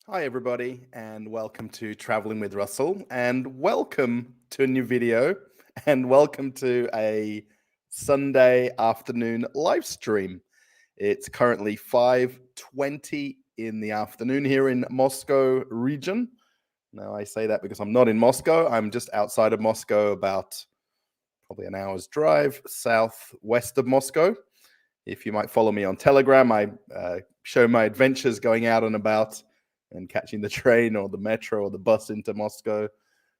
Hi, everybody, and welcome to Traveling with Russell, and welcome to a new video, and welcome to a Sunday afternoon live stream. It's currently 5:20 in the afternoon here in Moscow region. Now, I say that because I'm not in Moscow. I'm just outside of Moscow, about probably an hour's drive southwest of Moscow. If you might follow me on Telegram, I show my adventures going out and about and catching the train or the metro or the bus into Moscow.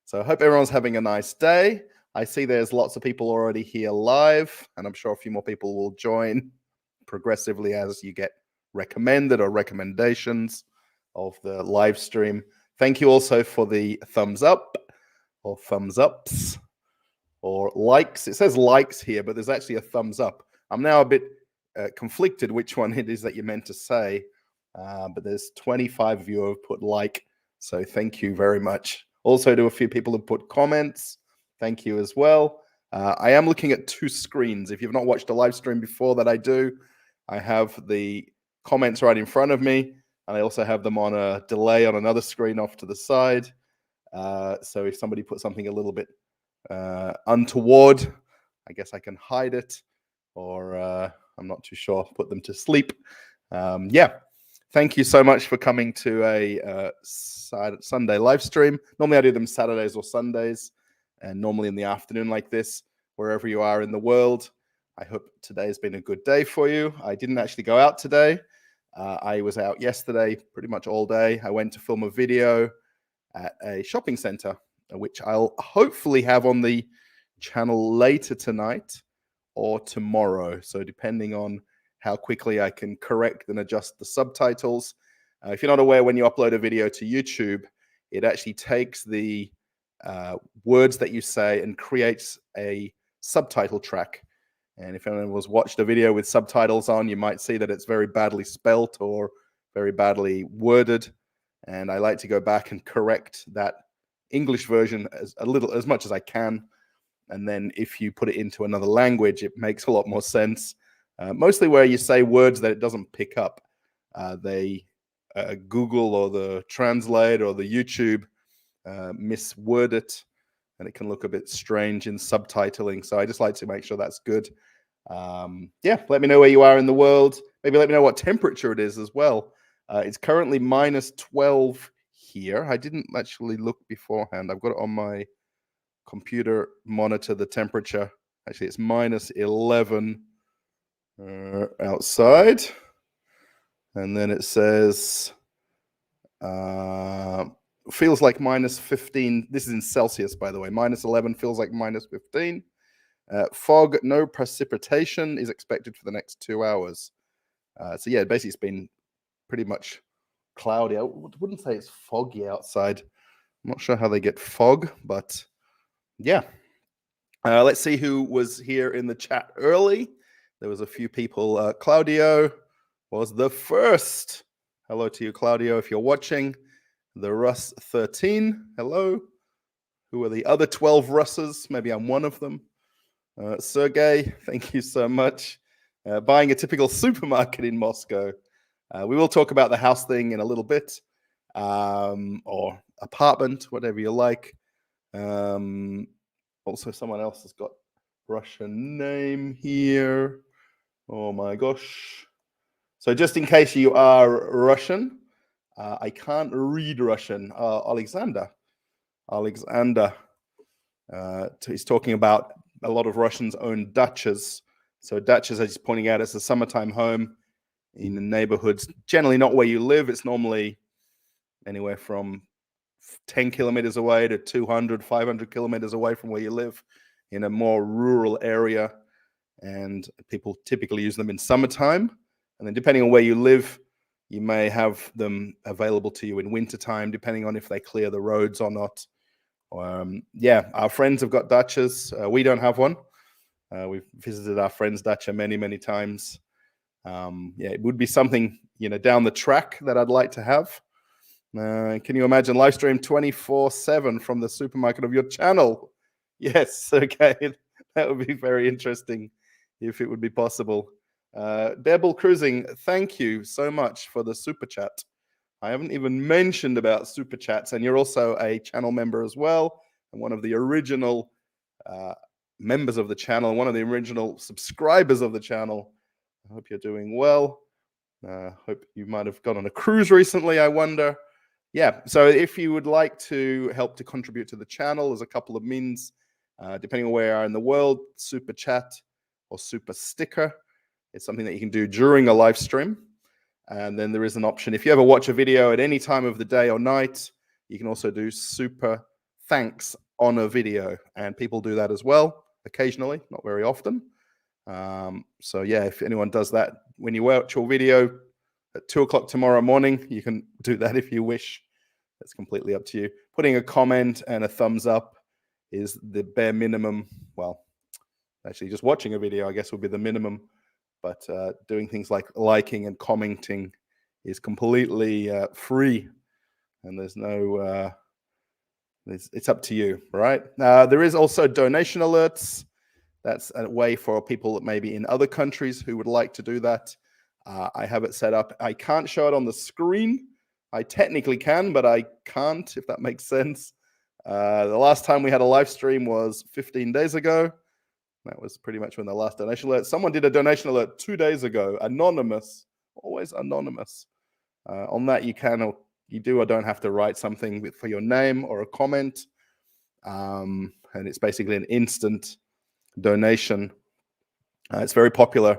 So I hope everyone's having a nice day. I see there's lots of people already here live, and I'm sure a few more people will join progressively as you get recommended or recommendations of the live stream. Thank you also for the thumbs up or thumbs ups or likes. It says likes here, but there's actually a thumbs up. I'm now a bit conflicted which one it is that you're meant to say. But there's 25 of you who have put like, so thank you very much. Also to a few people who put comments, thank you as well. I am looking at two screens. If you've not watched a live stream before that I do, I have the comments right in front of me, and I also have them on a delay on another screen off to the side. So if somebody puts something a little bit untoward, I guess I can hide it, or I'm not too sure, put them to sleep. Yeah. Thank you so much for coming to a Sunday live stream. Normally I do them Saturdays or Sundays, and normally in the afternoon like this, wherever you are in the world. I hope today has been a good day for you. I didn't actually go out today. I was out yesterday pretty much all day. I went to film a video at a shopping center, which I'll hopefully have on the channel later tonight or tomorrow. So depending on how quickly I can correct and adjust the subtitles. If you're not aware, when you upload a video to YouTube, it actually takes the words that you say and creates a subtitle track. And if anyone has watched a video with subtitles on, you might see that it's very badly spelt or very badly worded. And I like to go back and correct that English version as much as I can. And then if you put it into another language, it makes a lot more sense. Mostly where you say words that it doesn't pick up, they Google or the Translate or the YouTube misword it, and it can look a bit strange in subtitling. So I just like to make sure that's good. Yeah, let me know where you are in the world. Maybe let me know what temperature it is as well. It's currently -12 here. I didn't actually look beforehand. I've got it on my computer monitor, the temperature. Actually, it's -11 outside, and then it says feels like -15. This is in Celsius, by the way. -11 feels like -15. Fog, no precipitation is expected for the next 2 hours. So yeah, basically it's been pretty much cloudy. I wouldn't say it's foggy outside. I'm not sure how they get fog, but yeah. Let's see who was here in the chat early. There was a few people. Claudio was the first. Hello to you, Claudio, if you're watching. The Russ 13. Hello. Who are the other 12 Russes? Maybe I'm one of them. Sergey, thank you so much. Buying a typical supermarket in Moscow. We will talk about the house thing in a little bit, or apartment, whatever you like. Also, someone else has got Russian name here. Oh my gosh. So just in case you are Russian, I can't read Russian. Alexander. He's talking about a lot of Russians own dachas. So dachas, as he's pointing out, it's a summertime home in the neighborhoods. Generally not where you live. It's normally anywhere from 10 kilometers away to 200, 500 kilometers away from where you live in a more rural area. And people typically use them in summertime. And then depending on where you live, you may have them available to you in wintertime, depending on if they clear the roads or not. Yeah, our friends have got dachas. We don't have one. We've visited our friend's dacha many, many times. Yeah, it would be something, down the track that I'd like to have. Can you imagine live stream 24/7 from the supermarket of your channel? Yes, okay. That would be very interesting if it would be possible. Debble Cruising, thank you so much for the super chat. I haven't even mentioned about super chats, and you're also a channel member as well, and one of the original members of the channel, one of the original subscribers of the channel. I hope you're doing well. Hope you might have gone on a cruise recently, I wonder. Yeah, so if you would like to help to contribute to the channel, there's a couple of means, depending on where you are in the world. Super chat or super sticker. It's something that you can do during a live stream. And then there is an option, if you ever watch a video at any time of the day or night, you can also do super thanks on a video. And people do that as well, occasionally, not very often. So yeah, if anyone does that, when you watch your video at 2 o'clock tomorrow morning, you can do that if you wish. It's completely up to you. Putting a comment and a thumbs up is the bare minimum. Well, actually just watching a video, I guess, would be the minimum. But doing things like liking and commenting is completely free. And there's no, it's up to you, right? There is also donation alerts. That's a way for people that maybe in other countries who would like to do that. I have it set up. I can't show it on the screen. I technically can, but I can't, if that makes sense. The last time we had a live stream was 15 days ago. That was pretty much when the last donation alert. Someone did a donation alert 2 days ago, anonymous, always anonymous. On that, you can or you do or don't have to write something for your name or a comment. And it's basically an instant donation. It's very popular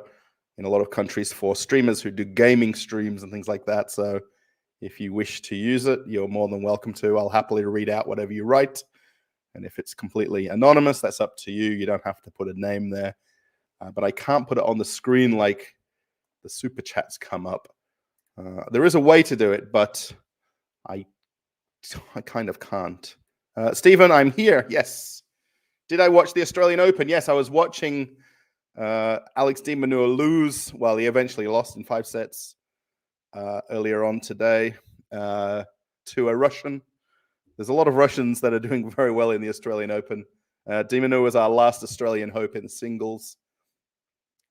in a lot of countries for streamers who do gaming streams and things like that. So if you wish to use it, you're more than welcome to. I'll happily read out whatever you write. And if it's completely anonymous, that's up to you. You don't have to put a name there. But I can't put it on the screen like the super chats come up. There is a way to do it, but I kind of can't. Stephen, I'm here. Yes. Did I watch the Australian Open? Yes, I was watching Alex de Minaur lose. Well, he eventually lost in 5 sets earlier on today to a Russian. There's a lot of Russians that are doing very well in the Australian Open. De Minaur was our last Australian hope in singles.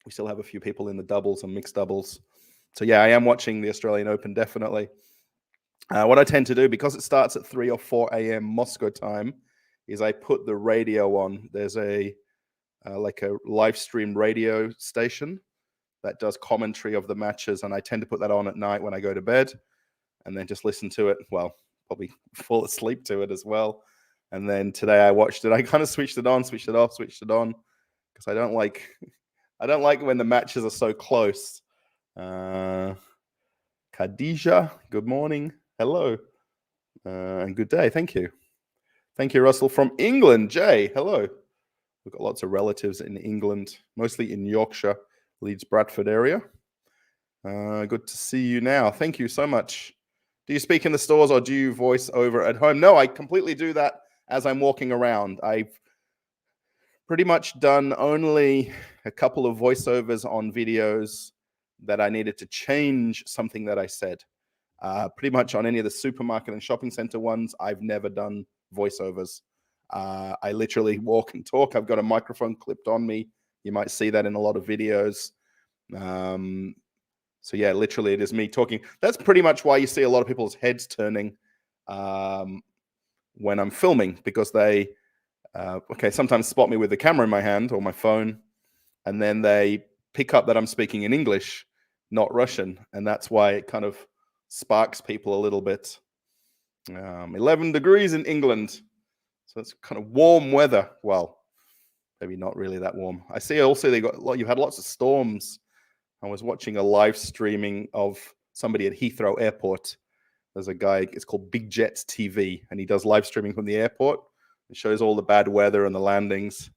We still have a few people in the doubles and mixed doubles. So yeah, I am watching the Australian Open, definitely. What I tend to do, because it starts at 3 or 4 a.m. Moscow time, is I put the radio on. There's a like a live stream radio station that does commentary of the matches, and I tend to put that on at night when I go to bed, and then just listen to it. Well, probably fall asleep to it as well. And then today I watched it. I kind of switched it on, switched it off, switched it on, because I don't like when the matches are so close. Khadija, good morning. Hello. And good day. Thank you. Thank you, Russell, from England. Jay, hello. We've got lots of relatives in England, mostly in Yorkshire, Leeds, Bradford area. Good to see you now. Thank you so much. Do you speak in the stores or do you voice over at home? No, I completely do that as I'm walking around. I've pretty much done only a couple of voiceovers on videos that I needed to change something that I said. Pretty much on any of the supermarket and shopping center ones, I've never done voiceovers. I literally walk and talk. I've got a microphone clipped on me. You might see that in a lot of videos. So yeah, literally it is me talking. That's pretty much why you see a lot of people's heads turning when I'm filming, because they, sometimes spot me with the camera in my hand or my phone, and then they pick up that I'm speaking in English, not Russian. And that's why it kind of sparks people a little bit. 11 degrees in England. So it's kind of warm weather. Well, maybe not really that warm. I see also you've had lots of storms. I was watching a live streaming of somebody at Heathrow Airport. There's a guy, it's called Big Jets TV, and he does live streaming from the airport. It shows all the bad weather and the landings.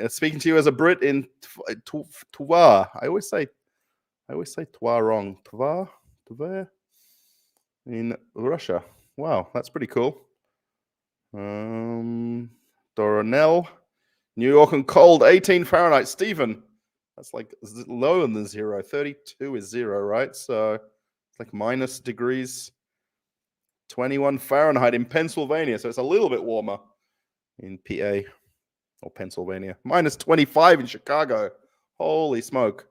Speaking to you as a Brit in Tver. I always say Tver wrong. Tver in Russia. Wow, that's pretty cool. Doronel, New York and cold, 18 Fahrenheit. Stephen, that's like lower than 0. 32 is 0, right? So it's like minus degrees. 21 Fahrenheit in Pennsylvania. So it's a little bit warmer in PA or Pennsylvania. Minus 25 in Chicago. Holy smoke.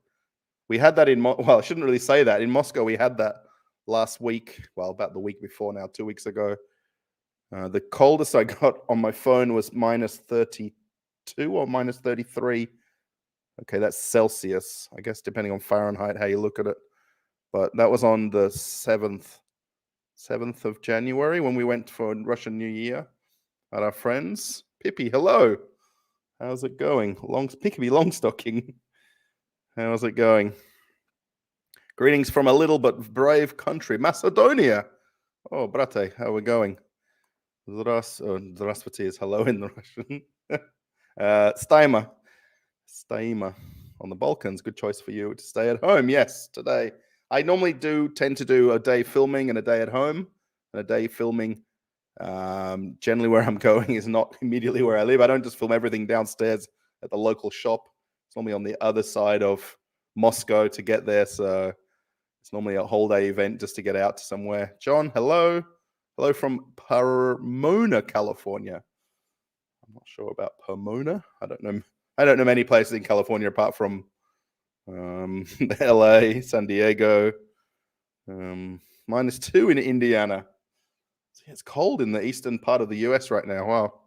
We had that well, I shouldn't really say that. In Moscow, we had that last week. Well, about the week before now, 2 weeks ago. The coldest I got on my phone was minus 32 or minus 33. Okay, that's Celsius, I guess, depending on Fahrenheit, how you look at it. But that was on the 7th of January when we went for Russian New Year at our friends. Pippi, hello. How's it going? Pickaby Longstocking. How's it going? Greetings from a little but brave country, Macedonia. Oh, brate, how are we going? Здравствуйте is hello in the Russian. Staima on the Balkans. Good choice for you to stay at home. Yes, today. I normally tend to do a day filming and a day at home. And a day filming, generally where I'm going is not immediately where I live. I don't just film everything downstairs at the local shop. It's normally on the other side of Moscow to get there. So it's normally a whole day event just to get out to somewhere. John, hello. Hello from Pomona, California. I'm not sure about Pomona. I don't know many places in California apart from LA, San Diego. -2 in Indiana. It's cold in the eastern part of the US right now. Wow.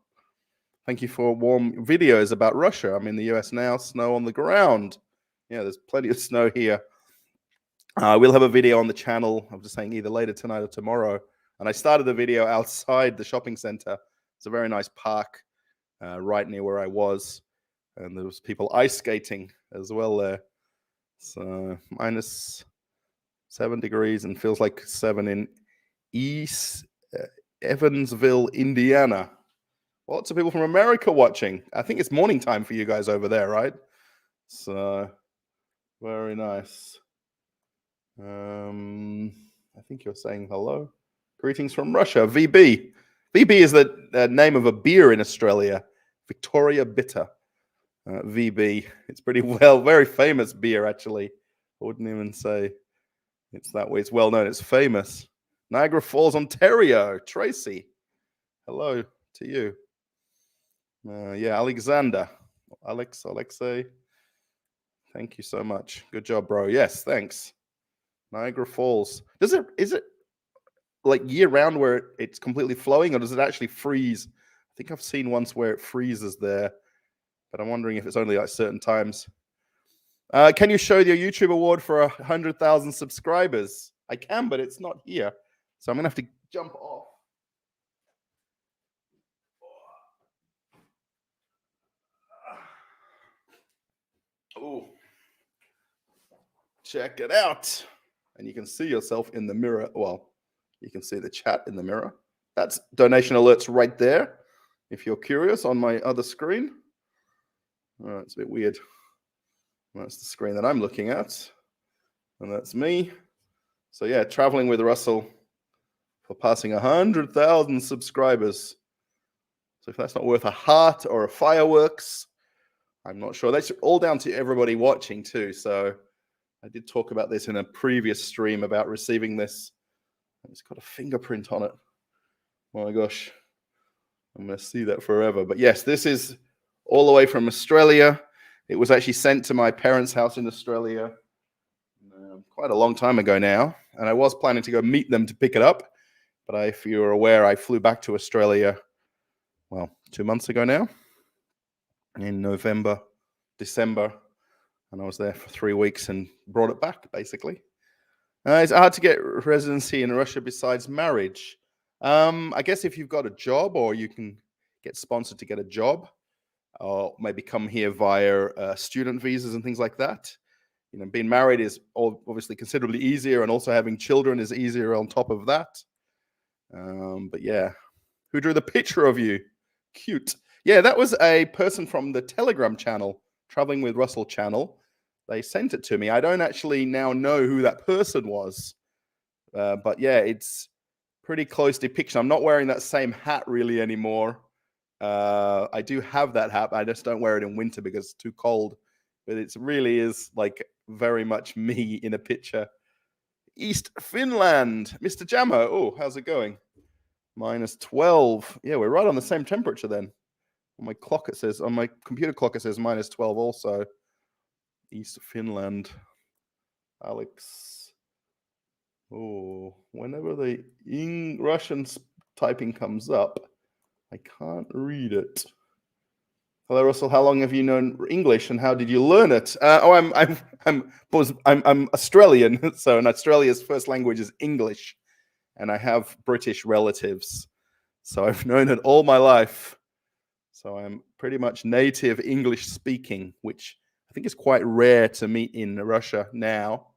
Thank you for warm videos about Russia. I'm in the US now. Snow on the ground. Yeah, there's plenty of snow here. We'll have a video on the channel. I'm just saying either later tonight or tomorrow. And I started the video outside the shopping center. It's a very nice park right near where I was. And there was people ice skating as well there. So -7 degrees and feels like 7 in East Evansville, Indiana. Lots of people from America watching. I think it's morning time for you guys over there, right? So very nice. I think you're saying hello. Greetings from Russia. VB. VB is the name of a beer in Australia. Victoria Bitter. VB. It's pretty very famous beer, actually. I wouldn't even say it's that way. It's well known. It's famous. Niagara Falls, Ontario. Tracy. Hello to you. Yeah, Alexander. Alexei. Thank you so much. Good job, bro. Yes, thanks. Niagara Falls. Is it like year round where it's completely flowing, or does it actually freeze? I think I've seen once where it freezes there, but I'm wondering if it's only like certain times. Can you show your YouTube award for 100,000 subscribers? I can, but it's not here. So I'm gonna have to jump off. Oh, check it out. And you can see yourself in the mirror. Well, you can see the chat in the mirror. That's donation alerts right there. If you're curious, on my other screen. Oh, it's a bit weird. That's the screen that I'm looking at. And that's me. So yeah, traveling with Russell for passing 100,000 subscribers. So if that's not worth a heart or a fireworks, I'm not sure. That's all down to everybody watching too. So I did talk about this in a previous stream about receiving this. It's got a fingerprint on it. Oh my gosh. I'm going to see that forever. But yes, this is all the way from Australia. It was actually sent to my parents' house in Australia quite a long time ago now. And I was planning to go meet them to pick it up. But if you're aware, I flew back to Australia, well, 2 months ago now, in November, December. And I was there for 3 weeks and brought it back, basically. It's hard to get residency in Russia besides marriage. I guess if you've got a job, or you can get sponsored to get a job, or maybe come here via student visas and things like that. You know, being married is obviously considerably easier, and also having children is easier on top of that. But yeah, who drew the picture of you? Cute. Yeah, that was a person from the Telegram channel, Traveling with Russell channel. They sent it to me. I don't actually now know who that person was. But yeah, it's pretty close depiction. I'm not wearing that same hat really anymore. I do have that hat, but I just don't wear it in winter because it's too cold. But it really is like very much me in a picture. East Finland, Mr. Jammo. Oh, how's it going? -12. Yeah, we're right on the same temperature then. On my clock it says, on my computer clock it says -12 also. East Finland. Alex Oh, whenever the Russian typing comes up, I can't read it. Hello, Russell. How long have you known English, and how did you learn it? I'm Australian, so in Australia's first language is English, and I have British relatives, so I've known it all my life. So I'm pretty much native English speaking, which I think is quite rare to meet in Russia now.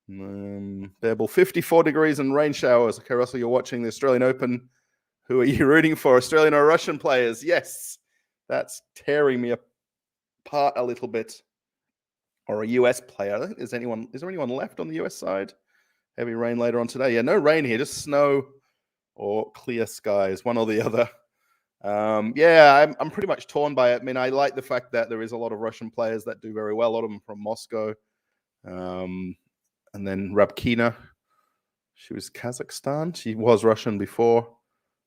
Bearable, 54 degrees and rain showers. Okay, Russell, you're watching the Australian Open. Who are you rooting for, Australian or Russian players? Yes, that's tearing me apart a little bit. Or a US player. I don't think is there anyone left on the US side? Heavy rain later on today. Yeah, no rain here, just snow or clear skies, one or the other. Yeah, I'm pretty much torn by it. I mean, I like the fact that there is a lot of Russian players that do very well, a lot of them from Moscow. And then Rabkina, she was Kazakhstan. She was Russian before.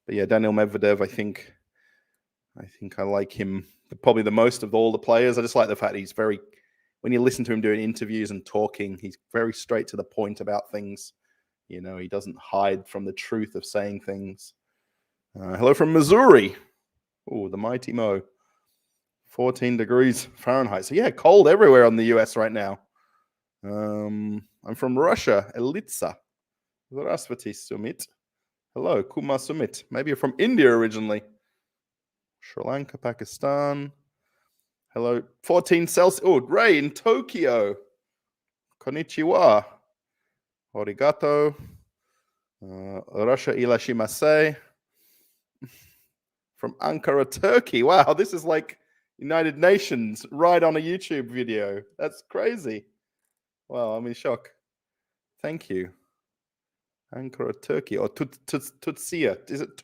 But yeah, Daniil Medvedev, I think I like him probably the most of all the players. I just like the fact he's when you listen to him doing interviews and talking, he's very straight to the point about things. You know, he doesn't hide from the truth of saying things. Hello from Missouri. Oh, the mighty Mo. 14 degrees Fahrenheit. So yeah, cold everywhere on the US right now. I'm from Russia, Elitsa. Здравствуйте, Sumit. Hello, Kumar Sumit. Maybe you're from India originally. Sri Lanka, Pakistan. Hello, 14 Celsius. Oh, Ray in Tokyo. Konnichiwa. Arigato. Russia ilashimasu. From Ankara, Turkey. Wow, this is like United Nations right on a YouTube video. That's crazy. Wow, I'm in shock. Thank you. Ankara, Turkey, or Tutsia. Is it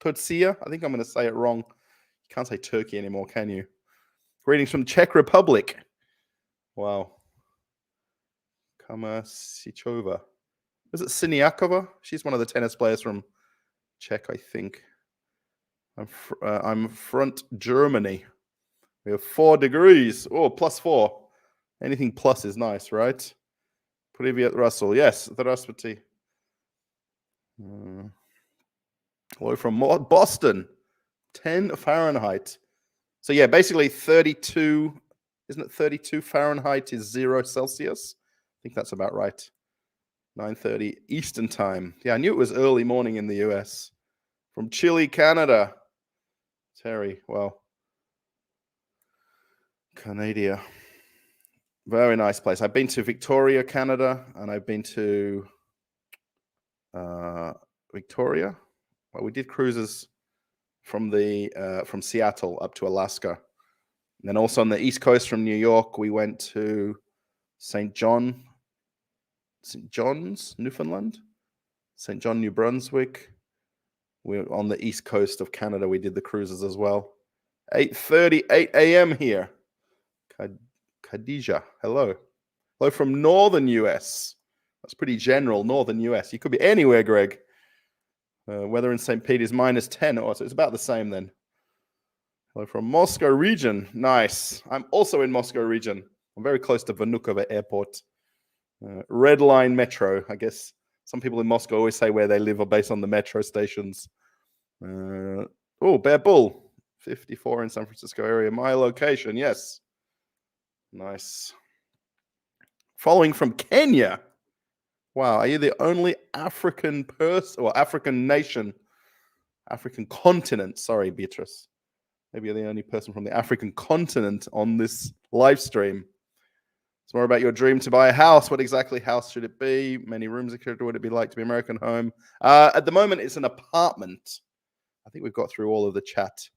Tutsia? I think I'm going to say it wrong. You can't say Turkey anymore, can you? Greetings from Czech Republic. Wow. Kama Sichova. Is it Siniakova? She's one of the tennis players from Czech, I think. I'm front Germany. We have 4 degrees. Oh, +4. Anything plus is nice, right? Привет, Russell. Yes, здравствуйте. Hello from Boston. 10 Fahrenheit. So yeah, basically 32, isn't it 32 Fahrenheit is 0 Celsius? I think that's about right. 9:30 Eastern time. Yeah, I knew it was early morning in the US. From Chile, Canada. Terry, well, Canada. Very nice place. I've been to Victoria, Canada, and I've been to Victoria. Well, we did cruises from Seattle up to Alaska. And then also on the East Coast from New York, we went to St. John's, Newfoundland, St. John, New Brunswick. We're on the East Coast of Canada. We did the cruises as well. 8:38 a.m. here. Khadija, hello. Hello from Northern US. That's pretty general, Northern US. You could be anywhere, Greg. Weather in St. Pete is -10. Oh, so it's about the same then. Hello from Moscow region. Nice. I'm also in Moscow region. I'm very close to Vnukovo Airport. Red Line Metro. I guess some people in Moscow always say where they live are based on the metro stations. Oh, Bear Bull. 54 in San Francisco area. My location, yes. Nice. Following from Kenya. Wow, are you the only African person or African nation, African continent? Sorry, Beatrice. Maybe you're the only person from the African continent on this live stream. It's more about your dream to buy a house. What exactly house should it be? Many rooms, etc. Would it be like to be American home? At the moment, it's an apartment. I think we've got through all of the chat.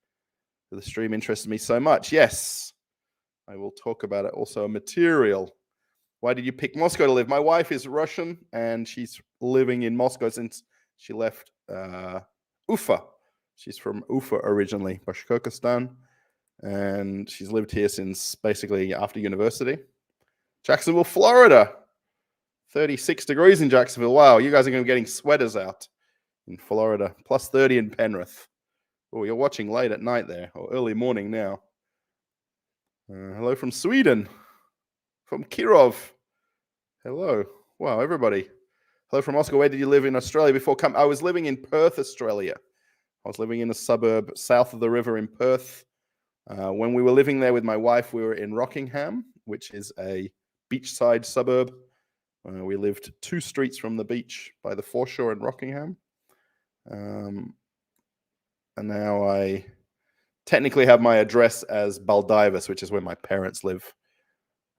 The stream interested me so much. Yes, I will talk about it. Also, a material. Why did you pick Moscow to live? My wife is Russian, and she's living in Moscow since she left Ufa. She's from Ufa originally, Bashkortostan, and she's lived here since basically after university. Jacksonville, Florida. 36 degrees in Jacksonville. Wow, you guys are going to be getting sweaters out in Florida. +30 in Penrith. Oh, you're watching late at night there, or early morning now. Hello from Sweden. From Kirov. Hello. Wow, everybody. Hello from Moscow. Where did you live in Australia before coming? I was living in Perth, Australia. I was living in a suburb south of the river in Perth. When we were living there with my wife, we were in Rockingham, which is a beachside suburb. We lived 2 streets from the beach by the foreshore in Rockingham. And now I technically have my address as Baldivis, which is where my parents live.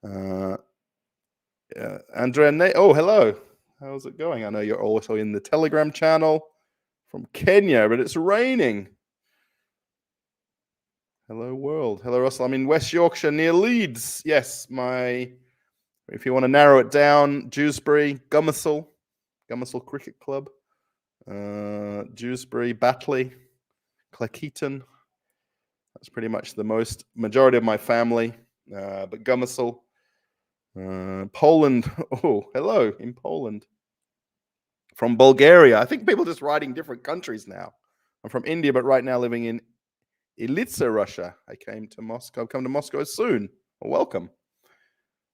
Andrea, oh, hello. How's it going? I know you're also in the Telegram channel from Kenya, but it's raining. Hello, world. Hello, Russell. I'm in West Yorkshire near Leeds. Yes, if you want to narrow it down, Dewsbury, Gummissel Cricket Club, Dewsbury, Batley, Cleckheaton. That's pretty much the majority of my family. But Gummissel, Poland. Oh, hello in Poland. From Bulgaria. I think people are just writing different countries now. I'm from India, but right now living in Ilitsa, Russia. I came to Moscow. I've come to Moscow soon. Well, welcome.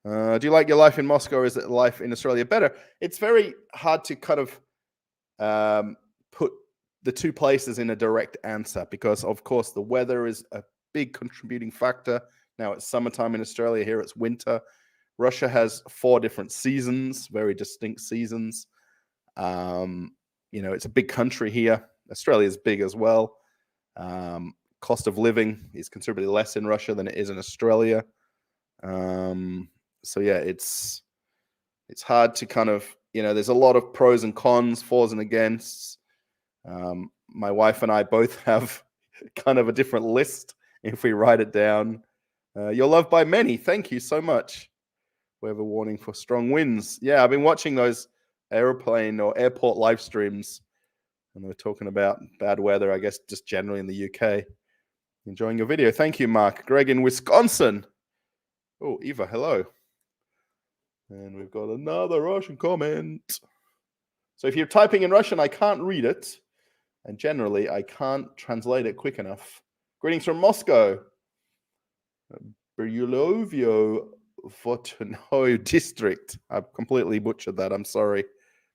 Do you like your life in Moscow, or is it life in Australia better? It's very hard to kind of put the two places in a direct answer because, of course, the weather is a big contributing factor. Now it's summertime in Australia. Here it's winter. Russia has 4 different seasons, very distinct seasons. It's a big country here. Australia is big as well. Cost of living is considerably less in Russia than it is in Australia. So yeah, it's hard to kind of, there's a lot of pros and cons, fors and againsts. My wife and I both have kind of a different list if we write it down. You're loved by many. Thank you so much. We have a warning for strong winds. Yeah, I've been watching those airplane or airport live streams, and they're talking about bad weather, I guess, just generally in the UK. Enjoying your video. Thank you, Mark. Greg in Wisconsin. Oh, Eva, hello. And we've got another Russian comment. So if you're typing in Russian, I can't read it. And generally, I can't translate it quick enough. Greetings from Moscow. Beryulovio Votonoy district. I've completely butchered that. I'm sorry.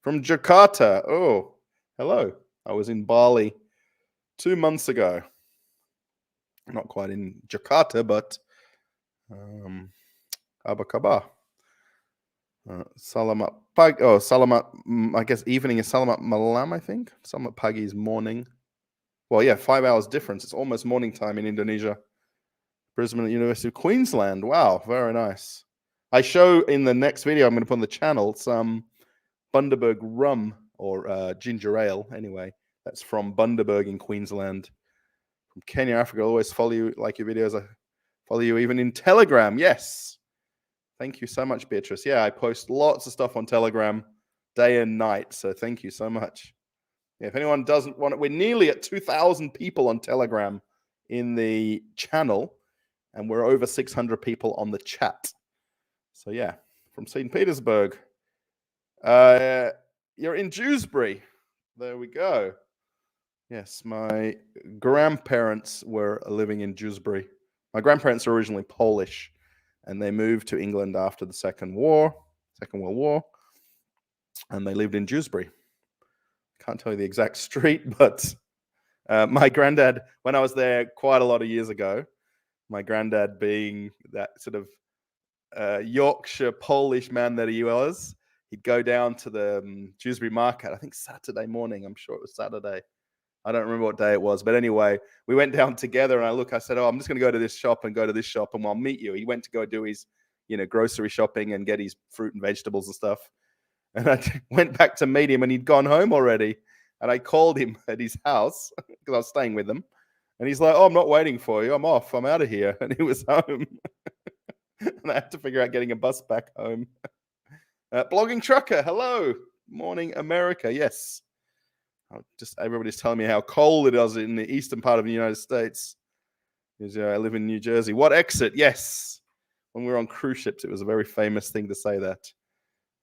From Jakarta. Oh, hello. I was in Bali 2 months ago. Not quite in Jakarta, but Abakaba. Salamat Pag. Oh, Salamat. I guess evening is Salamat Malam, I think. Salamat Pagi is morning. Well, yeah, 5 hours difference. It's almost morning time in Indonesia. Brisbane at University of Queensland. Wow, very nice. I show in the next video I'm going to put on the channel some Bundaberg rum or ginger ale. Anyway, that's from Bundaberg in Queensland. From Kenya, Africa. I always follow you, like your videos. I follow you even in Telegram. Yes. Thank you so much, Beatrice. Yeah, I post lots of stuff on Telegram day and night. So thank you so much. Yeah, if anyone doesn't want it, we're nearly at 2,000 people on Telegram in the channel, and we're over 600 people on the chat. So yeah, from St. Petersburg. You're in Dewsbury. There we go. Yes, my grandparents were living in Dewsbury. My grandparents are originally Polish, and they moved to England after the Second World War, and they lived in Dewsbury. Can't tell you the exact street, but my granddad, when I was there quite a lot of years ago, my granddad being that sort of Yorkshire Polish man that he was, he'd go down to the Dewsbury market, I think Saturday morning. I'm sure it was Saturday. I don't remember what day it was. But anyway, we went down together, and I said, I'm just going to go to this shop and I'll meet you. He went to go do his, grocery shopping and get his fruit and vegetables and stuff. And I went back to meet him, and he'd gone home already. And I called him at his house because I was staying with him. And he's like, I'm not waiting for you. I'm off. I'm out of here. And he was home. And I had to figure out getting a bus back home. Blogging Trucker, hello. Morning, America. Yes. Everybody's telling me how cold it is in the eastern part of the United States. I live in New Jersey. What exit? Yes. When we were on cruise ships, it was a very famous thing to say that.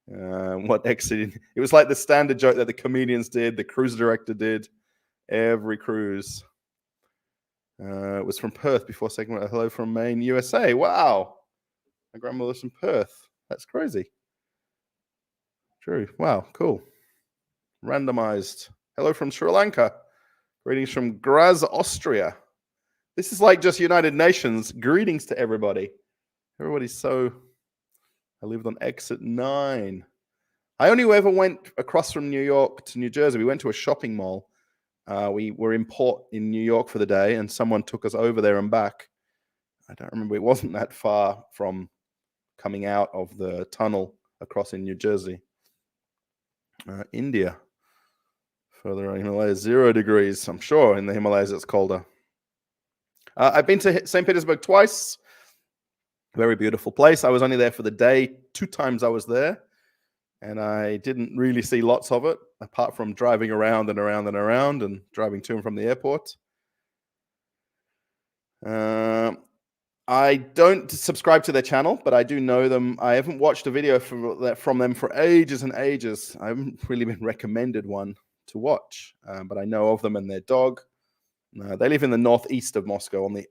What exit? It was like the standard joke that the comedians did, the cruise director did, every cruise. It was from Perth before second. Hello from Maine, USA. Wow. My grandmother's from Perth. That's crazy. True. Wow. Cool. Randomized. Hello from Sri Lanka. Greetings from Graz, Austria. This is like just United Nations. Greetings to everybody. Everybody's so... I lived on exit 9. I only ever went across from New York to New Jersey. We went to a shopping mall. We were in port in New York for the day, and someone took us over there and back. I don't remember. It wasn't that far from coming out of the tunnel across in New Jersey. India. Further on Himalayas, 0 degrees. I'm sure in the Himalayas it's colder. I've been to St. Petersburg twice. Very beautiful place. I was only there for the day. 2 times I was there. And I didn't really see lots of it, apart from driving around and around and around and driving to and from the airport. I don't subscribe to their channel, but I do know them. I haven't watched a video from them for ages and ages. I haven't really been recommended one to watch, but I know of them and their dog. They live in the northeast of Moscow, on the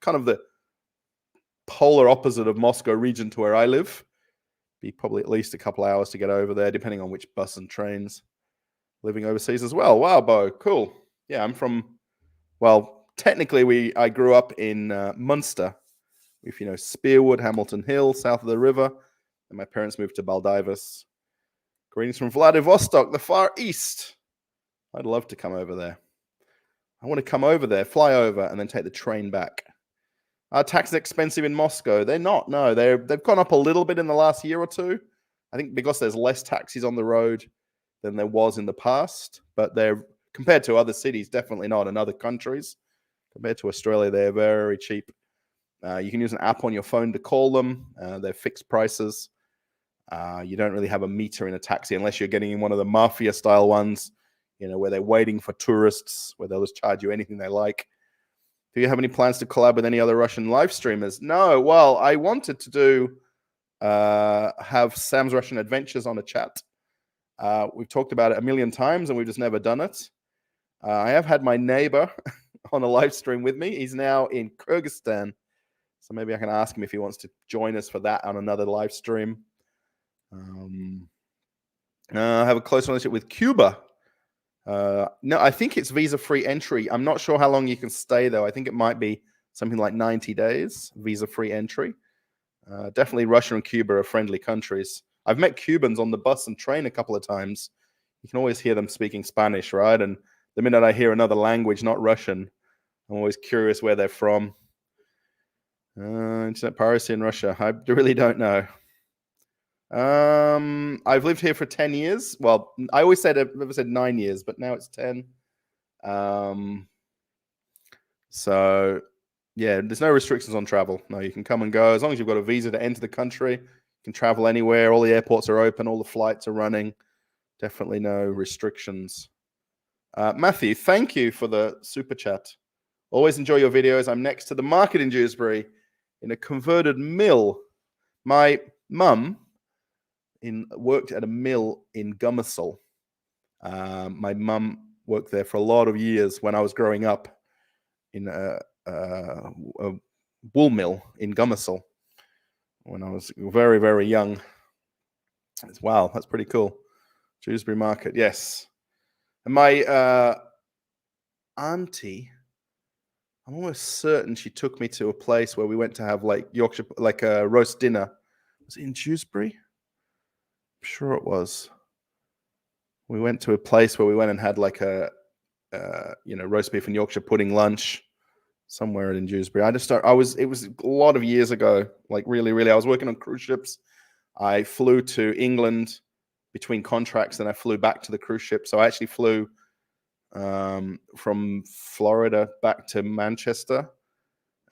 kind of the polar opposite of Moscow region to where I live. Be probably at least a couple hours to get over there, depending on which bus and trains. Living overseas as well. Wow, Bo, cool. Yeah, I'm from, well, technically I grew up in Munster, if you know Spearwood, Hamilton Hill, south of the river, and my parents moved to Baldivis. Greetings from Vladivostok, the far east. I'd love to come over there. I want to come over there, fly over, and then take the train back. Are taxes expensive in Moscow? They're not. No, they've gone up a little bit in the last year or two. I think because there's less taxis on the road than there was in the past. But they're, compared to other cities, definitely not, in other countries. Compared to Australia, they're very cheap. You can use an app on your phone to call them. They're fixed prices. You don't really have a meter in a taxi unless you're getting in one of the mafia-style ones, you know, where they're waiting for tourists, where they'll just charge you anything they like. Do you have any plans to collab with any other Russian live streamers? No. Well, I wanted to do have Sam's Russian Adventures on a chat. We've talked about it a million times, and we've just never done it. I have had my neighbor on a live stream with me. He's now in Kyrgyzstan, so maybe I can ask him if he wants to join us for that on another live stream. I have a close relationship with Cuba. No, I think it's visa-free entry. I'm not sure how long you can stay, though. I think it might be something like 90 days, visa-free entry. Definitely Russia and Cuba are friendly countries. I've met Cubans on the bus and train a couple of times. You can always hear them speaking Spanish, right? And the minute I hear another language, not Russian, I'm always curious where they're from. Internet piracy in Russia. I really don't know. I've lived here for 10 years. Well, I always said, I've never said 9 years, but now it's 10. So yeah, there's no restrictions on travel. No, you can come and go. As long as you've got a visa to enter the country, you can travel anywhere. All the airports are open. All the flights are running. Definitely no restrictions. Matthew, thank you for the super chat. Always enjoy your videos. I'm next to the market in Dewsbury in a converted mill. My mum worked at a mill in Gummissel. My mum worked there for a lot of years when I was growing up in a wool mill in Gummissel when I was very, very young. Wow, that's pretty cool. Dewsbury Market, yes. And my auntie, I'm almost certain she took me to a place where we went to have like Yorkshire, like a roast dinner. Was it in Dewsbury? I'm sure it was. We went to a place where we went and had like a roast beef and Yorkshire pudding lunch somewhere in Dewsbury. It was a lot of years ago, like really, I was working on cruise ships. I flew to England between contracts, then I flew back to the cruise ship. So I actually flew from Florida back to Manchester.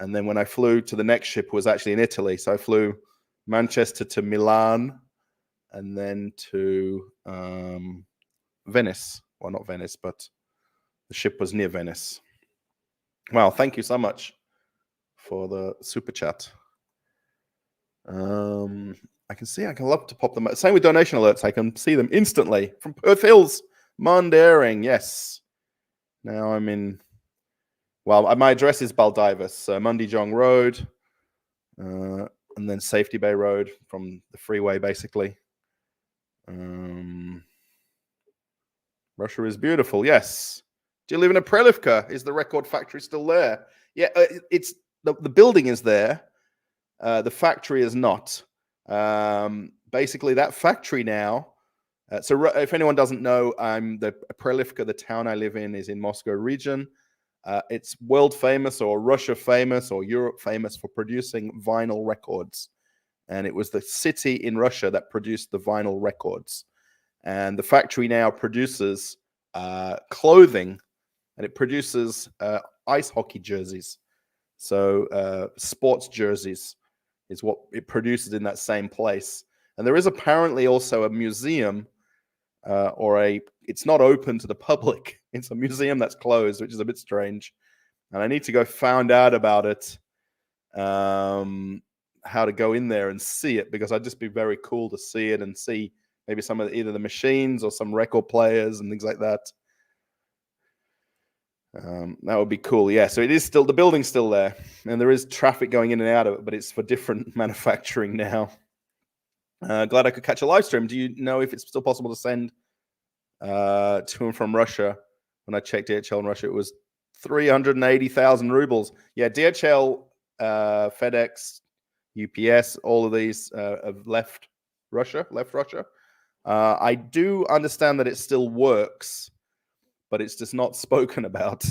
And then when I flew to the next ship was actually in Italy. So I flew Manchester to Milan and then to Venice. Well, not Venice, but the ship was near Venice. Wow, thank you so much for the super chat. I can see, I can love to pop them. Same with donation alerts. I can see them instantly from Perth Hills, Mundaring. Yes. Now I'm in, well, my address is Baldivis, Mundijong Road, and then Safety Bay Road from the freeway, basically. Russia is beautiful. Yes. Do you live in a Prelivka? Is the record factory still there? Yeah, it's the building is there. The factory is not. Basically, that factory now. So, if anyone doesn't know, I'm the Prelivka, the town I live in, is in Moscow region. It's world famous, or Russia famous, or Europe famous for producing vinyl records. And it was the city in Russia that produced the vinyl records. And the factory now produces clothing, and it produces ice hockey jerseys. So sports jerseys is what it produces in that same place. And there is apparently also a museum, it's not open to the public. It's a museum that's closed, which is a bit strange. And I need to go find out about it, how to go in there and see it, because I'd just be very cool to see it and see maybe some of either the machines or some record players and things like that. That would be cool. Yeah, so it is still, the building's still there, and there is traffic going in and out of it, but it's for different manufacturing now. Glad I could catch a live stream. Do you know if it's still possible to send to and from Russia? When I checked DHL in Russia, it was 380,000 rubles. Yeah, DHL, FedEx, UPS, all of these have left Russia. I do understand that it still works, but it's just not spoken about.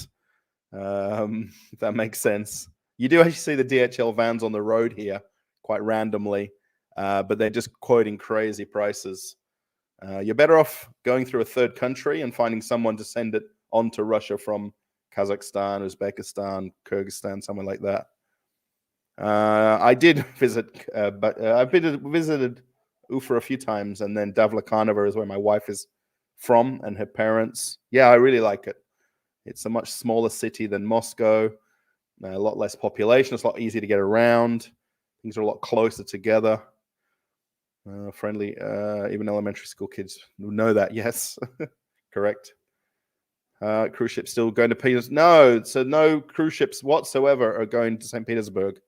If that makes sense. You do actually see the DHL vans on the road here quite randomly, but they're just quoting crazy prices. You're better off going through a third country and finding someone to send it on to Russia from Kazakhstan, Uzbekistan, Kyrgyzstan, somewhere like that. I did visit, but I've visited Ufa a few times, and then Davlekanova is where my wife is from, and her parents. Yeah, I really like it. It's a much smaller city than Moscow, a lot less population. It's a lot easier to get around. Things are a lot closer together. Friendly, even elementary school kids know that. Yes, correct. Cruise ships still going to Petersburg? No, so no cruise ships whatsoever are going to St. Petersburg.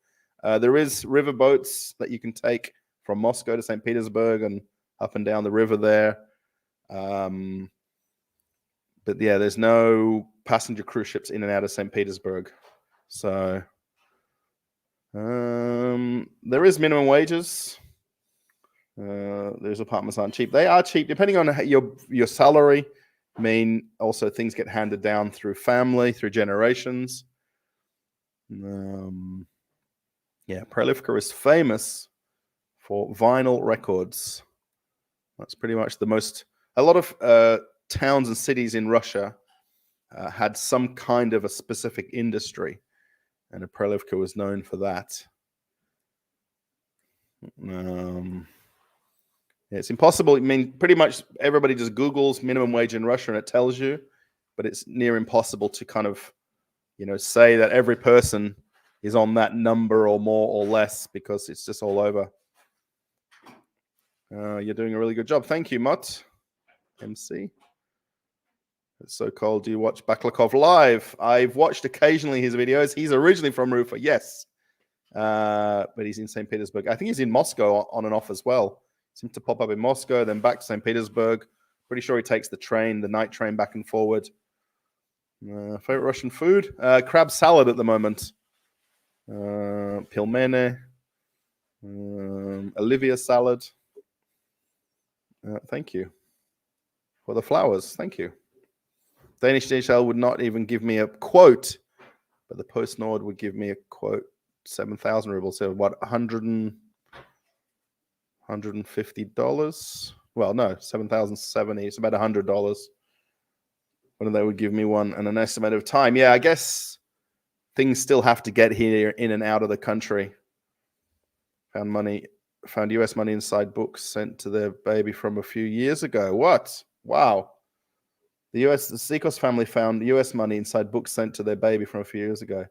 There is river boats that you can take from Moscow to St. Petersburg and up and down the river there. But yeah, there's no passenger cruise ships in and out of St. Petersburg. So there is minimum wages. Those apartments aren't cheap. They are cheap depending on your salary. I mean, also things get handed down through family, through generations. Yeah, Prelivka is famous for vinyl records. That's pretty much the most. A lot of towns and cities in Russia had some kind of a specific industry, and Prelivka was known for that. It's impossible. I mean, pretty much everybody just Googles minimum wage in Russia and it tells you, but it's near impossible to kind of, say that every person is on that number or more or less, because it's just all over. You're doing a really good job. Thank you, Mutt. MC. It's so cold. Do you watch Baklakov live? I've watched occasionally his videos. He's originally from Rufa, yes. But he's in St. Petersburg. I think he's in Moscow on and off as well. Seems to pop up in Moscow, then back to St. Petersburg. Pretty sure he takes the night train back and forward. Favorite Russian food? Crab salad at the moment. Pilmene. Olivia salad. Thank you for the flowers. Thank you. Danish DHL would not even give me a quote, but the Post Nord would give me a quote. 7,000 rubles. So what? $150? Well, no, 7,070. It's about $100. Whether they would give me one and an estimate of time. Yeah, I guess things still have to get here in and out of the country. Found US money inside books sent to their baby from a few years ago. What? Wow. The Seacos family found US money inside books sent to their baby from a few years ago.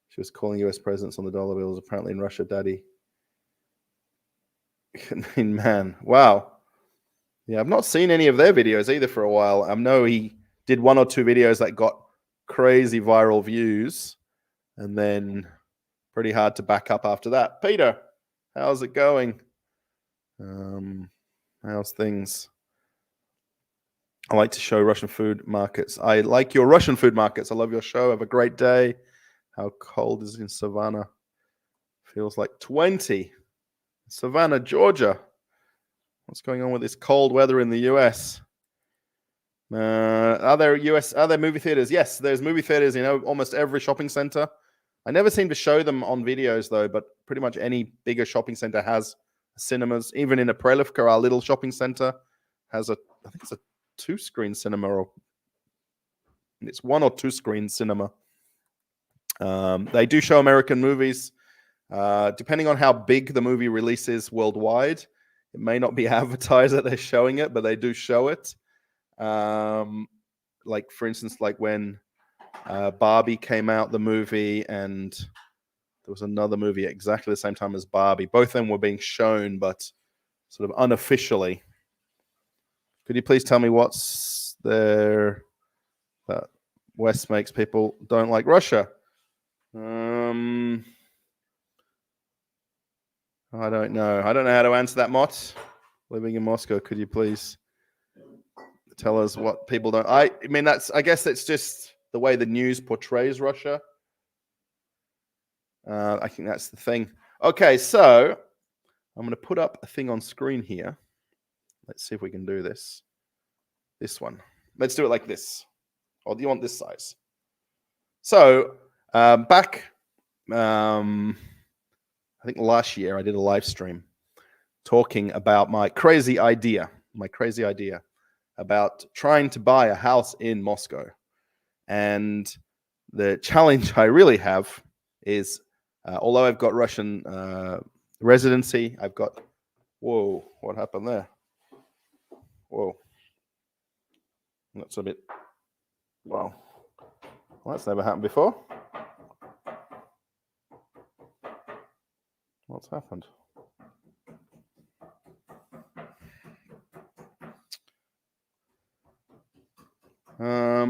She was calling US presidents on the dollar bills, apparently in Russia, Daddy. Man, wow. Yeah, I've not seen any of their videos either for a while. I know he did one or two videos that got crazy viral views, and then pretty hard to back up after that. Peter, how's it going? How's things? I like to show Russian food markets. I like your Russian food markets. I love your show. Have a great day. How cold is it in Savannah? Feels like 20. Savannah, Georgia. What's going on with this cold weather in the US? Are there movie theaters? Yes, there's movie theaters in almost every shopping center. I never seem to show them on videos though, but pretty much any bigger shopping center has cinemas. Even in a Prelivka, our little shopping center, has I think it's a 2-screen cinema, or it's 1 or 2 screen cinema. They do show American movies. Depending on how big the movie release is worldwide, it may not be advertised that they're showing it, but they do show it. Like for instance, like when Barbie came out, the movie, and there was another movie at exactly the same time as Barbie. Both of them were being shown, but sort of unofficially. Could you please tell me what's there that West makes people don't like Russia? I don't know. I don't know how to answer that, Mott. Living in Moscow, could you please tell us what people don't? I mean, I guess it's just the way the news portrays Russia. I think that's the thing. Okay, so I'm going to put up a thing on screen here. Let's see if we can do this. This one. Let's do it like this. Or do you want this size? So back, I think last year I did a live stream talking about my crazy idea about trying to buy a house in Moscow. And the challenge I really have is, although I've got Russian residency, I've got, whoa, what happened there? Whoa. That's a bit, wow. Well, that's never happened before. What's happened?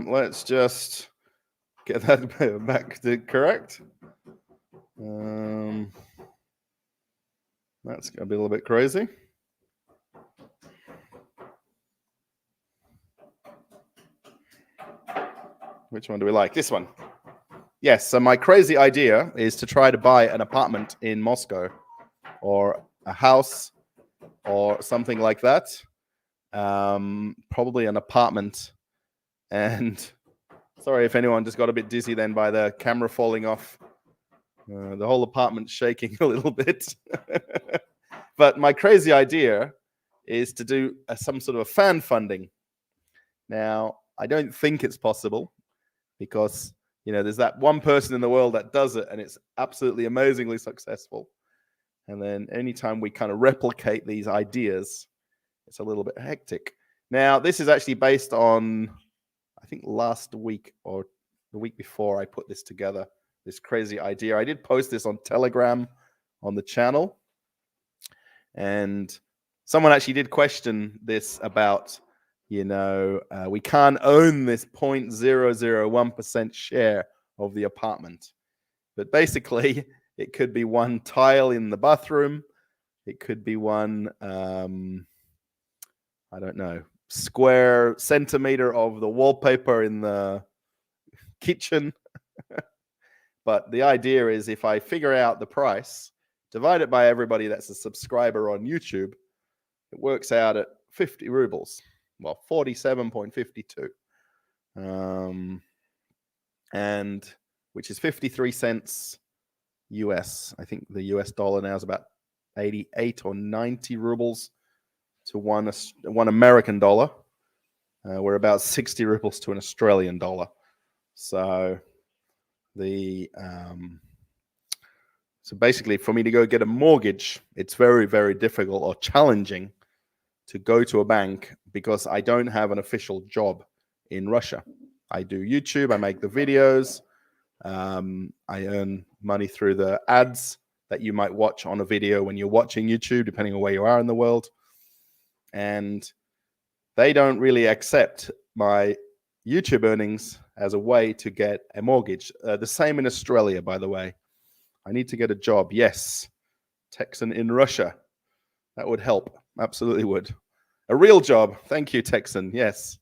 Let's just get that back to correct. That's going to be a little bit crazy. Which one do we like? This one. Yes, so my crazy idea is to try to buy an apartment in Moscow, or a house, or something like that. Probably an apartment. And sorry if anyone just got a bit dizzy then by the camera falling off. The whole apartment shaking a little bit. But my crazy idea is to do some sort of a fan funding. Now, I don't think it's possible because, there's that one person in the world that does it and it's absolutely amazingly successful. And then anytime we kind of replicate these ideas, it's a little bit hectic. Now, this is actually based on, I think last week or the week before I put this together, this crazy idea. I did post this on Telegram on the channel. And someone actually did question this about, we can't own this 0.001% share of the apartment. But basically, it could be one tile in the bathroom. It could be one, I don't know, square centimeter of the wallpaper in the kitchen. But the idea is if I figure out the price, divide it by everybody that's a subscriber on YouTube, it works out at 50 rubles. Well, 47.52. And which is 53 cents US. I think the US dollar now is about 88 or 90 rubles to one American dollar. We're about 60 rubles to an Australian dollar. So so basically, for me to go get a mortgage, it's very, very difficult or challenging to go to a bank because I don't have an official job in Russia. I do YouTube, I make the videos, I earn money through the ads that you might watch on a video when you're watching YouTube, depending on where you are in the world. And they don't really accept my YouTube earnings as a way to get a mortgage. The same in Australia, by the way. I need to get a job. Yes. Texan in Russia. That would help. Absolutely would. A real job. Thank you, Texan. Yes.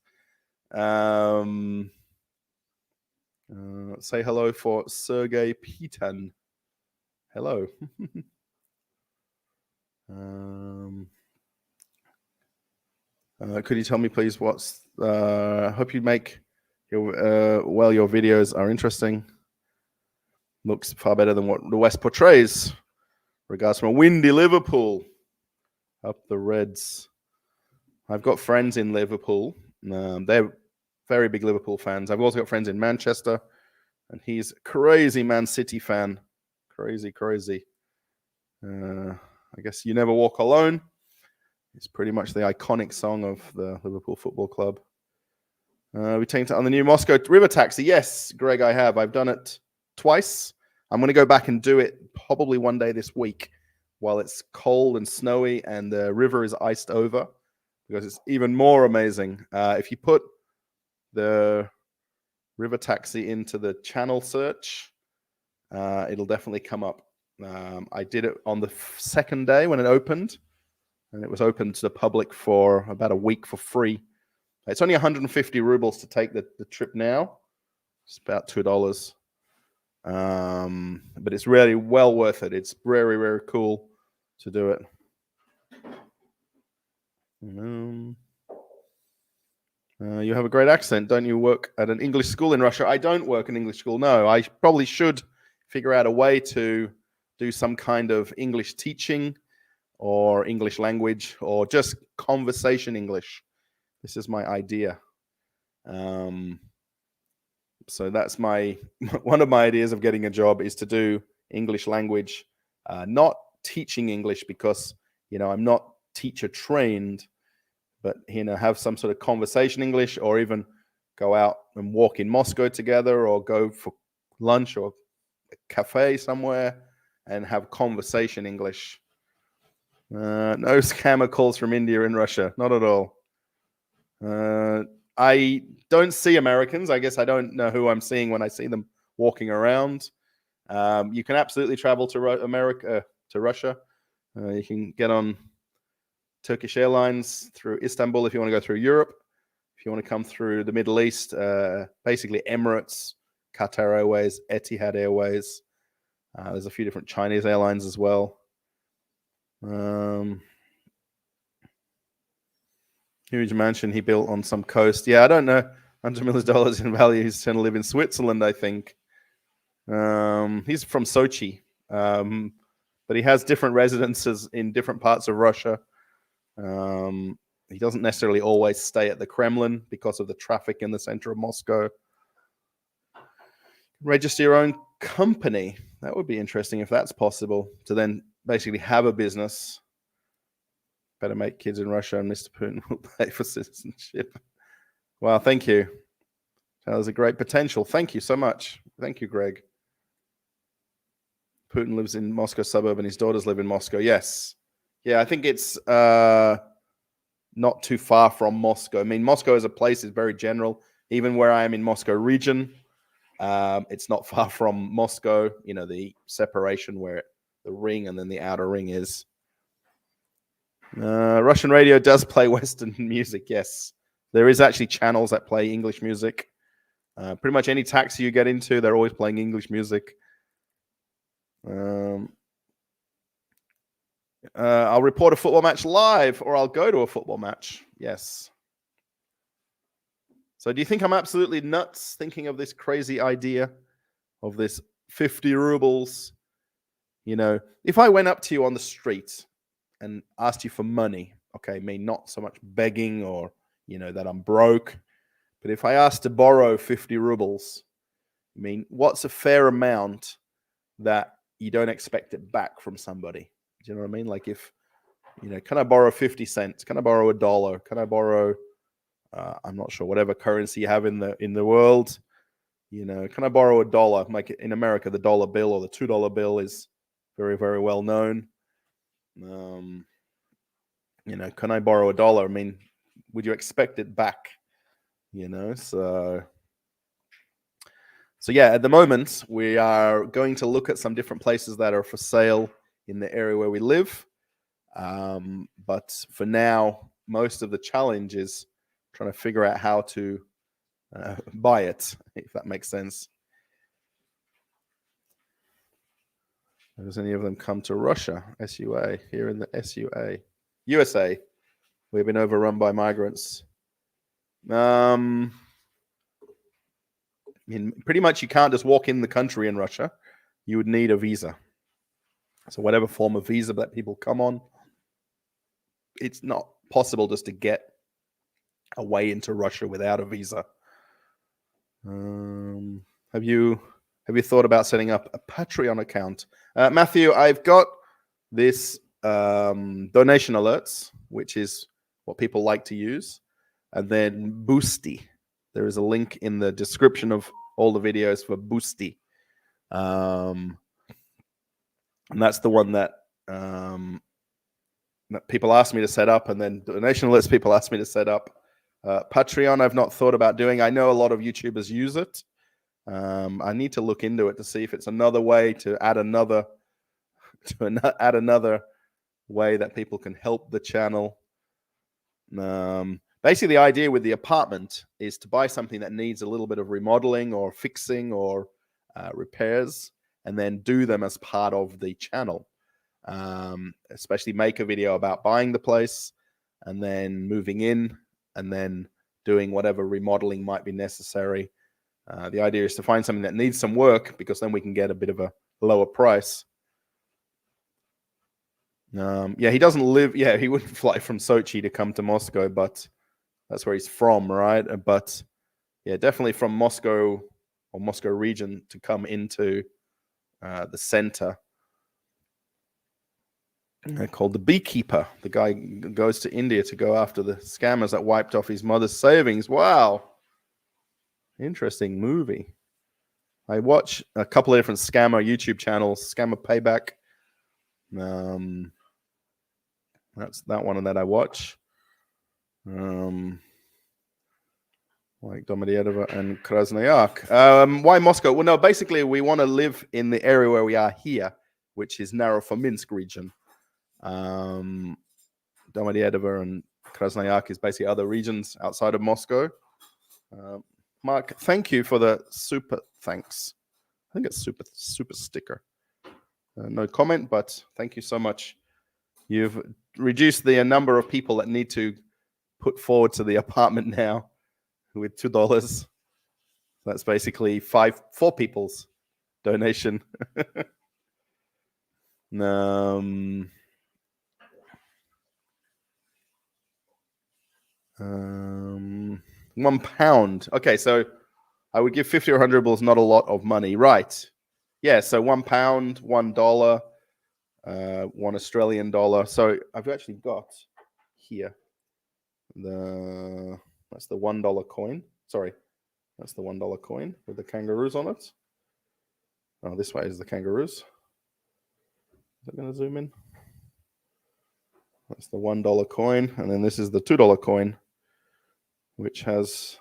Say hello for Sergey Pitan. Hello. Could you tell me, please, what's... hope you make your your videos are interesting. Looks far better than what the West portrays. Regards from a windy Liverpool. Up the Reds. I've got friends in Liverpool. They're very big Liverpool fans. I've also got friends in Manchester, and he's a crazy Man City fan. Crazy. I guess You Never Walk Alone. It's pretty much the iconic song of the Liverpool Football Club. We changed it on the new Moscow river taxi. Yes, Greg, I have. I've done it twice. I'm going to go back and do it probably one day this week while it's cold and snowy and the river is iced over, because it's even more amazing. If you put the river taxi into the channel search, it'll definitely come up. I did it on the second day when it opened, and it was open to the public for about a week for free. It's only 150 rubles to take the trip now. It's about $2. But it's really well worth it. It's very, very cool to do it. You have a great accent. Don't you work at an English school in Russia? I don't work in English school. No, I probably should figure out a way to do some kind of English teaching or English language or just conversation English. This is my idea. So that's one of my ideas of getting a job is to do English language, not teaching English because, I'm not teacher trained, but, have some sort of conversation English, or even go out and walk in Moscow together, or go for lunch or a cafe somewhere and have conversation English. No scammer calls from India and Russia. Not at all. I don't see Americans. I guess I don't know who I'm seeing when I see them walking around. You can absolutely travel to Russia. You can get on Turkish Airlines through Istanbul if you want to go through Europe. If you want to come through the Middle East, basically Emirates, Qatar Airways, Etihad Airways. There's a few different Chinese airlines as well. Huge mansion he built on some coast. Yeah, I don't know. $100 million in value. He's trying to live in Switzerland, I think. He's from Sochi, but he has different residences in different parts of Russia. He doesn't necessarily always stay at the Kremlin because of the traffic in the center of Moscow. Register your own company. That would be interesting if that's possible, to then basically have a business. Better make kids in Russia and Mr. Putin will pay for citizenship. Wow, thank you. That was a great potential. Thank you so much. Thank you, Greg. Putin lives in Moscow suburb and his daughters live in Moscow. Yes. Yeah, I think it's not too far from Moscow. I mean, Moscow as a place is very general. Even where I am in Moscow region, it's not far from Moscow, the separation where the ring and then the outer ring is. Russian radio does play Western music, yes. There is actually channels that play English music. Pretty much any taxi you get into, they're always playing English music. I'll report a football match live, or I'll go to a football match. Yes. So do you think I'm absolutely nuts thinking of this crazy idea of this 50 rubles? If I went up to you on the street and asked you for money, okay, not so much begging or, that I'm broke, but if I asked to borrow 50 rubles, what's a fair amount that you don't expect it back from somebody? Do you know what I mean? Like if, can I borrow 50 cents? Can I borrow $1? Can I borrow, I'm not sure, whatever currency you have in the world? Can I borrow $1? Like in America, the dollar bill or the $2 bill is very, very well known. Can I borrow $1? Would you expect it back? So yeah, at the moment, we are going to look at some different places that are for sale in the area where we live. But for now, most of the challenge is trying to figure out how to buy it, if that makes sense. Does any of them come to Russia? SUA, here in the SUA. USA, we've been overrun by migrants. I mean, pretty much you can't just walk in the country in Russia. You would need a visa. So whatever form of visa that people come on, it's not possible just to get a way into Russia without a visa. Have you thought about setting up a Patreon account? Matthew, I've got this donation alerts, which is what people like to use, and then Boosty. There is a link in the description of all the videos for Boosty. And that's the one that people ask me to set up, and then donation alerts people ask me to set up. Patreon, I've not thought about doing. I know a lot of YouTubers use it. I need to look into it to see if it's another way to add another way that people can help the channel. Basically, the idea with the apartment is to buy something that needs a little bit of remodeling or fixing or repairs, and then do them as part of the channel. Especially make a video about buying the place and then moving in and then doing whatever remodeling might be necessary. The idea is to find something that needs some work, because then we can get a bit of a lower price. Yeah, he doesn't live. Yeah, he wouldn't fly from Sochi to come to Moscow, but that's where he's from, right? But yeah, definitely from Moscow or Moscow region to come into the center. Called The Beekeeper. The guy goes to India to go after the scammers that wiped off his mother's savings. Wow. Interesting movie. I watch a couple of different scammer YouTube channels. Scammer Payback. That's that one that I watch. Like Domodedovo and Krasnoyarsk. Why Moscow? Well, no, basically we want to live in the area where we are here, which is Narrow-Fominsk region. Domodedovo and Krasnoyarsk is basically other regions outside of Moscow. Mark, thank you for the super thanks. I think it's super sticker. No comment, but thank you so much. You've reduced the number of people that need to put forward to the apartment now with $2. That's basically four people's donation. 1 pound. Okay, so I would give 50 or 100 rubles, not a lot of money, right? Yeah, so 1 pound, $1, 1 Australian dollar. So I've actually got here that's the $1 coin. Sorry, that's the $1 coin with the kangaroos on it. Oh, this way is the kangaroos. Is that going to zoom in? That's the $1 coin, and then this is the $2 coin, which has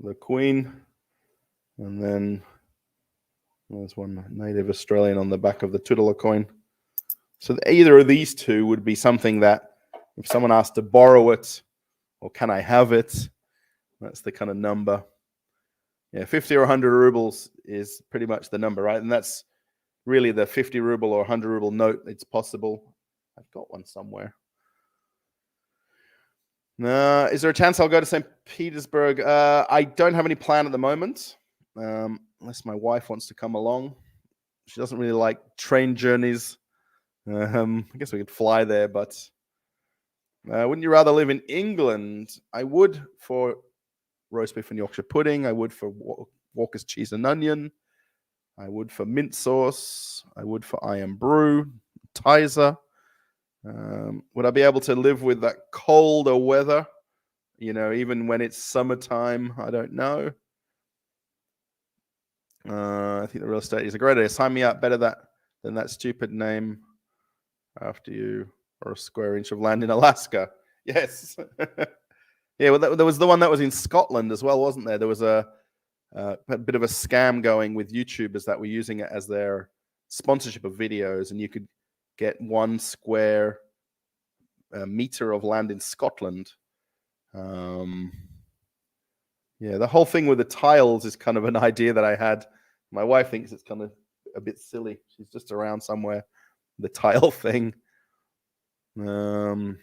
the queen, and then there's one native Australian on the back of the $2 coin. So either of these two would be something that if someone asked to borrow it, or can I have it, that's the kind of number. Yeah, 50 or 100 rubles is pretty much the number, right? And that's really the 50 ruble or 100 ruble note. It's possible. I've got one somewhere. Is there a chance I'll go to St. Petersburg? I don't have any plan at the moment, unless my wife wants to come along. She doesn't really like train journeys. I guess we could fly there, but wouldn't you rather live in England? I would for roast beef and Yorkshire pudding. I would for Walker's cheese and onion. I would for mint sauce. I would for Iron Brew, Tizer. Would I be able to live with that colder weather? You know, even when it's summertime, I don't know. I think the real estate is a great idea. Sign me up. Better than that stupid name after you, or a square inch of land in Alaska. Yes. Yeah, well, there was the one that was in Scotland as well, wasn't there? There was a bit of a scam going with YouTubers that were using it as their sponsorship of videos, and you could get 1 square meter of land in Scotland. Yeah, the whole thing with the tiles is kind of an idea that I had. My wife thinks it's kind of a bit silly. She's just around somewhere. The tile thing. Um,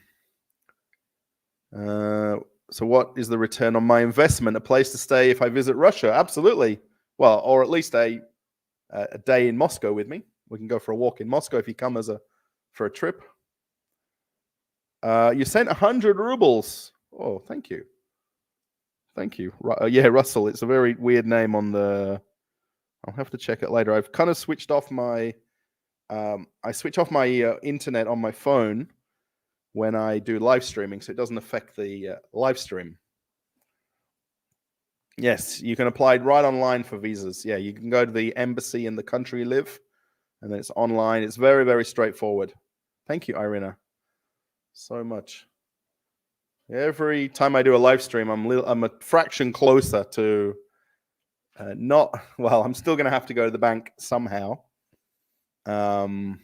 so what is the return on my investment? A place to stay if I visit Russia? Absolutely. Well, or at least a day in Moscow with me. We can go for a walk in Moscow if you come for a trip. You sent 100 rubles. Oh, thank you. Thank you. Yeah, Russell. It's a very weird name on the. I'll have to check it later. I've kind of switched off my. I switch off my internet on my phone when I do live streaming, so it doesn't affect the live stream. Yes, you can apply right online for visas. Yeah, you can go to the embassy in the country you live, and then it's online. It's very, very straightforward. Thank you, Irina, so much. Every time I do a live stream, I'm a fraction closer to not. Well, I'm still going to have to go to the bank somehow. My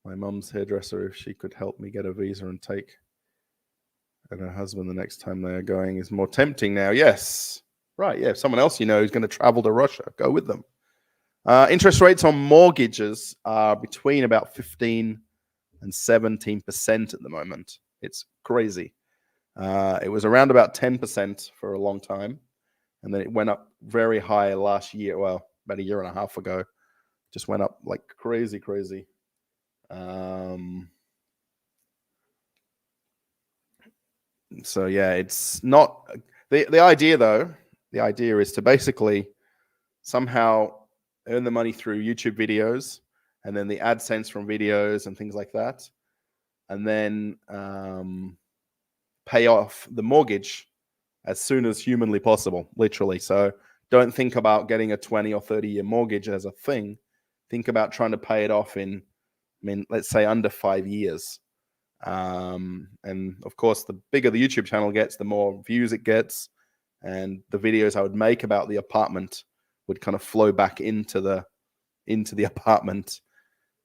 mum's hairdresser, if she could help me get a visa and take her husband the next time they are going, is more tempting now. Yes, right. Yeah, if someone else you know who's going to travel to Russia, go with them. Interest rates on mortgages are between about 15 and 17% at the moment. It's crazy. It was around about 10% for a long time, and then it went up very high last year. Well, about a year and a half ago, just went up like crazy. So yeah, it's not the idea though. The idea is to basically somehow earn the money through YouTube videos, and then the AdSense from videos and things like that, and then pay off the mortgage as soon as humanly possible, literally. So don't think about getting a 20 or 30-year mortgage as a thing. Think about trying to pay it off in, let's say under 5 years. And of course, the bigger the YouTube channel gets, the more views it gets, and the videos I would make about the apartment would kind of flow back into the apartment.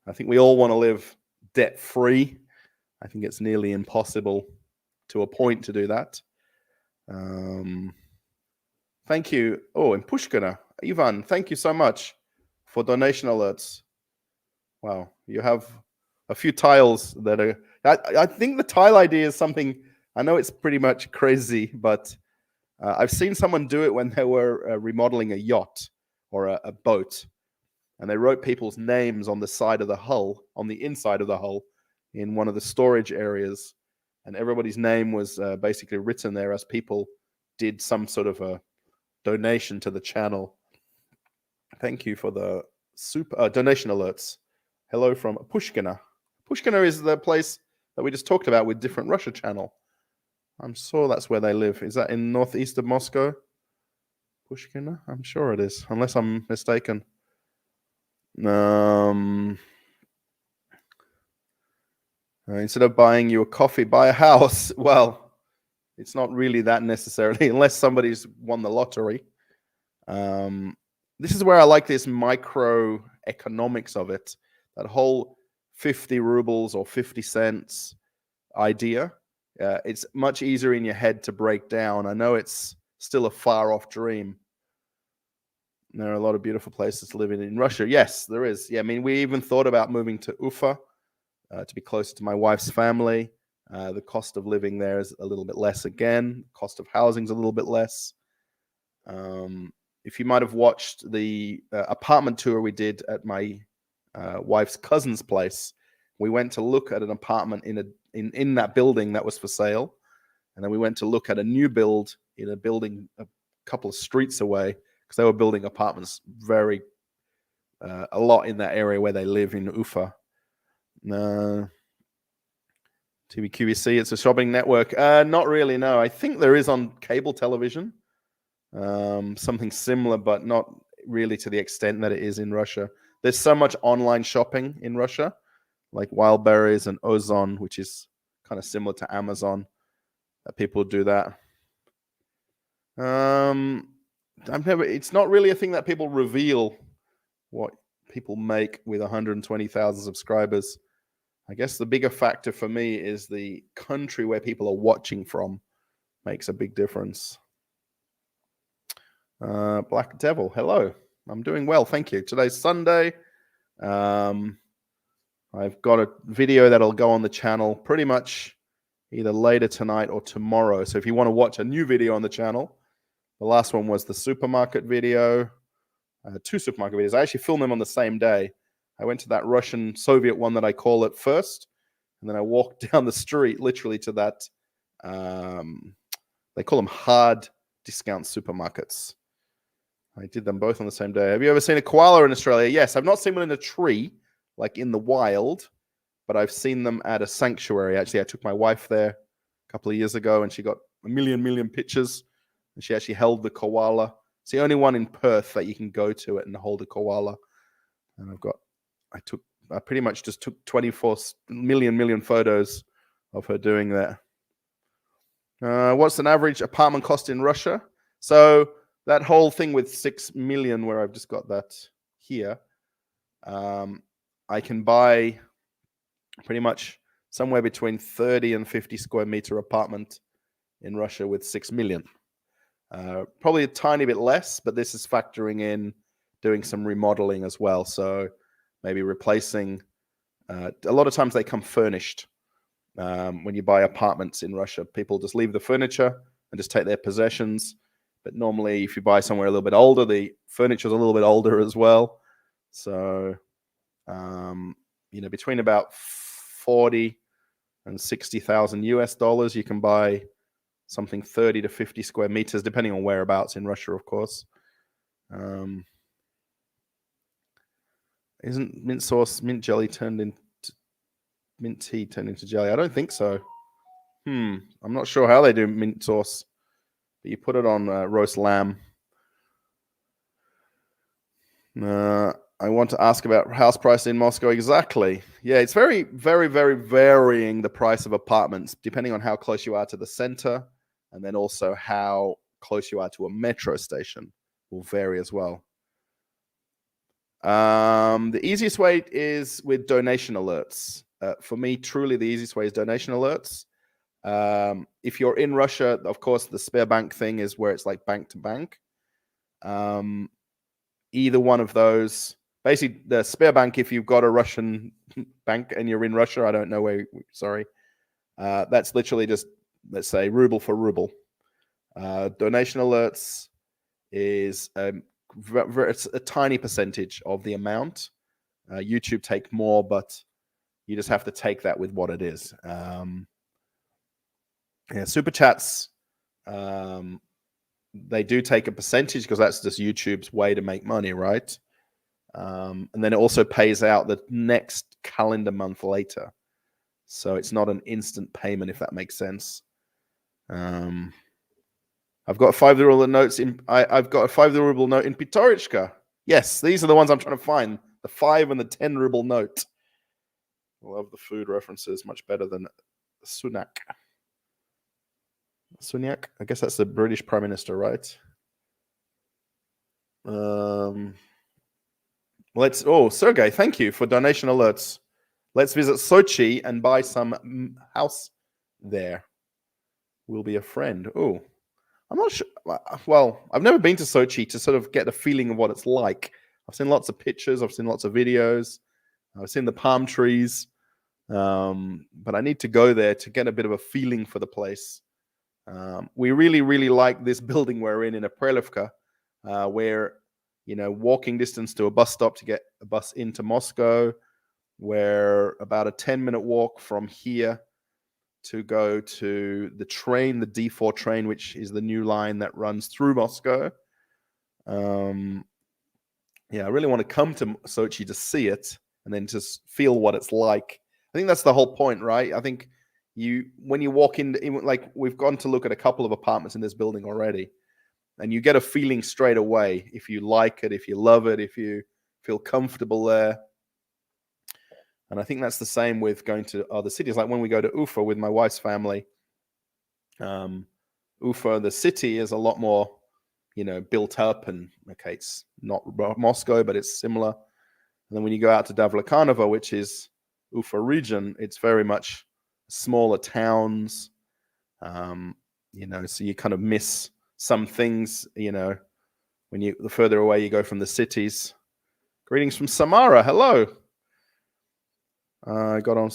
I think we all want to live debt free. I think it's nearly impossible to a point to do that. Thank you. Oh, in Pushkina, Ivan, thank you so much for donation alerts. Wow, you have a few tiles that are. I think the tile idea is something. I know it's pretty much crazy, but I've seen someone do it when they were remodeling a yacht or a boat, and they wrote people's names on the side of the hull, on the inside of the hull, in one of the storage areas, and everybody's name was basically written there as people did some sort of a donation to the channel. Thank you for the super donation alerts. Hello from Pushkina. Pushkina is the place that we just talked about with Different Russia channel. I'm sure that's where they live. Is that in northeast of Moscow? Pushkina? I'm sure it is, unless I'm mistaken. Instead of buying you a coffee, buy a house. Well, it's not really that necessarily, unless somebody's won the lottery. This is where I like this microeconomics of it. That whole 50 rubles or 50 cents idea. It's much easier in your head to break down. I know it's still a far off dream. There are a lot of beautiful places to live in Russia. Yes, there is. Yeah, I mean, we even thought about moving to Ufa to be closer to my wife's family. The cost of living there is a little bit less again. Cost of housing is a little bit less. If you might have watched the apartment tour we did at my wife's cousin's place, we went to look at an apartment in that building that was for sale, and then we went to look at a new build in a building a couple of streets away, because they were building apartments a lot in that area where they live in Ufa. TVQVC, it's a shopping network. Not really, no. I think there is on cable television. Something similar, but not really to the extent that it is in Russia. There's so much online shopping in Russia, like Wildberries and Ozon, which is kind of similar to Amazon, that people do that. It's not really a thing that people reveal what people make with 120,000 subscribers. I guess the bigger factor for me is the country where people are watching from. makes a big difference. Black Devil, hello. I'm doing well, thank you. Today's Sunday. I've got a video that'll go on the channel pretty much either later tonight or tomorrow. So if you want to watch a new video on the channel, the last one was the supermarket video. 2 supermarket videos. I actually filmed them on the same day. I went to that Russian Soviet one that I call it first, and then I walked down the street literally to that. They call them hard discount supermarkets. I did them both on the same day. Have you ever seen a koala in Australia? Yes, I've not seen one in a tree, like in the wild, but I've seen them at a sanctuary. Actually, I took my wife there a couple of years ago, and she got a million pictures, and she actually held the koala. It's the only one in Perth that you can go to it and hold a koala. And I pretty much just took 24 million photos of her doing that. What's an average apartment cost in Russia? So that whole thing with 6 million, where I've just got that here, I can buy pretty much somewhere between 30 and 50 square meter apartment in Russia with 6 million. Probably a tiny bit less, but this is factoring in doing some remodeling as well. So maybe replacing, a lot of times they come furnished. When you buy apartments in Russia, people just leave the furniture and just take their possessions. But normally, if you buy somewhere a little bit older, the furniture's a little bit older as well. So, between about 40 and 60,000 US dollars, you can buy something 30 to 50 square meters, depending on whereabouts in Russia, of course. Isn't mint sauce, mint jelly turned into mint tea turned into jelly? I don't think so. I'm not sure how they do mint sauce, but you put it on roast lamb. I want to ask about house price in Moscow. Exactly. Yeah, it's very, very, very varying, the price of apartments, depending on how close you are to the center, and then also how close you are to a metro station will vary as well. The easiest way is with donation alerts. For me, truly the easiest way is donation alerts. If you're in Russia, of course, the SberBank thing is where it's like bank to bank. Either one of those. Basically, the SberBank, if you've got a Russian bank and you're in Russia, I don't know where, sorry. That's literally just, let's say, ruble for ruble. Donation alerts is it's a tiny percentage of the amount. YouTube take more, but you just have to take that with what it is. Super chats, they do take a percentage because that's just YouTube's way to make money, right? And then it also pays out the next calendar month later. So it's not an instant payment, if that makes sense. I've got 5 ruble notes in. I've got a 5 ruble note in Pitorichka. Yes, these are the ones I'm trying to find. The 5 and the 10 ruble note. I love the food references, much better than Sunak. Sunak, I guess that's the British Prime Minister, right? Sergey, thank you for donation alerts. Let's visit Sochi and buy some house there. We'll be a friend. Oh, I'm not sure. Well, I've never been to Sochi to sort of get a feeling of what it's like. I've seen lots of pictures. I've seen lots of videos. I've seen the palm trees. But I need to go there to get a bit of a feeling for the place. We really, really like this building we're in Aprelivka, where, walking distance to a bus stop to get a bus into Moscow. We're about a 10-minute walk from here to go to the train, the D4 train, which is the new line that runs through Moscow. I really want to come to Sochi to see it and then just feel what it's like. I think that's the whole point, right? I think when you walk in, like we've gone to look at a couple of apartments in this building already, and you get a feeling straight away if you like it, if you love it, if you feel comfortable there. And I think that's the same with going to other cities. Like when we go to Ufa with my wife's family, Ufa, the city, is a lot more, built up, and okay, it's not Moscow, but it's similar. And then when you go out to Davlekanova, which is Ufa region, it's very much smaller towns. so you kind of miss some things, when the further away you go from the cities. Greetings from Samara. Hello. I got on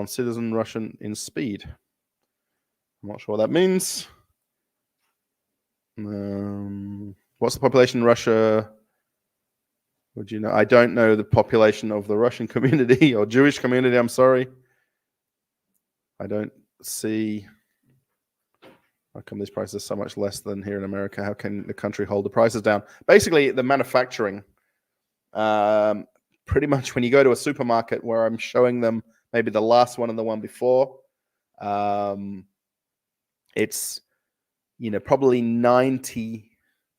Citizen Russian in speed. I'm not sure what that means. What's the population in Russia? Would you know? I don't know the population of the Russian community or Jewish community. I'm sorry. I don't see. How come these prices are so much less than here in America? How can the country hold the prices down? Basically, the manufacturing. Pretty much when you go to a supermarket where I'm showing them maybe the last one and the one before, it's probably 90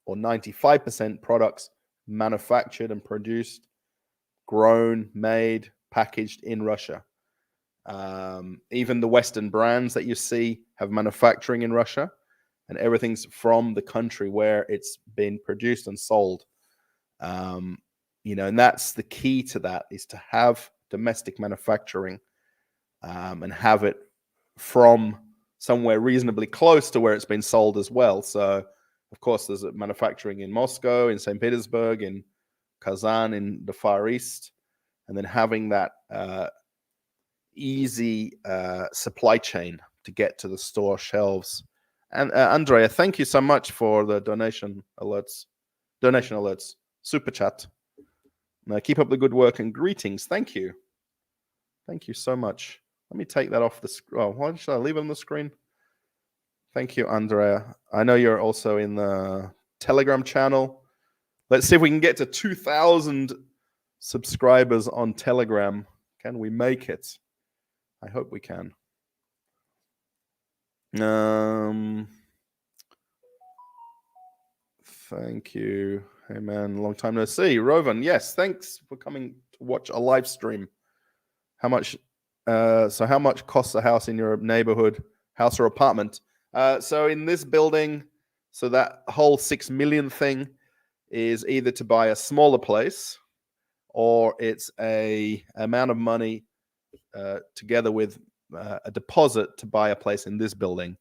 or 95% products manufactured and produced, grown, made, packaged in Russia. Even the Western brands that you see have manufacturing in Russia, and everything's from the country where it's been produced and sold. And that's the key to that, is to have domestic manufacturing and have it from somewhere reasonably close to where it's been sold as well. So, of course, there's manufacturing in Moscow, in St. Petersburg, in Kazan, in the Far East, and then having that easy supply chain to get to the store shelves. And Andrea, thank you so much for the donation alerts, super chat. Keep up the good work and greetings. Thank you so much. Let me take that off the screen. Oh, why should I leave it on the screen? Thank you, Andrea. I know you're also in the Telegram channel. Let's see if we can get to 2,000 subscribers on Telegram. Can we make it? I hope we can. Thank you. Hey, man, long time no see. Rovan, yes, thanks for coming to watch a live stream. How much costs a house in your neighborhood, house or apartment? So in this building, so that whole 6 million thing is either to buy a smaller place, or it's a amount of money together with a deposit to buy a place in this building.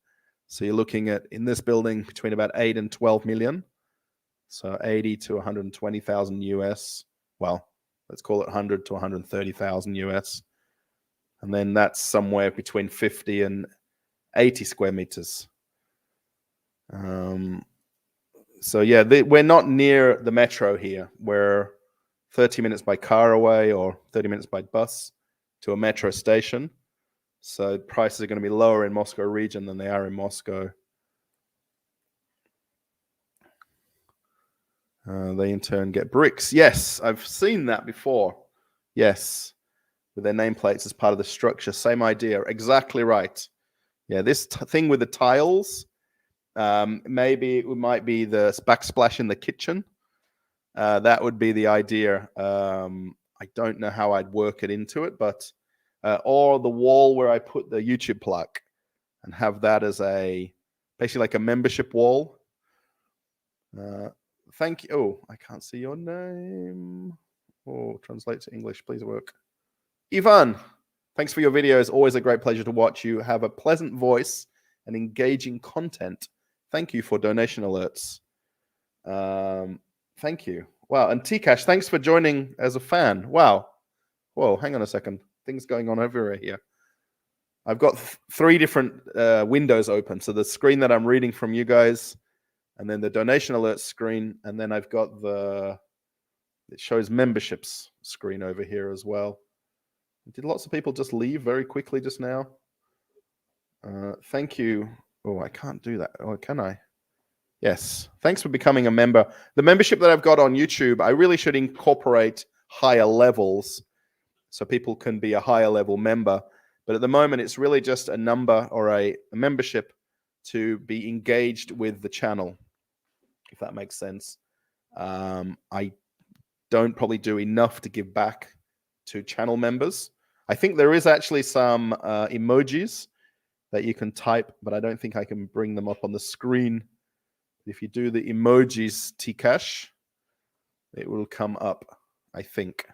So you're looking at, in this building, between about 8 and 12 million. So 80 to 120,000 US. Well, let's call it 100 to 130,000 US. And then that's somewhere between 50 and 80 square meters. So yeah, we're not near the metro here. We're 30 minutes by car away or 30 minutes by bus to a metro station. So prices are going to be lower in Moscow region than they are in Moscow. They in turn get bricks. Yes, I've seen that before. Yes, with their nameplates as part of the structure. Same idea. Exactly right. Yeah, this thing with the tiles, maybe it might be the backsplash in the kitchen. That would be the idea. I don't know how I'd work it into it, but or the wall where I put the YouTube plaque and have that as basically like a membership wall. Thank you. Oh, I can't see your name. Oh, translate to English, please work. Ivan, thanks for your videos. Always a great pleasure to watch. You have a pleasant voice and engaging content. Thank you for donation alerts. Thank you. Wow. And Tcash, thanks for joining as a fan. Wow. Whoa, hang on a second. Things going on everywhere here. I've got 3 different windows open. So the screen that I'm reading from you guys, and then the donation alerts screen, and then I've got it shows memberships screen over here as well. Did lots of people just leave very quickly just now? Thank you. Oh, I can't do that. Oh, can I? Yes. Thanks for becoming a member. The membership that I've got on YouTube, I really should incorporate higher levels so people can be a higher level member. But at the moment, it's really just a number or a membership to be engaged with the channel, if that makes sense. I don't probably do enough to give back to channel members. I think there is actually some emojis that you can type, but I don't think I can bring them up on the screen. If you do the emojis, Tcash, it will come up, I think.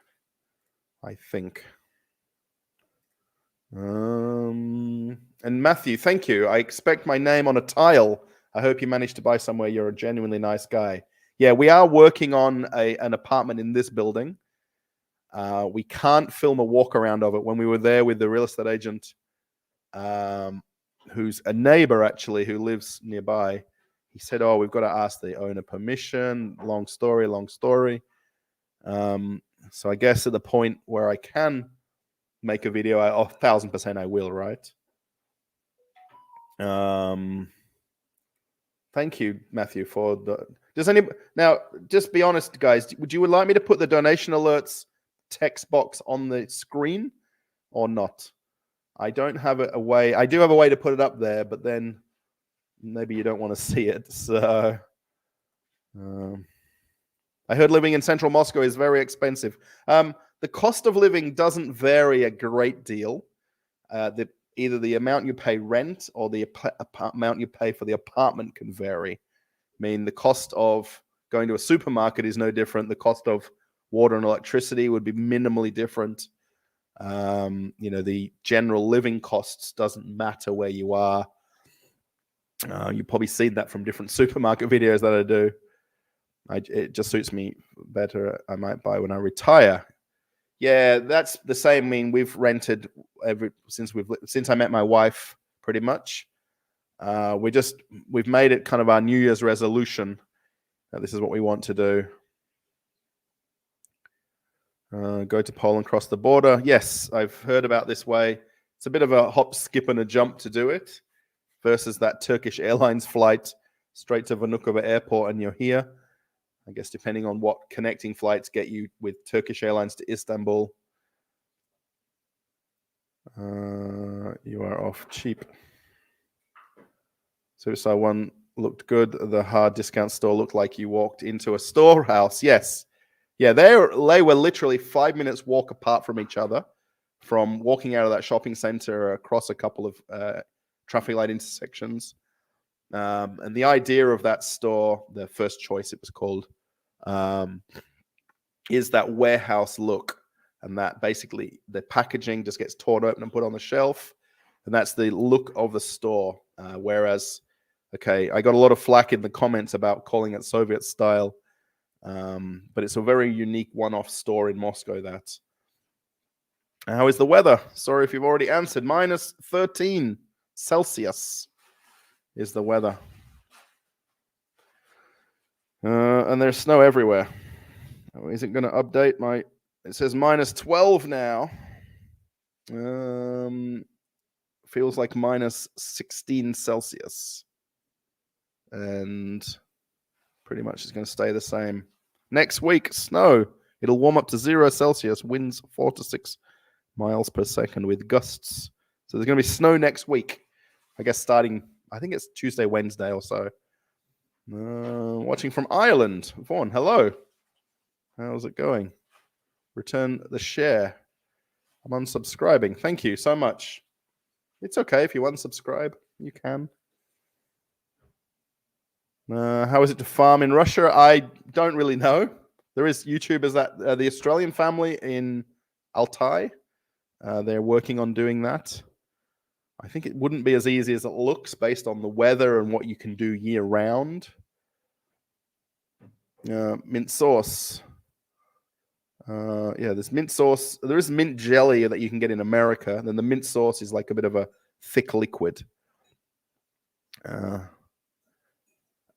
And Matthew, thank you. I expect my name on a tile. I hope you managed to buy somewhere. You're a genuinely nice guy. Yeah, we are working on an apartment in this building. We can't film a walk around of it. When we were there with the real estate agent, who's a neighbor actually who lives nearby, he said, "Oh, we've got to ask the owner permission." Long story. So I guess at the point where I can make a video, 1,000% I will, right? Thank you, Matthew, for the. Does any now? Just be honest, guys. Would you like me to put the donation alerts text box on the screen or not? I don't have a way. I do have a way to put it up there, but then maybe you don't want to see it. So I heard living in central Moscow is very expensive. The cost of living doesn't vary a great deal. Either the amount you pay rent or the amount you pay for the apartment can vary. I mean, the cost of going to a supermarket is no different. The cost of water and electricity would be minimally different. The general living costs doesn't matter where you are. You probably seen that from different supermarket videos that I do. It just suits me better. I might buy when I retire. Yeah, that's the same. I mean, we've rented since I met my wife, pretty much. We've made it kind of our New Year's resolution that this is what we want to do. Go to Poland, cross the border. Yes, I've heard about this way. It's a bit of a hop, skip, and a jump to do it versus that Turkish Airlines flight straight to Vnukovo Airport and you're here. I guess depending on what connecting flights get you with Turkish Airlines to Istanbul. You are off cheap. Suicide one looked good. The hard discount store looked like you walked into a storehouse. Yes. Yeah, they were literally 5 minutes walk apart from each other, from walking out of that shopping center across a couple of traffic light intersections. And the idea of that store, the First Choice it was called, is that warehouse look. And that basically the packaging just gets torn open and put on the shelf. And that's the look of the store. Whereas, I got a lot of flack in the comments about calling it Soviet style. But it's a very unique one-off store in Moscow. How is the weather? Sorry if you've already answered. Minus 13 Celsius is the weather. And there's snow everywhere. Is it going to update my... It says minus 12 now. Feels like minus 16 Celsius. And pretty much it's going to stay the same. Next week, snow. It'll warm up to 0 Celsius, winds 4 to 6 miles per second with gusts. So there's going to be snow next week. I guess starting, I think it's Tuesday, Wednesday or so. Watching from Ireland. Vaughan, hello. How's it going? Return the share. I'm unsubscribing. Thank you so much. It's okay if you unsubscribe. You can. How is it to farm in Russia? I don't really know. There is YouTubers that the Australian family in Altai. They're working on doing that. I think it wouldn't be as easy as it looks based on the weather and what you can do year round. Mint sauce. There's mint sauce. There is mint jelly that you can get in America. And then the mint sauce is like a bit of a thick liquid.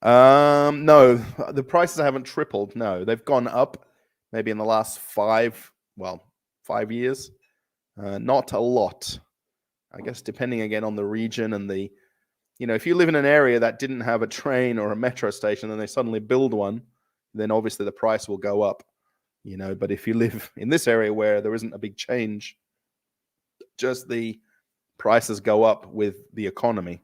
No, the prices haven't tripled. No, they've gone up maybe in the last 5 years. Not a lot. I guess depending again on the region and if you live in an area that didn't have a train or a metro station and they suddenly build one, then obviously the price will go up. But if you live in this area where there isn't a big change, just the prices go up with the economy.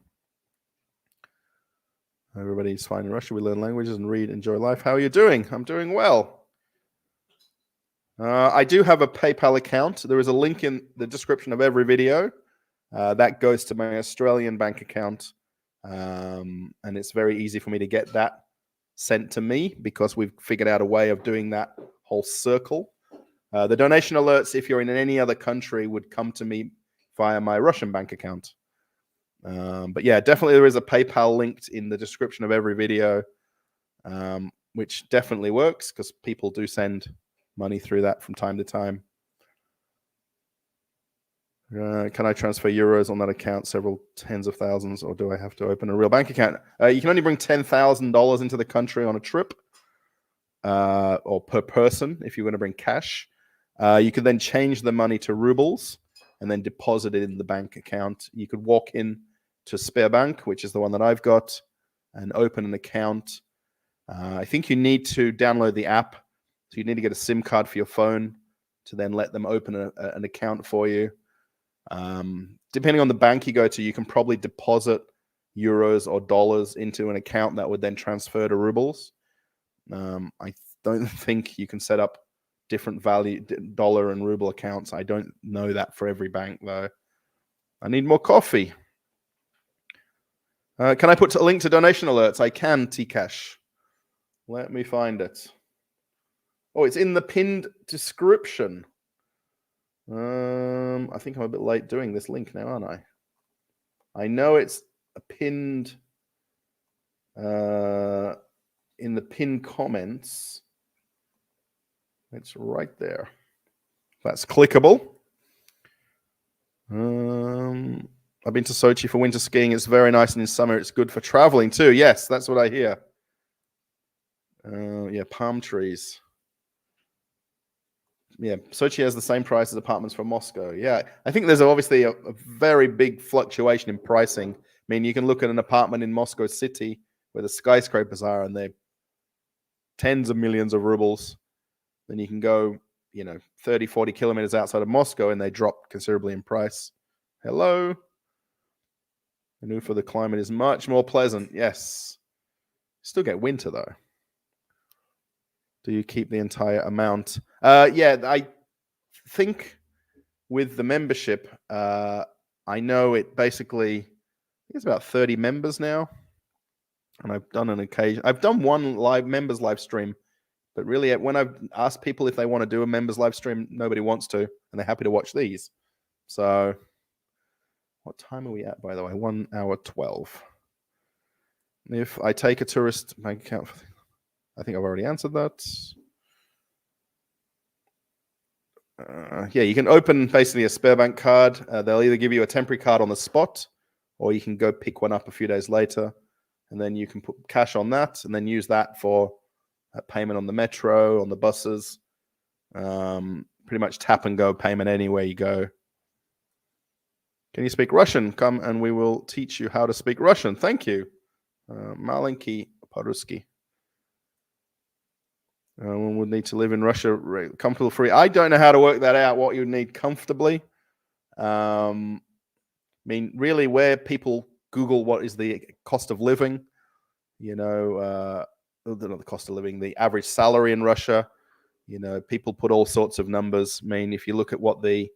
Everybody's fine in Russia. We learn languages and read, enjoy life. How are you doing? I'm doing well. I do have a PayPal account. There is a link in the description of every video. That goes to my Australian bank account. And it's very easy for me to get that sent to me because we've figured out a way of doing that whole circle. The donation alerts, if you're in any other country, would come to me via my Russian bank account. But yeah, definitely there is a PayPal linked in the description of every video, which definitely works because people do send money through that from time to time. Can I transfer euros on that account, several tens of thousands, or do I have to open a real bank account? You can only bring $10,000 into the country on a trip, or per person if you want to bring cash. You could then change the money to rubles and then deposit it in the bank account. You could walk in to SberBank, which is the one that I've got, and open an account. I think you need to download the app. So you need to get a SIM card for your phone to then let them open an account for you. Depending on the bank you go to, you can probably deposit euros or dollars into an account that would then transfer to rubles. I don't think you can set up different value dollar and ruble accounts. I don't know that for every bank though. I need more coffee. Can I put a link to donation alerts? I can, Tcash. Let me find it. Oh, it's in the pinned description. I think I'm a bit late doing this link now, aren't I? I know it's pinned in the pinned comments. It's right there. That's clickable. I've been to Sochi for winter skiing. It's very nice, and in summer it's good for traveling too. Yes, that's what I hear. Yeah, palm trees. Yeah, Sochi has the same price as apartments from Moscow. Yeah, I think there's obviously a very big fluctuation in pricing. I mean, you can look at an apartment in Moscow city where the skyscrapers are, and they're tens of millions of rubles. Then you can go, 30, 40 kilometers outside of Moscow, and they drop considerably in price. Hello. I knew for the climate is much more pleasant. Yes. Still get winter, though. Do you keep the entire amount? Yeah, I think with the membership, I know it basically, I think it's about 30 members now. And I've done one members live stream, but really when I've asked people if they want to do a members live stream, nobody wants to, and they're happy to watch these. So what time are we at, by the way? 1 hour 12. If I take a tourist bank account, I think I've already answered that. Yeah, you can open basically a SberBank card. They'll either give you a temporary card on the spot, or you can go pick one up a few days later, and then you can put cash on that and then use that for payment on the metro, on the buses. Pretty much tap and go payment anywhere you go. Can you speak Russian? Come and we will teach you how to speak Russian. Thank you. Malenki Paruski. One would need to live in Russia comfortable free. I don't know how to work that out, what you need comfortably. I mean, really, where people Google what is the cost of living, not the cost of living, the average salary in Russia, people put all sorts of numbers. I mean, if you look at what the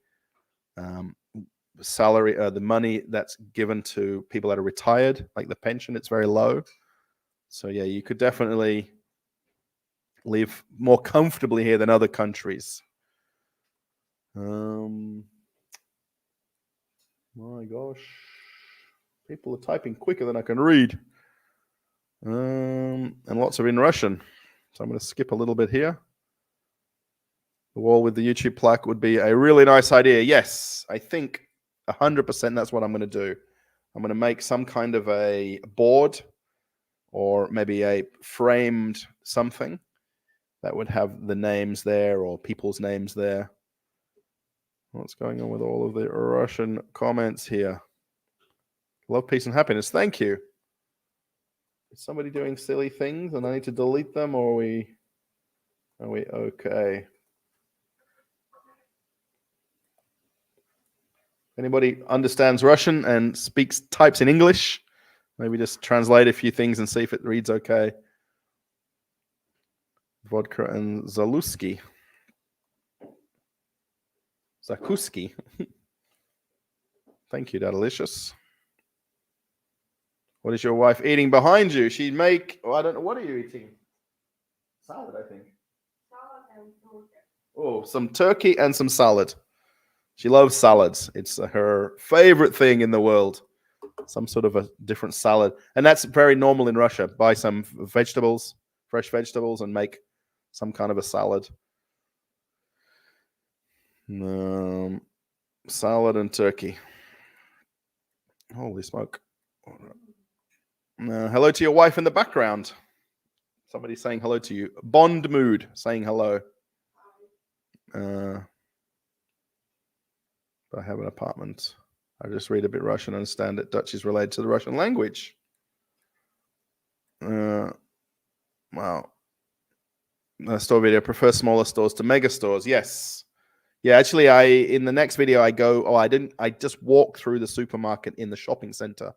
salary, the money that's given to people that are retired, like the pension, it's very low. So yeah, you could definitely live more comfortably here than other countries. My gosh, people are typing quicker than I can read, and lots of in Russian. So I'm going to skip a little bit here. The wall with the YouTube plaque would be a really nice idea. Yes, I think 100% that's what I'm going to do. I'm going to make some kind of a board or maybe a framed something that would have the names there or people's names there. What's going on with all of the Russian comments here? Love, peace, and happiness. Thank you. Is somebody doing silly things and I need to delete them, or are we okay? Anybody understands Russian and types in English? Maybe just translate a few things and see if it reads okay. Vodka and Zaluski. Zakuski. Thank you, Dadelicious. What is your wife eating behind you? She'd make, I don't know, what are you eating? Salad, I think. Salad and turkey. Oh, some turkey and some salad. She loves salads. It's her favorite thing in the world. Some sort of a different salad. And that's very normal in Russia. Buy some vegetables, fresh vegetables, and make some kind of a salad. Salad and turkey. Holy smoke. Hello to your wife in the background. Somebody saying hello to you. Bond mood saying hello. I have an apartment. I just read a bit Russian and understand that Dutch is related to the Russian language. Wow. Store video. Prefer smaller stores to mega stores. Yes. Yeah, actually, in the next video, I just walk through the supermarket in the shopping center,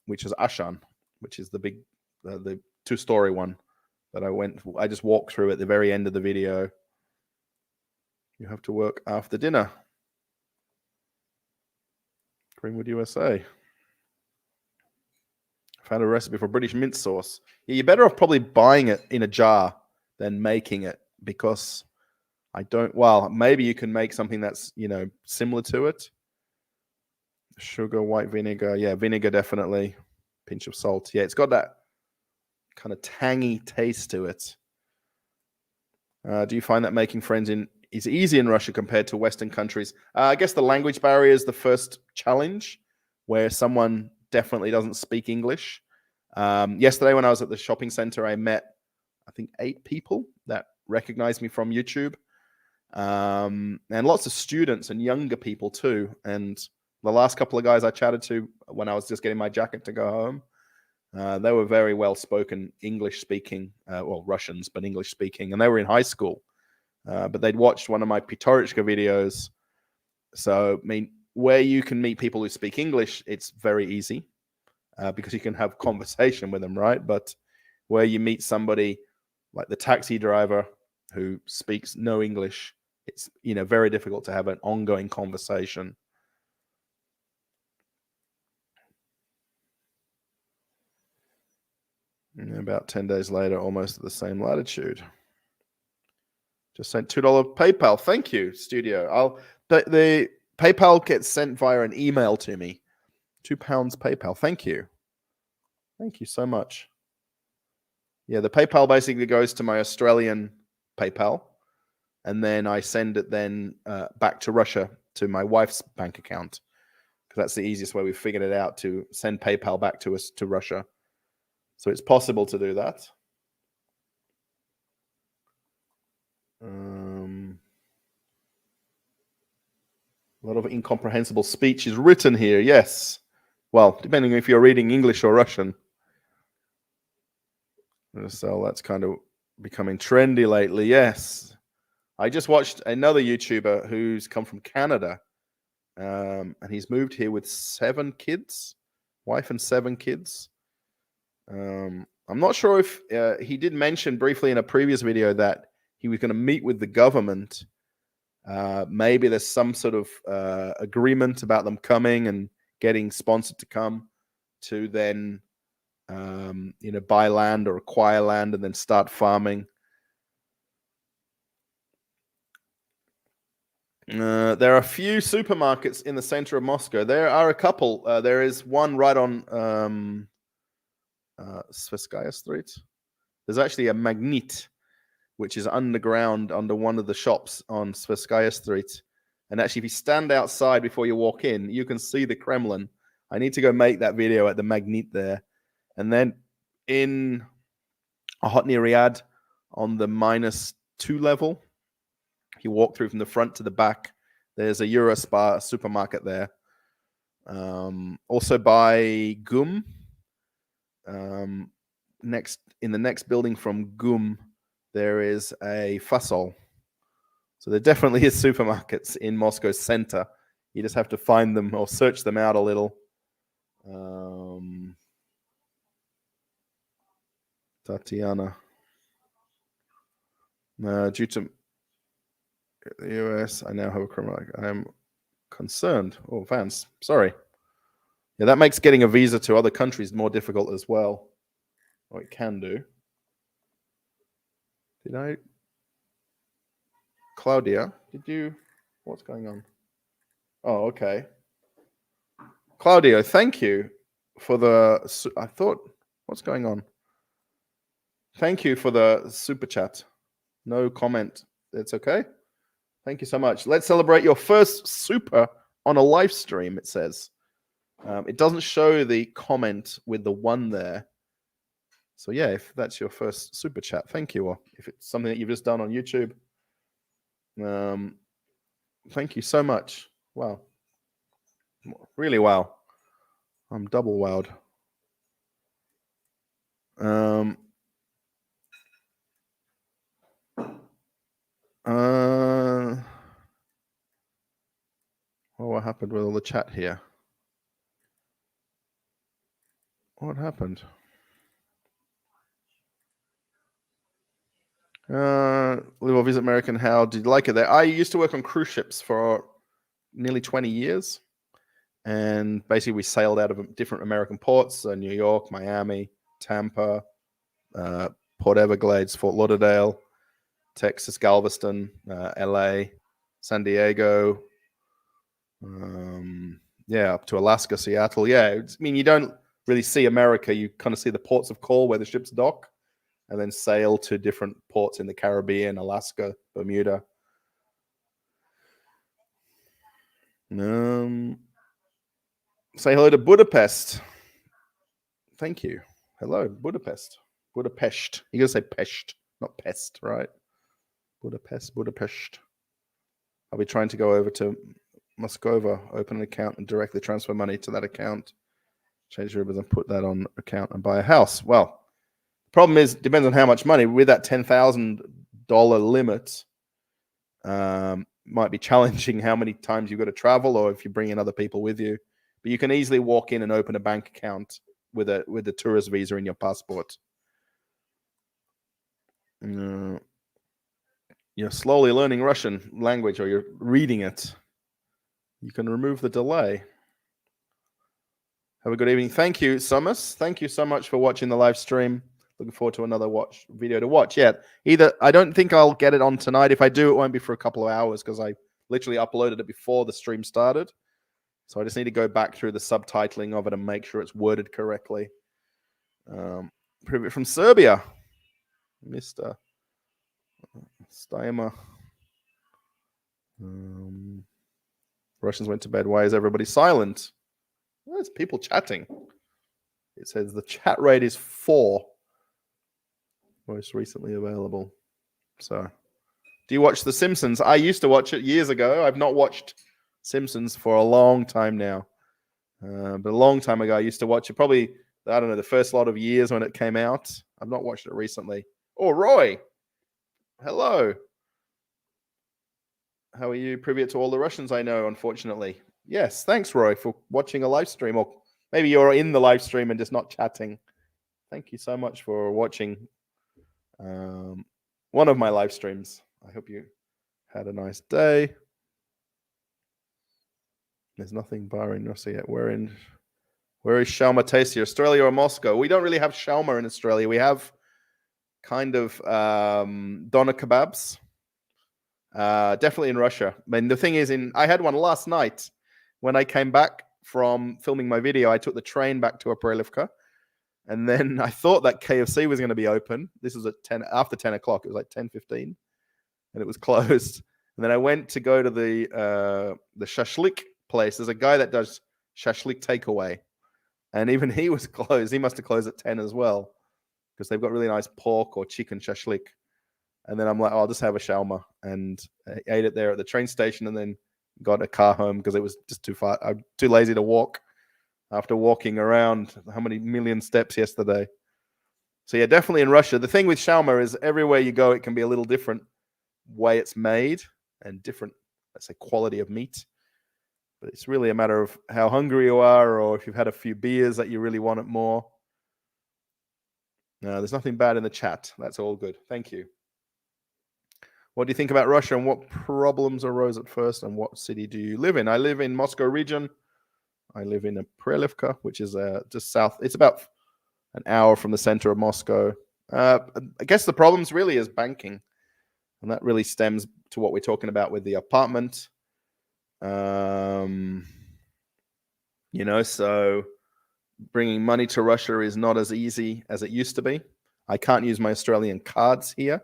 which is Ashan, which is the big, the 2-story one that I just walked through at the very end of the video. You have to work after dinner. Greenwood, USA. Found a recipe for British mint sauce. Yeah, you're better off probably buying it in a jar than making it, because maybe you can make something that's, similar to it. Sugar, white vinegar. Yeah, vinegar, definitely. Pinch of salt. Yeah, it's got that kind of tangy taste to it. Do you find that making friends is easy in Russia compared to Western countries? I guess the language barrier is the first challenge, where someone definitely doesn't speak English. Yesterday when I was at the shopping center, I met, I think, 8 people that recognized me from YouTube. And lots of students and younger people too. And the last couple of guys I chatted to when I was just getting my jacket to go home, they were very well-spoken, English-speaking, Russians, but English-speaking. And they were in high school, but they'd watched one of my Pitorichka videos. So, where you can meet people who speak English, it's very easy because you can have conversation with them, right? But where you meet somebody like the taxi driver who speaks no English, it's very difficult to have an ongoing conversation. And about 10 days later, almost at the same latitude. Just sent $2 PayPal. Thank you, Studio. The PayPal gets sent via an email to me. £2 PayPal. Thank you. Thank you so much. Yeah, the PayPal basically goes to my Australian PayPal, and then I send it then back to Russia to my wife's bank account, because that's the easiest way. We've figured it out, to send PayPal back to Russia. So it's possible to do that. A lot of incomprehensible speech is written here. Yes. Well, depending if you're reading English or Russian. So that's kind of becoming trendy lately. Yes. I just watched another YouTuber who's come from Canada, and he's moved here with 7 kids, wife and 7 kids. I'm not sure if he did mention briefly in a previous video that he was going to meet with the government. Maybe there's some sort of agreement about them coming and getting sponsored to come to then, buy land or acquire land and then start farming. There are a few supermarkets in the center of Moscow. There are a couple. There is one right on Sverskaya Street. There's actually a Magnet, which is underground under one of the shops on Sverskaya Street. And actually, if you stand outside before you walk in, you can see the Kremlin. I need to go make that video at the Magnet there. And then in Ohotny Riyadh, on the -2 level, if you walk through from the front to the back, there's a Eurospar supermarket there. Also by GUM, in the next building from GUM, there is a Fasol. So there definitely is supermarkets in Moscow center. You just have to find them or search them out a little. Tatiana. Due to the US, I now have a criminal. I am concerned. Oh, Vance, sorry. Yeah, that makes getting a visa to other countries more difficult as well. Or it can do. Claudia, did you What's going on? Oh, okay. Claudio, thank you for the. I thought, what's going on? Thank you for the super chat. No comment. It's okay. Thank you so much. Let's celebrate your first super on a live stream, it says. It doesn't show the comment with the one there. So yeah, if that's your first super chat, thank you. Or if it's something that you've just done on YouTube, thank you so much. Wow. Really wow. I'm double wowed. What happened with all the chat here? What happened? Live or visit American. How did you like it there? I used to work on cruise ships for nearly 20 years. And basically we sailed out of different American ports, New York, Miami, Tampa, Port Everglades, Fort Lauderdale, Texas, Galveston, LA, San Diego, up to Alaska, Seattle. I mean, you don't really see America. You kind of see the ports of call where the ships dock and then sail to different ports in the Caribbean, Alaska, Bermuda. Say hello to Budapest. Thank you. Hello, Budapest. Budapest. You gotta say Pest, not pest, right? Budapest. I'll be trying to go over to Moscova, open an account and directly transfer money to that account, change the ribbons and put that on account and buy a house. Well, the problem is, depends on how much money. With that $10,000 limit, might be challenging how many times you've got to travel or if you're bringing other people with you. But you can easily walk in and open a bank account with a tourist visa in your passport. You're slowly learning Russian language or you're reading it. You can remove the delay. Have a good evening. Thank you, Summers. Thank you so much for watching the live stream. Looking forward to another video to watch. I don't think I'll get it on tonight. If I do, it won't be for a couple of hours because I literally uploaded it before the stream started. So I just need to go back through the subtitling of it and make sure it's worded correctly. From Serbia, Mr. Steimer. Russians went to bed. Why is everybody silent? Well, there's people chatting. It says the chat rate is 4. Most recently available. So, do you watch The Simpsons? I used to watch it years ago. I've not watched Simpsons for a long time now. But a long time ago, I used to watch it. Probably, I don't know, the first lot of years when it came out. I've not watched it recently. Oh, Roy. Hello. How are you? Privy to all the Russians I know, unfortunately. Yes, thanks, Roy, for watching a live stream. Or maybe you're in the live stream and just not chatting. Thank you so much for watching one of my live streams. I hope you had a nice day. There's nothing bar in Russia yet. Where is shawarma tastier, Australia or Moscow? We don't really have shawarma in Australia. We have kind of doner kebabs. Definitely in Russia. I mean, the thing is, I had one last night when I came back from filming my video. I took the train back to Perth, and then I thought that KFC was going to be open. This was at after 10 o'clock. It was like 10:15, and it was closed. And then I went to go to the shashlik place. There's a guy that does shashlik takeaway, and even he was closed. He must have closed at 10 as well because they've got really nice pork or chicken shashlik. And then I'm like, I'll just have a shawarma, and I ate it there at the train station, and then got a car home because it was just too far. I'm too lazy to walk after walking around how many million steps yesterday. So yeah, definitely in Russia. The thing with shawarma is everywhere you go, it can be a little different way it's made and different, let's say, quality of meat. But it's really a matter of how hungry you are, or if you've had a few beers that you really want it more. No, there's nothing bad in the chat. That's all good. Thank you. What do you think about Russia, and what problems arose at first, and what city do you live in? I live in Moscow region. I live in Prelivka, which is just south. It's about an hour from the center of Moscow. I guess the problems really is banking, and that really stems to what we're talking about with the apartment. So bringing money to Russia is not as easy as it used to be. I can't use my Australian cards here.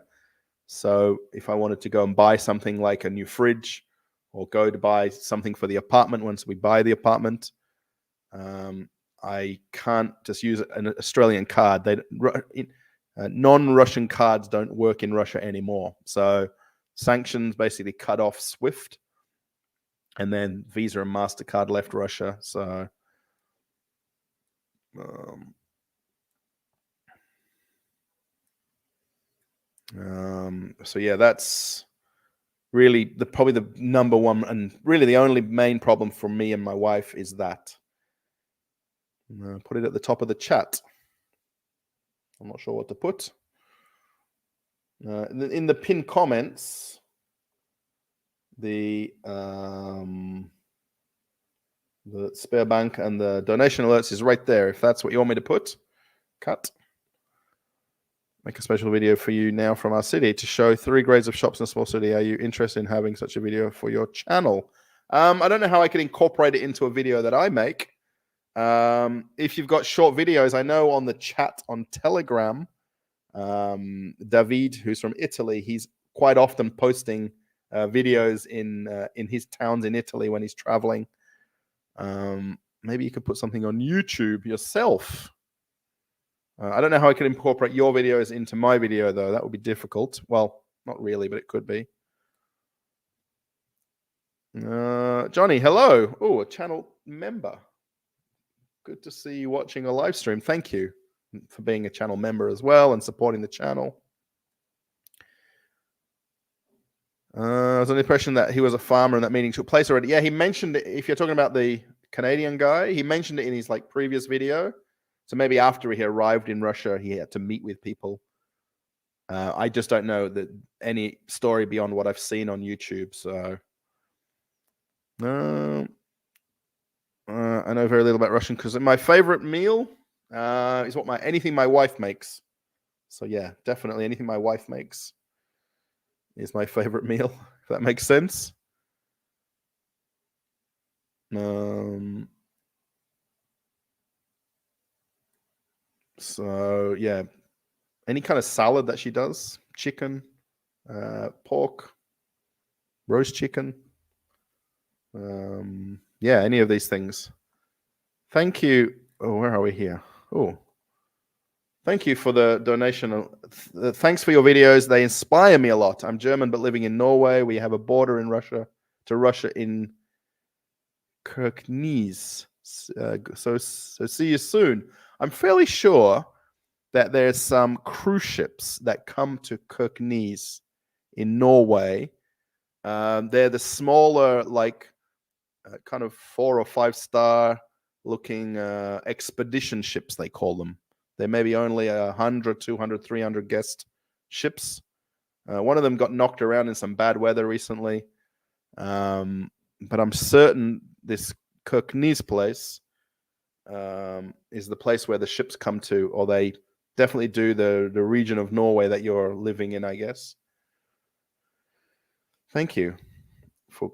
So if I wanted to go and buy something like a new fridge or go to buy something for the apartment once we buy the apartment, I can't just use an Australian card. Non-Russian cards don't work in Russia anymore. So sanctions basically cut off SWIFT, and then Visa and MasterCard left Russia. So yeah, that's really probably the number one and really the only main problem for me and my wife is that. Put it at the top of the chat. I'm not sure what to put. In the pinned comments, the SberBank and the donation alerts is right there. If that's what you want me to put, cut. Make a special video for you now from our city to show 3 grades of shops in a small city. Are you interested in having such a video for your channel? I don't know how I can incorporate it into a video that I make. If you've got short videos, I know on the chat on Telegram, David, who's from Italy, he's quite often posting videos in his towns in Italy when he's traveling. Maybe you could put something on YouTube yourself. I don't know how I can incorporate your videos into my video, though. That would be difficult. Well, not really, but it could be. Johnny, hello. Oh, a channel member. Good to see you watching a live stream. Thank you for being a channel member as well and supporting the channel. I was under the impression that he was a farmer and that meeting took place already. Yeah, he mentioned it. If you're talking about the Canadian guy, he mentioned it in his previous video. So maybe after he arrived in Russia, he had to meet with people. I just don't know that any story beyond what I've seen on YouTube. So I know very little about Russian because my favorite meal is anything my wife makes. So yeah, definitely anything my wife makes is my favorite meal, if that makes sense. So yeah, any kind of salad that she does, chicken, pork, roast chicken. Yeah, any of these things. Thank you. Oh, where are we here? Oh, thank you for the donation. Thanks for your videos. They inspire me a lot. I'm German, but living in Norway. We have a border in Russia in Kirkenes. So see you soon. I'm fairly sure that there's some cruise ships that come to Kirkenes in Norway. They're the smaller, kind of 4 or 5 star looking expedition ships, they call them. They may be only 100, 200, 300 guest ships. One of them got knocked around in some bad weather recently. But I'm certain this Kirkenes place is the place where the ships come to, or they definitely do the region of Norway that you're living in, I guess. Thank you for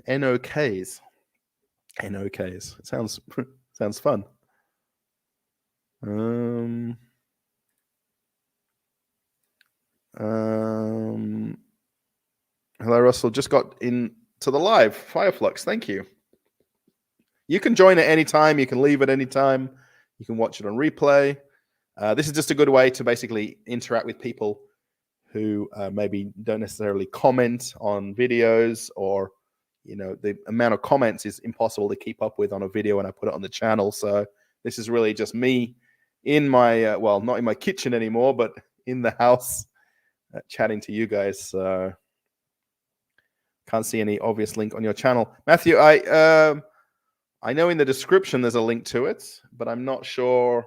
NOKs. NOKs. It sounds fun. Hello, Russell. Just got into the live. Fireflux, thank you. You can join at any time. You can leave at any time. You can watch it on replay. This is just a good way to basically interact with people who maybe don't necessarily comment on videos, or the amount of comments is impossible to keep up with on a video when I put it on the channel. So this is really just me in my well, not in my kitchen anymore, but in the house chatting to you guys. So can't see any obvious link on your channel, Matthew. I know in the description there's a link to it, but I'm not sure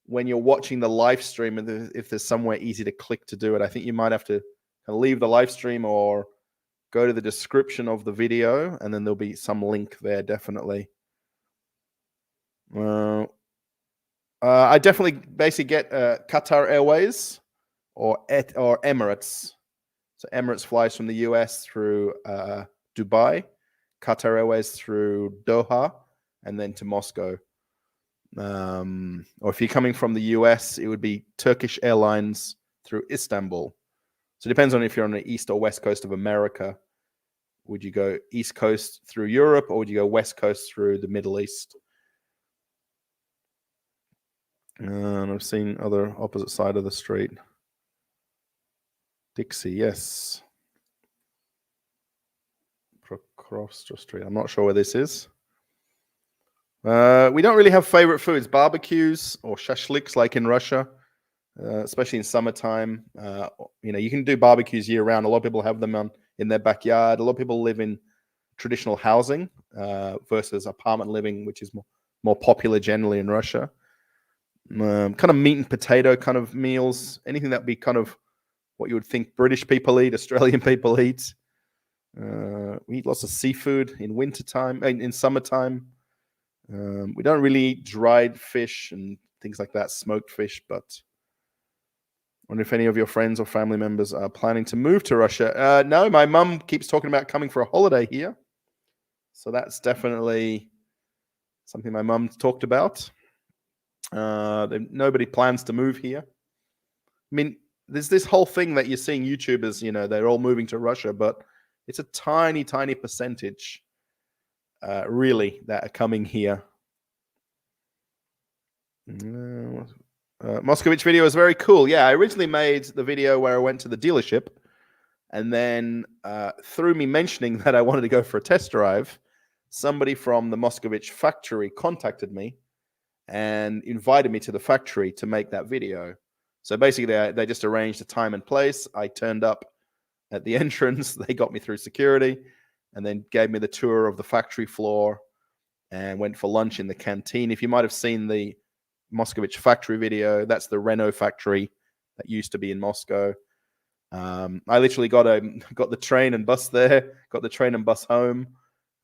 when you're watching the live stream if there's somewhere easy to click to do it. I think you might have to leave the live stream or go to the description of the video, and then there'll be some link there, definitely. I definitely basically get Qatar Airways or Emirates. So Emirates flies from the US through Dubai, Qatar Airways through Doha, and then to Moscow. Or if you're coming from the US, it would be Turkish Airlines through Istanbul. So it depends on if you're on the east or west coast of America. Would you go east coast through Europe, or would you go west coast through the Middle East? And I've seen other opposite side of the street. Dixie, yes. Prokrovstra Street. I'm not sure where this is. We don't really have favorite foods, barbecues or shashliks like in Russia, especially in summertime. You can do barbecues year round. A lot of people have them in their backyard. A lot of people live in traditional housing versus apartment living, which is more popular generally in Russia. Kind of meat and potato kind of meals, anything that would be kind of what you would think British people eat, Australian people eat. We eat lots of seafood in wintertime, in summertime. We don't really eat dried fish and things like that, smoked fish, but I wonder if any of your friends or family members are planning to move to Russia. No, my mum keeps talking about coming for a holiday here. So that's definitely something my mum talked about. Nobody plans to move here. I mean, there's this whole thing that you're seeing YouTubers, they're all moving to Russia, but it's a tiny, tiny percentage, really, that are coming here. Moscovich video is very cool. Yeah, I originally made the video where I went to the dealership, and then through me mentioning that I wanted to go for a test drive, somebody from the Moscovich factory contacted me and invited me to the factory to make that video. So basically, they just arranged a time and place. I turned up at the entrance. They got me through security and then gave me the tour of the factory floor and went for lunch in the canteen. If you might have seen the Moscovich factory video, that's the Renault factory that used to be in Moscow. I literally got the train and bus there, got the train and bus home.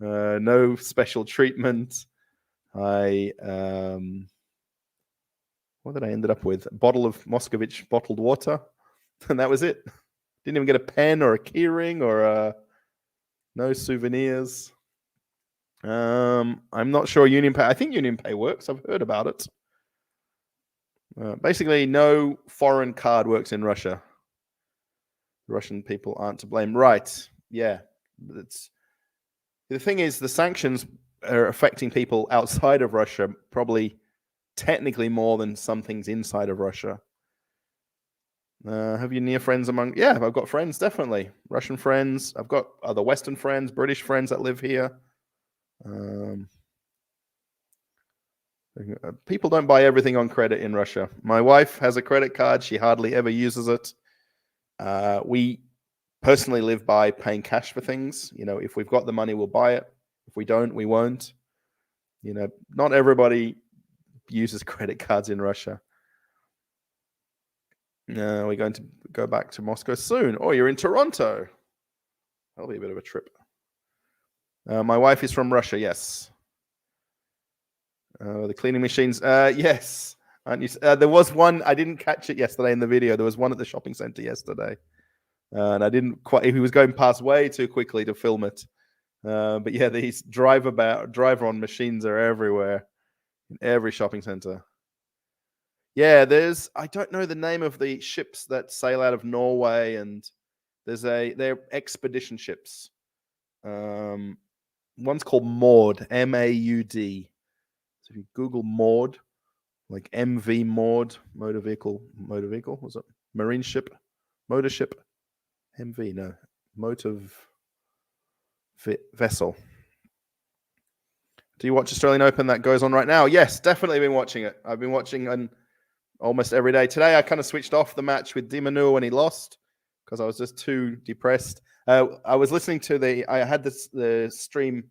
No special treatment. What did I ended up with? A bottle of Moscovich bottled water, and that was it. Didn't even get a pen or a keyring or no souvenirs. I'm not sure UnionPay. I think UnionPay works. I've heard about it. Basically, no foreign card works in Russia. The Russian people aren't to blame. Right. Yeah. The thing is, the sanctions are affecting people outside of Russia, probably technically more than some things inside of Russia. Have you near friends among? Yeah, I've got friends, definitely. Russian friends. I've got other Western friends, British friends that live here. People don't buy everything on credit in Russia. My wife has a credit card. She hardly ever uses it. We personally live by paying cash for things. If we've got the money, we'll buy it. If we don't, we won't. Not everybody uses credit cards in Russia. We're going to go back to Moscow soon. Oh, you're in Toronto. That'll be a bit of a trip. My wife is from Russia, yes. The cleaning machines, yes. There was one, I didn't catch it yesterday in the video. There was one at the shopping center yesterday. And I didn't quite, he was going past way too quickly to film it. But yeah, these driver-on machines are everywhere in every shopping center. Yeah, I don't know the name of the ships that sail out of Norway, and they're expedition ships. One's called Maud, M-A-U-D. So if you Google Maud, like MV Maud, motor vehicle, was it? Marine ship, motor ship, MV, no, motive vessel. Do you watch Australian Open that goes on right now? Yes, definitely been watching it. I've been watching almost every day. Today I kind of switched off the match with Dimanur when he lost because I was just too depressed. I was listening to I had the stream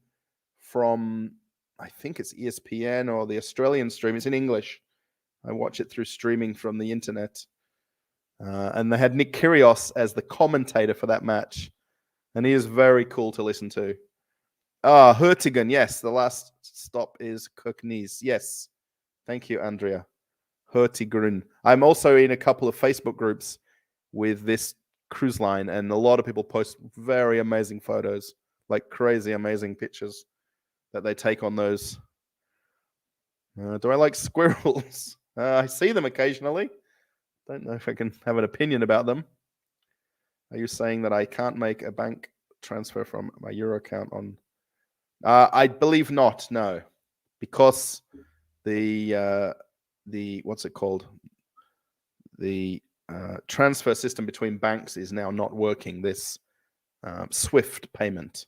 from, I think it's ESPN or the Australian stream. It's in English. I watch it through streaming from the internet. And they had Nick Kyrgios as the commentator for that match. And he is very cool to listen to. Hurtigan, yes. The last stop is Kirknees. Yes. Thank you, Andrea. Hurtigrun. I'm also in a couple of Facebook groups with this cruise line, and a lot of people post very amazing photos like crazy, amazing pictures that they take on those. Do I like squirrels? I see them occasionally. Don't know if I can have an opinion about them. Are you saying that I can't make a bank transfer from my Euro account on? I believe not. No, because the what's it called? The transfer system between banks is now not working. This SWIFT payment.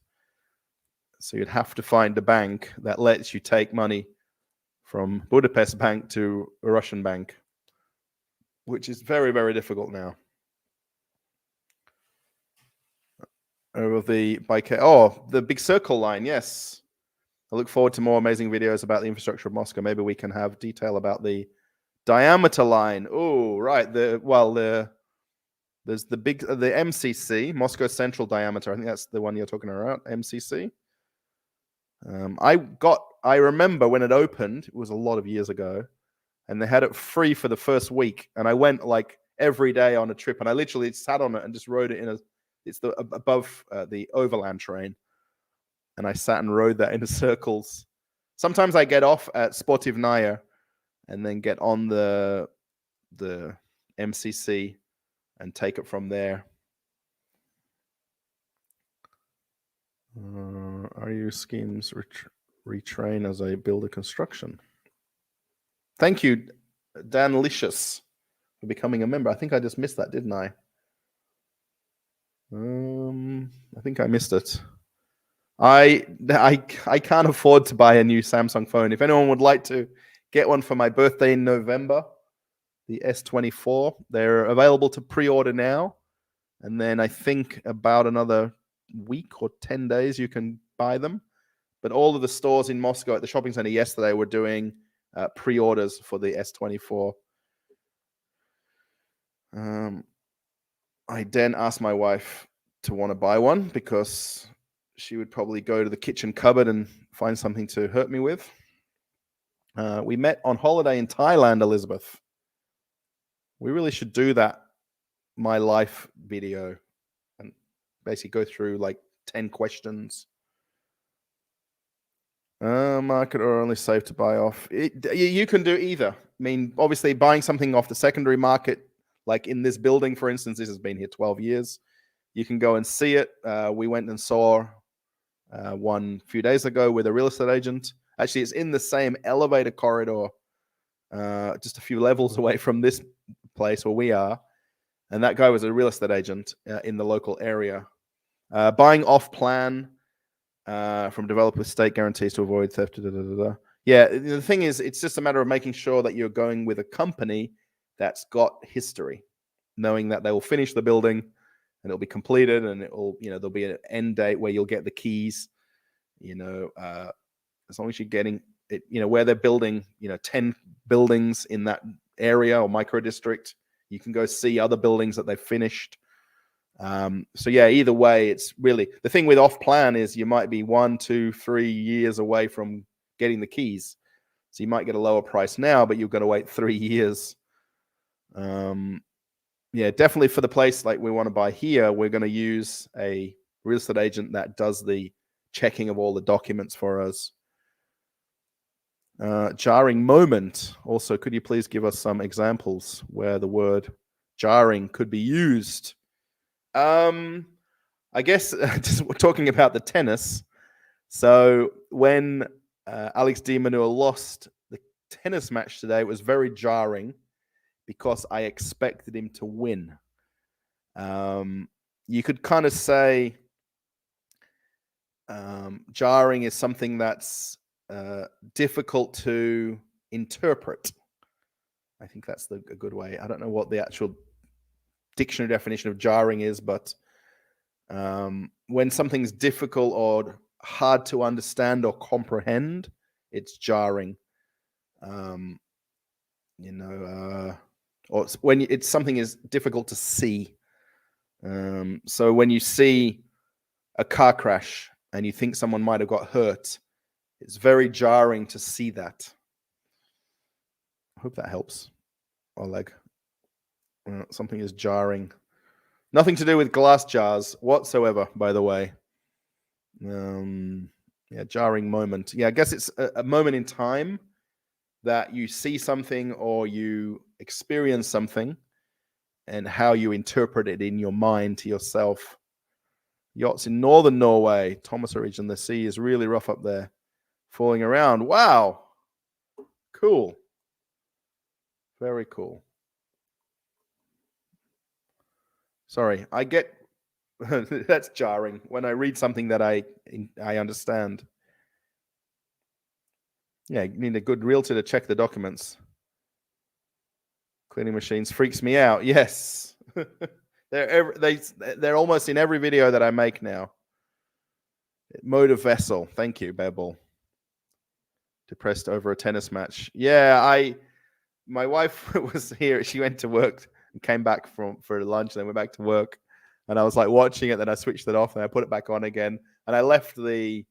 So you'd have to find a bank that lets you take money from Budapest Bank to a Russian bank, which is very, very difficult now. Over the the big circle line, yes. I look forward to more amazing videos about the infrastructure of Moscow. Maybe we can have detail about the diameter line. Oh, right. There's the MCC, Moscow Central Diameter. I think that's the one you're talking about, MCC. I remember when it opened, it was a lot of years ago, and they had it free for the first week. And I went like every day on a trip, and I literally sat on it and just rode it it's above the overland train. And I sat and rode that in circles. Sometimes I get off at Sportivnaya and then get on the MCC and take it from there. Are you schemes retrain as I build a construction? Thank you, Dan Licious, for becoming a member. I think I just missed that, didn't I? I think I missed it. I can't afford to buy a new Samsung phone. If anyone would like to get one for my birthday in November, the S24, they're available to pre-order now. And then I think about another week or 10 days you can buy them. But all of the stores in Moscow at the shopping center yesterday were doing pre-orders for the S24. I then asked my wife to want to buy one because she would probably go to the kitchen cupboard and find something to hurt me with. We met on holiday in Thailand, Elizabeth. We really should do that my life video and basically go through like 10 questions. Market or only safe to buy off? You can do either. I mean, obviously buying something off the secondary market, like in this building, for instance, this has been here 12 years. You can go and see it. We went and saw one a few days ago with a real estate agent. Actually, it's in the same elevator corridor, just a few levels away from this place where we are. And that guy was a real estate agent in the local area. Buying off plan from developers, state guarantees to avoid theft. Yeah, the thing is, it's just a matter of making sure that you're going with a company that's got history, knowing that they will finish the building and it'll be completed, and it'll, there'll be an end date where you'll get the keys. As long as you're getting it, where they're building, 10 buildings in that area or micro district, you can go see other buildings that they've finished. So yeah, either way, it's really the thing with off plan is you might be 1, 2, 3 years away from getting the keys. So you might get a lower price now, but you've got to wait 3 years. Yeah, definitely for the place like we want to buy here, we're going to use a real estate agent that does the checking of all the documents for us. Jarring moment. Also, could you please give us some examples where the word jarring could be used? I guess just talking about the tennis. So when Alex de Minaur lost the tennis match today, it was very jarring because I expected him to win. You could kind of say jarring is something that's difficult to interpret. I think that's a good way. I don't know what the actual dictionary definition of jarring is, but when something's difficult or hard to understand or comprehend, it's jarring. Or when something is difficult to see. So when you see a car crash and you think someone might have got hurt, it's very jarring to see that. I hope that helps, Oleg. Something is jarring. Nothing to do with glass jars whatsoever, by the way. Yeah, jarring moment. Yeah, I guess it's a moment in time that you see something or you experience something and how you interpret it in your mind to yourself. Yachts in northern Norway, Thomas region, the sea is really rough up there, falling around. Wow. Cool. Very cool. Sorry, I get that's jarring when I read something that I understand. Yeah, you need a good realtor to check the documents. Cleaning machines freaks me out. Yes. They're almost in every video that I make now. Mode of vessel. Thank you, Bebel. Depressed over a tennis match. Yeah, my wife was here. She went to work and came back for lunch, and then went back to work. And I was like watching it. Then I switched it off, and I put it back on again. And I left the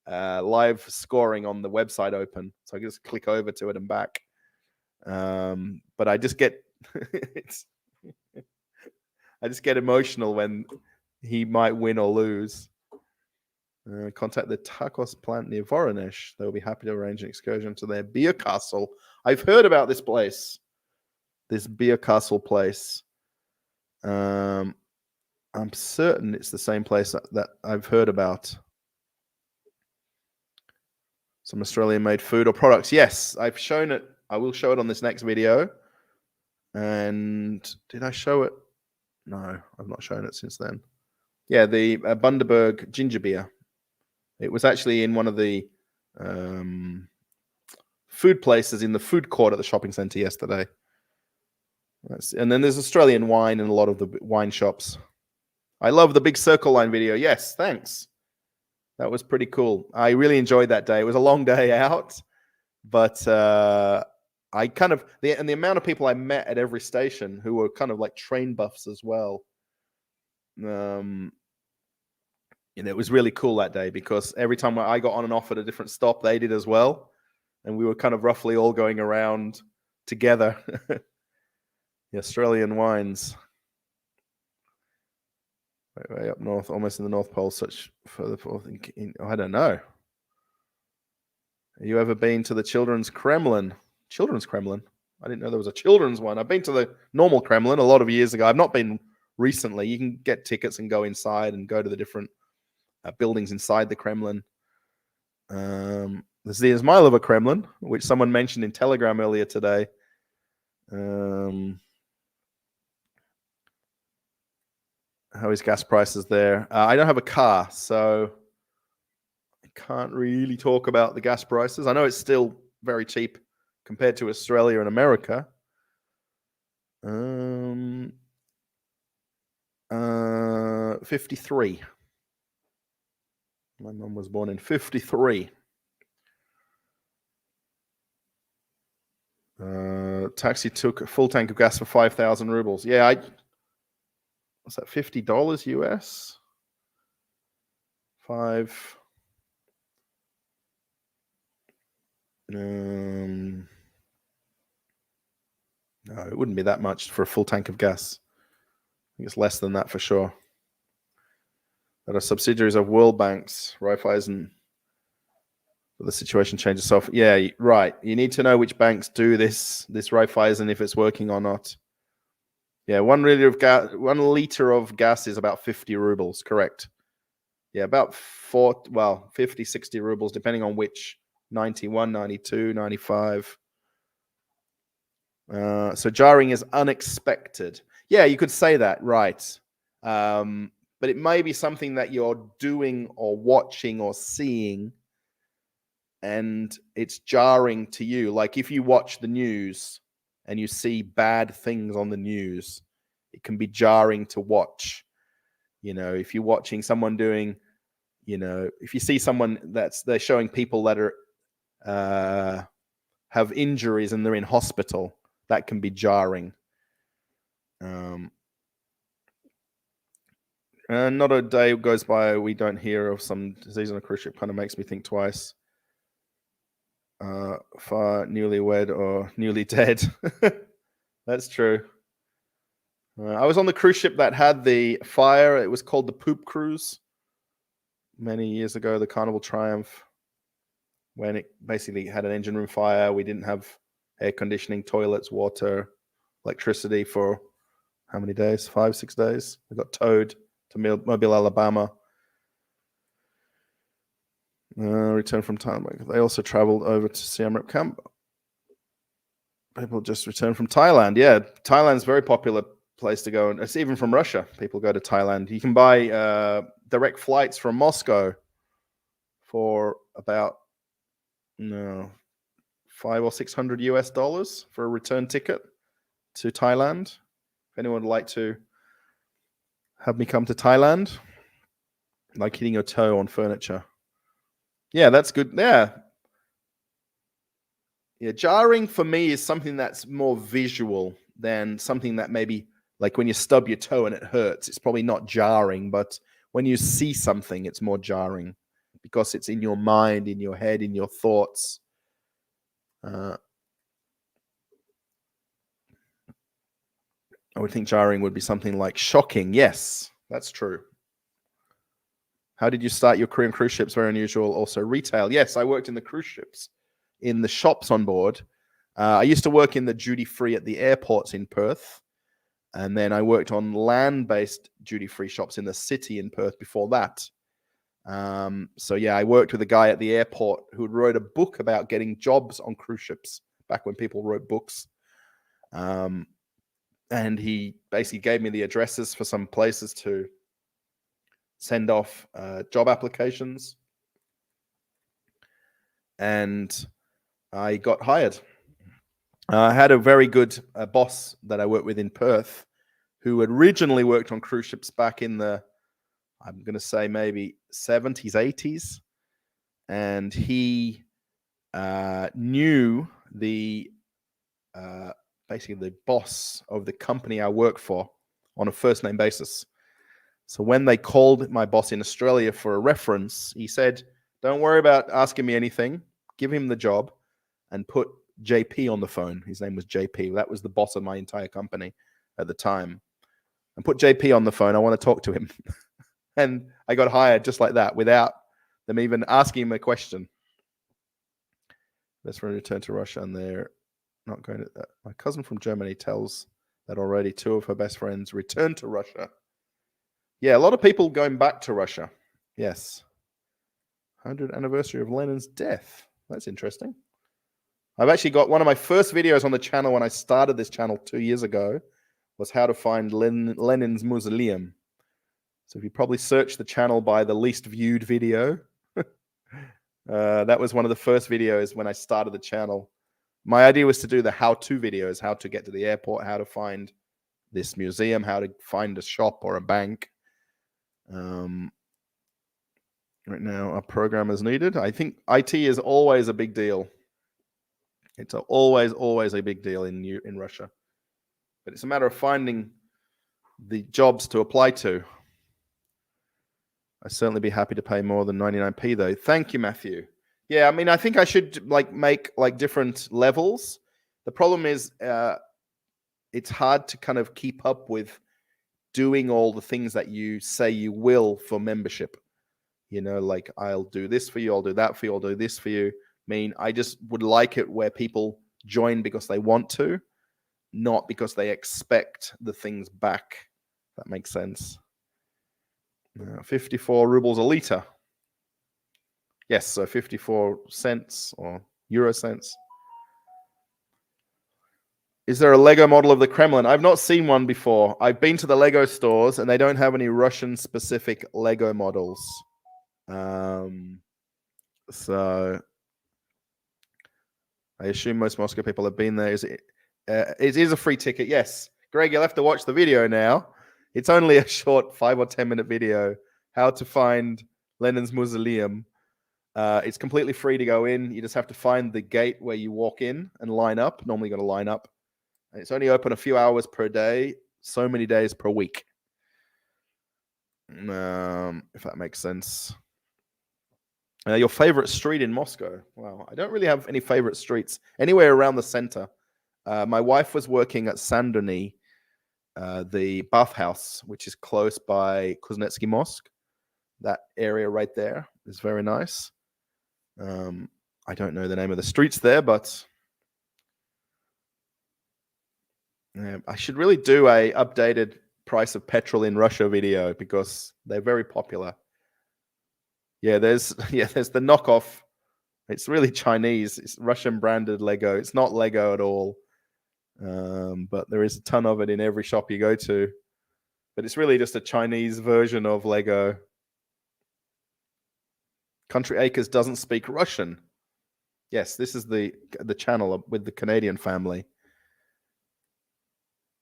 live scoring on the website open, so I can just click over to it and back. But I just get I just get emotional when he might win or lose. Contact the tacos plant near Voronezh. They'll be happy to arrange an excursion to their beer castle. I've heard about this place, this beer castle place. I'm certain it's the same place that I've heard about. Some Australian-made food or products. Yes, I've shown it. I will show it on this next video. And did I show it? No, I've not shown it since then. Yeah, the Bundaberg ginger beer. It was actually in one of the food places in the food court at the shopping centre yesterday. And then there's Australian wine in a lot of the wine shops. I love the big circle line video. Yes, thanks. That was pretty cool. I really enjoyed that day. It was a long day out, but I kind of the amount of people I met at every station who were kind of like train buffs as well. It was really cool that day because every time I got on and off at a different stop, they did as well, and we were kind of roughly all going around together. The Australian wines, way up north, almost in the North Pole. Such further forth. I don't know. Have you ever been to the Children's Kremlin? Children's Kremlin? I didn't know there was a children's one. I've been to the normal Kremlin a lot of years ago. I've not been recently. You can get tickets and go inside and go to the different buildings inside the Kremlin. There's the Izmailova Kremlin, which someone mentioned in Telegram earlier today. How is gas prices there? I don't have a car, so I can't really talk about the gas prices. I know it's still very cheap compared to Australia and America. 53. My mum was born in 53. Taxi took a full tank of gas for 5,000 rubles. Yeah, what's that? $50 US? 5. No, it wouldn't be that much for a full tank of gas. I think it's less than that for sure. That are subsidiaries of World Banks, Raiffeisen. The situation changes itself. Yeah, right. You need to know which banks do this Raiffeisen, if it's working or not. Yeah, 1 liter of gas. 1 liter of gas is about 50 rubles. Correct. Yeah, about 50, 60 rubles, depending on which. 91, 92, 95. So jarring is unexpected. Yeah, you could say that, right. But it may be something that you're doing or watching or seeing, and it's jarring to you. Like if you watch the news and you see bad things on the news, it can be jarring to watch. If you're watching someone doing, if you see someone they're showing people that are have injuries and they're in hospital, that can be jarring. And not a day goes by we don't hear of some disease on a cruise ship. Kind of makes me think twice. Far newlywed or newly dead. That's true. I was on the cruise ship that had the fire. It was called the Poop Cruise. many years ago, the Carnival Triumph, when it basically had an engine room fire. We didn't have air conditioning, toilets, water, electricity for how many days? 5, 6 days. We got towed to Mobile, Alabama. Returned from Thailand. They also traveled over to Siem Reap Camp. People just returned from Thailand. Yeah, Thailand's a very popular place to go. And it's even from Russia. People go to Thailand. You can buy direct flights from Moscow for about $500 or $600 US for a return ticket to Thailand. If anyone would like to have me come to Thailand, like hitting your toe on furniture. Yeah, that's good. Yeah, jarring for me is something that's more visual than something that maybe, like when you stub your toe and it hurts, it's probably not jarring, but when you see something, it's more jarring because it's in your mind, in your head, in your thoughts. I would think jarring would be something like shocking. Yes, that's true. How did you start your career in cruise ships? Very unusual. Also retail. Yes, I worked in the cruise ships, in the shops on board. I used to work in the duty-free at the airports in Perth. And then I worked on land-based duty-free shops in the city in Perth before that. So yeah, I worked with a guy at the airport who wrote a book about getting jobs on cruise ships back when people wrote books. And he basically gave me the addresses for some places to send off job applications. And I got hired. I had a very good boss that I worked with in Perth who originally worked on cruise ships back in the, I'm going to say maybe 70s, 80s. And he knew the basically the boss of the company I work for on a first name basis. So when they called my boss in Australia for a reference, he said, don't worry about asking me anything. Give him the job and put JP on the phone. His name was JP. That was the boss of my entire company at the time. And put JP on the phone. I want to talk to him. And I got hired just like that without them even asking him a question. Best friend returned to Russia and they're not going to that. My cousin from Germany tells that already 2 of her best friends returned to Russia. Yeah, a lot of people going back to Russia. Yes. 100th anniversary of Lenin's death. That's interesting. I've actually got one of my first videos on the channel when I started this channel 2 years ago was how to find Lenin's mausoleum. So if you probably search the channel by the least viewed video, that was one of the first videos when I started the channel. My idea was to do the how-to videos, how to get to the airport, how to find this museum, how to find a shop or a bank. Right now, a program is needed. I think IT is always a big deal. It's always a big deal in Russia. But it's a matter of finding the jobs to apply to. I'd certainly be happy to pay more than 99p though. Thank you, Matthew. Yeah, I mean, I think I should make different levels. The problem is it's hard to kind of keep up with doing all the things that you say you will for membership. You know, like I'll do this for you, I'll do that for you, I'll do this for you. I mean, I just would like it where people join because they want to, not because they expect the things back. That makes sense. 54 rubles a liter. Yes, so 54 cents or euro cents. Is there a Lego model of the Kremlin? I've not seen one before. I've been to the Lego stores and they don't have any Russian-specific Lego models. So I assume most Moscow people have been there. It is a free ticket. Yes. Greg, you'll have to watch the video now. It's only a short 5 or 10 minute video. How to find Lenin's mausoleum. It's completely free to go in. You just have to find the gate where you walk in and line up. Normally you got to line up. And it's only open a few hours per day, so many days per week. If that makes sense. Your favorite street in Moscow? Wow, I don't really have any favorite streets. Anywhere around the center. My wife was working at Sandony, the bathhouse, which is close by Kuznetsky Mosque. That area right there is very nice. I don't know the name of the streets there, but I should really do a updated price of petrol in Russia video because they're very popular. Yeah, there's the knockoff. It's really Chinese. It's Russian branded Lego. It's not Lego at all. But there is a ton of it in every shop you go to. But it's really just a Chinese version of Lego. Country Acres doesn't speak Russian. Yes, this is the channel with the Canadian family.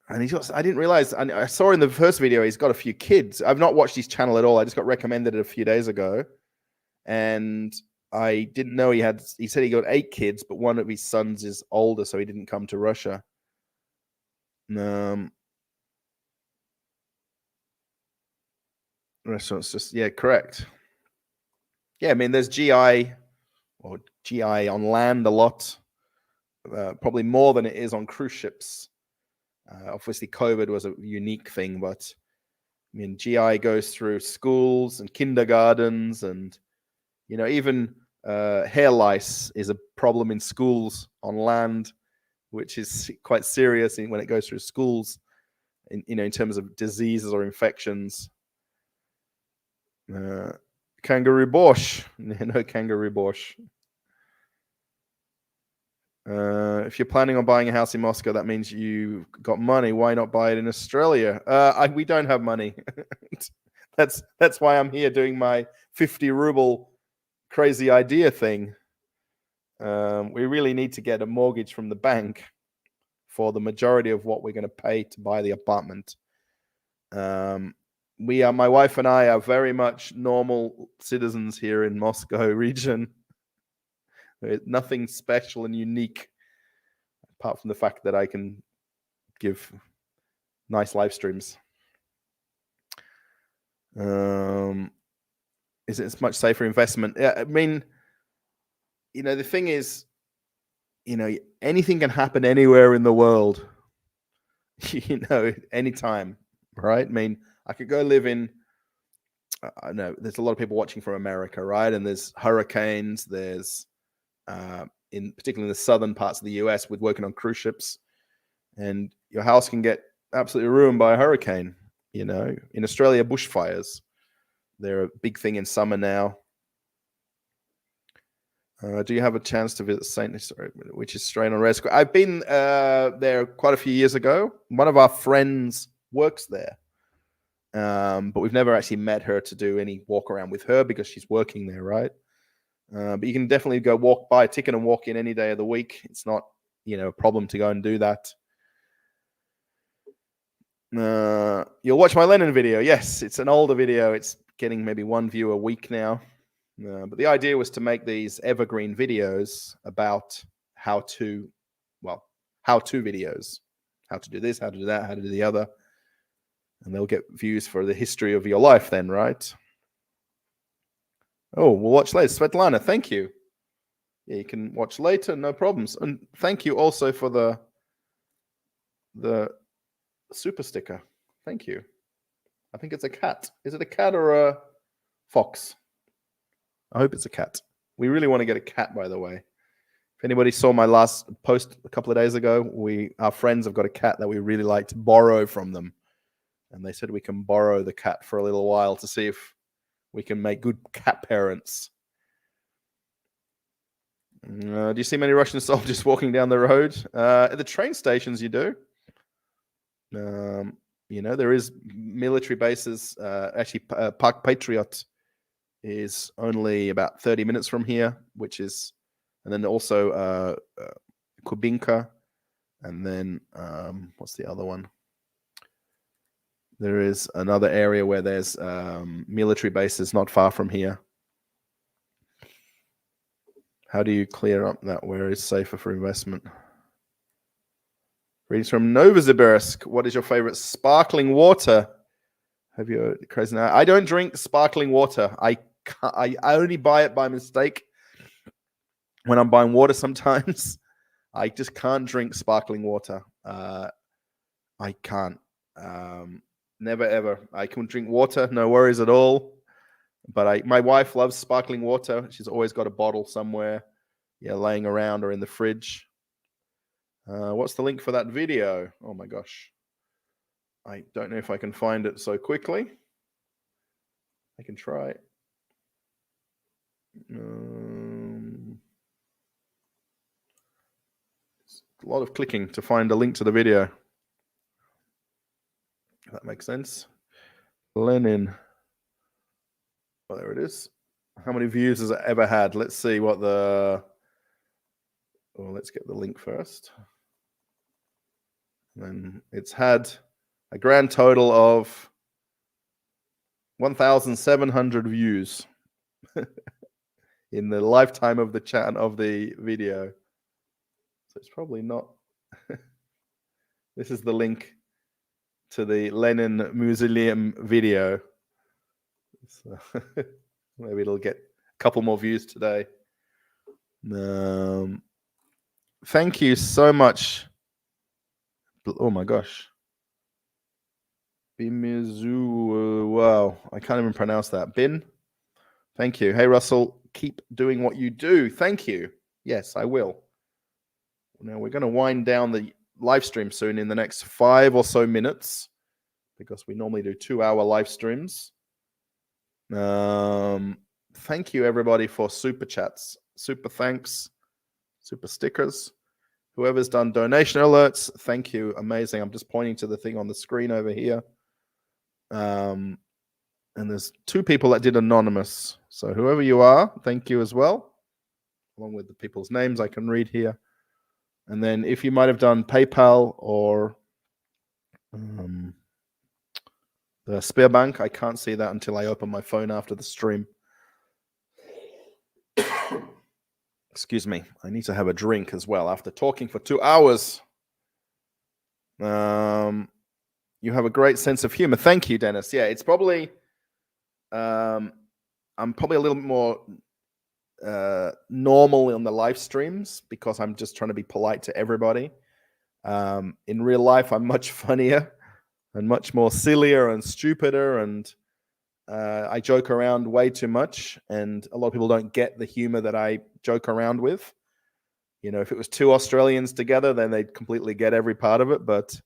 And I didn't realize, I saw in the first video, he's got a few kids. I've not watched his channel at all. I just got recommended it a few days ago. And I didn't know he said he got 8 kids, but one of his sons is older, so he didn't come to Russia. Restaurants just, yeah, correct. Yeah, I mean, there's GI on land a lot, probably more than it is on cruise ships. Obviously, COVID was a unique thing, but I mean, GI goes through schools and kindergartens, and even hair lice is a problem in schools on land, which is quite serious when it goes through schools. In terms of diseases or infections. Kangaroo borscht. No kangaroo borscht. If you're planning on buying a house in Moscow, that means you got money. Why not buy it in Australia? We don't have money. That's why I'm here doing my 50 ruble crazy idea thing. We really need to get a mortgage from the bank for the majority of what we're going to pay to buy the apartment. My wife and I are very much normal citizens here in Moscow region. Nothing special and unique, apart from the fact that I can give nice live streams. Is it much safer investment? Yeah, I mean, the thing is, anything can happen anywhere in the world. Anytime, right? I mean, I could go live in. I know there's a lot of people watching from America, right? And there's hurricanes. There's particularly in the southern parts of the US with working on cruise ships, and your house can get absolutely ruined by a hurricane. In Australia, bushfires, they're a big thing in summer now. Do you have a chance to visit St. which is straight on Red Square? I've been there quite a few years ago. One of our friends works there, but we've never actually met her to do any walk around with her because she's working there, right? But you can definitely go buy a ticket and walk in any day of the week. It's not, a problem to go and do that. You'll watch my Lenin video. Yes, it's an older video. It's getting maybe 1 view a week now. But the idea was to make these evergreen videos about how-to videos. How to do this, how to do that, how to do the other. And they'll get views for the history of your life then, right? Oh, we'll watch later. Svetlana, thank you. Yeah, you can watch later, no problems. And thank you also for the super sticker. Thank you. I think it's a cat. Is it a cat or a fox? I hope it's a cat. We really want to get a cat, by the way. If anybody saw my last post a couple of days ago, our friends have got a cat that we really like to borrow from them. And they said we can borrow the cat for a little while to see if we can make good cat parents. Do you see many Russian soldiers walking down the road? At the train stations, you do. There is military bases. Actually, Park Patriot is only about 30 minutes from here, and then also Kubinka, and then what's the other one? There is another area where there's military bases not far from here. How do you clear up that? Where is safer for investment? Greetings from Novosibirsk. What is your favorite sparkling water? Have you crazy now? I don't drink sparkling water. I only buy it by mistake. When I'm buying water sometimes, I just can't drink sparkling water. I can't. Never ever. I can drink water, no worries at all. But my wife loves sparkling water. She's always got a bottle somewhere, laying around or in the fridge. What's the link for that video? Oh my gosh. I don't know if I can find it so quickly. I can try. It's a lot of clicking to find a link to the video. If that makes sense. Lenin. Oh, there it is. How many views has it ever had? Let's see what let's get the link first. And it's had a grand total of 1,700 views in the lifetime of the chat of the video. So it's probably not. This is the link to the Lenin Mausoleum video. So maybe it'll get a couple more views today. Thank you so much. Oh my gosh. Bimizu, wow, I can't even pronounce that. Bin, thank you. Hey, Russell, keep doing what you do. Thank you. Yes, I will. Now we're going to wind down the live stream soon in the next 5 or so minutes, because we normally do 2-hour live streams. Thank you, everybody, for super chats, super thanks, super stickers. Whoever's done donation alerts, thank you. Amazing. I'm just pointing to the thing on the screen over here. And there's 2 people that did anonymous. So whoever you are, thank you as well, along with the people's names I can read here. And then if you might have done PayPal or the SberBank, I can't see that until I open my phone after the stream. Excuse me. I need to have a drink as well after talking for 2 hours. You have a great sense of humor. Thank you, Dennis. Yeah, it's probably I'm probably a little bit more normal on the live streams because I'm just trying to be polite to everybody. In real life, I'm much funnier and much more sillier and stupider, and I joke around way too much, and a lot of people don't get the humor that I joke around with. If it was 2 Australians together, then they'd completely get every part of it, but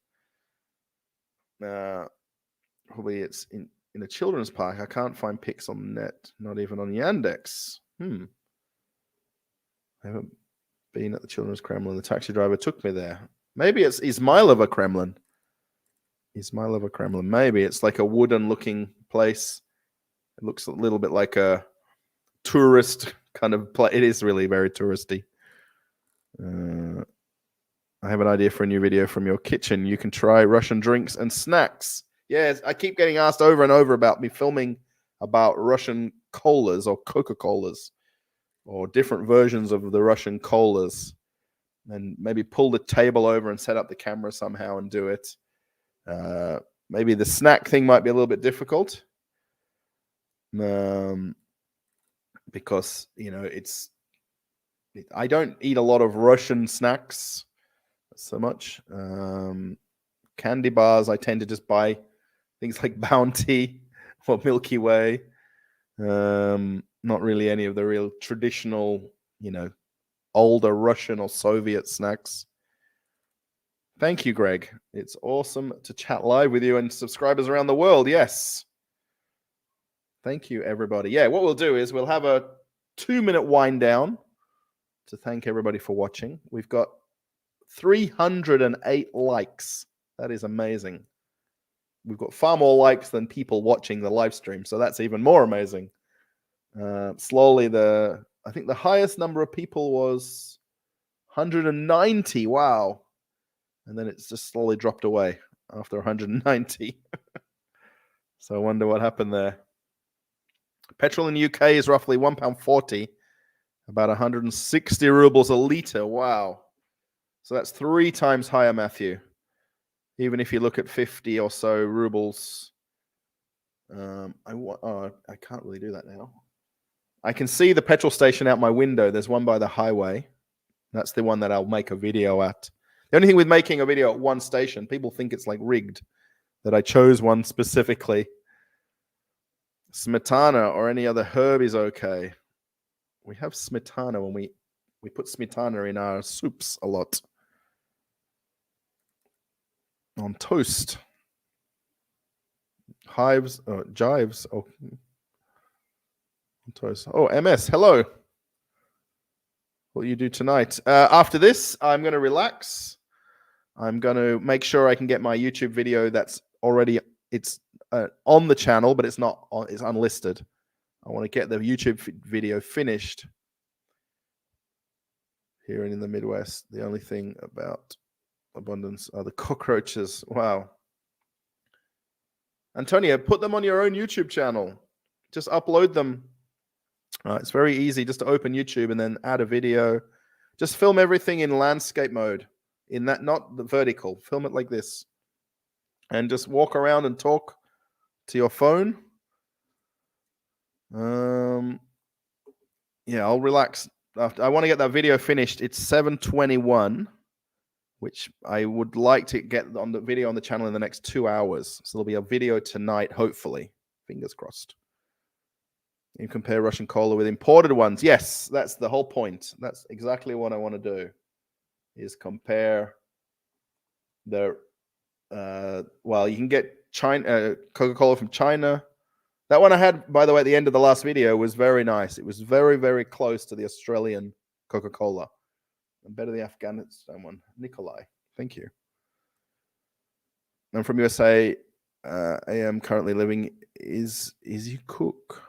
probably it's in a children's park. I can't find pics on the net, not even on Yandex. I haven't been at the children's Kremlin. The taxi driver took me there. Maybe it's Izmailova Kremlin. Izmailova Kremlin. Maybe it's like a wooden-looking place. It looks a little bit like a tourist kind of place. It is really very touristy. I have an idea for a new video from your kitchen. You can try Russian drinks and snacks. Yes, I keep getting asked over and over about me filming about Russian colas or Coca-Colas or different versions of the Russian colas, and maybe pull the table over and set up the camera somehow and do it. Maybe the snack thing might be a little bit difficult. Because I don't eat a lot of Russian snacks so much. Candy bars, I tend to just buy things like Bounty or Milky Way. Not really any of the real traditional, older Russian or Soviet snacks. Thank you, Greg. It's awesome to chat live with you and subscribers around the world. Yes. Thank you, everybody. Yeah, what we'll do is we'll have a 2-minute wind down to thank everybody for watching. We've got 308 likes. That is amazing. We've got far more likes than people watching the live stream, so that's even more amazing. Slowly, I think the highest number of people was 190. Wow. And then it's just slowly dropped away after 190. So I wonder what happened there. Petrol in the UK is roughly £1.40, about 160 rubles a litre. Wow. So that's 3 times higher, Matthew. Even if you look at 50 or so rubles. I can't really do that now. I can see the petrol station out my window. There's one by the highway. That's the one that I'll make a video at. The only thing with making a video at one station, people think it's like rigged, that I chose one specifically. Smetana or any other herb is okay. We have smetana when we put smetana in our soups a lot. On toast. Hives, jives. Oh, on toast. Oh, MS, hello. What do you do tonight? After this, I'm going to relax. I'm going to make sure I can get my YouTube video that's already, it's on the channel, but it's not on, it's unlisted. I want to get the YouTube video finished here in the Midwest. The only thing about abundance are the cockroaches. Wow. Antonio, put them on your own YouTube channel. Just upload them. It's very easy just to open YouTube and then add a video. Just film everything in landscape mode. In that, not the vertical. Film it like this. And just walk around and talk to your phone. Yeah, I'll relax. I want to get that video finished. It's 7:21, which I would like to get on the video on the channel in the next 2 hours. So there'll be a video tonight, hopefully. Fingers crossed. You compare Russian cola with imported ones. Yes, that's the whole point. That's exactly what I want to do, is compare the, well, you can get China, Coca-Cola from China. That one I had, by the way, at the end of the last video was very nice. It was very, very close to the Australian Coca-Cola. And better the Afghanistan one. Nikolai, thank you. I'm from USA. I am currently living is you cook.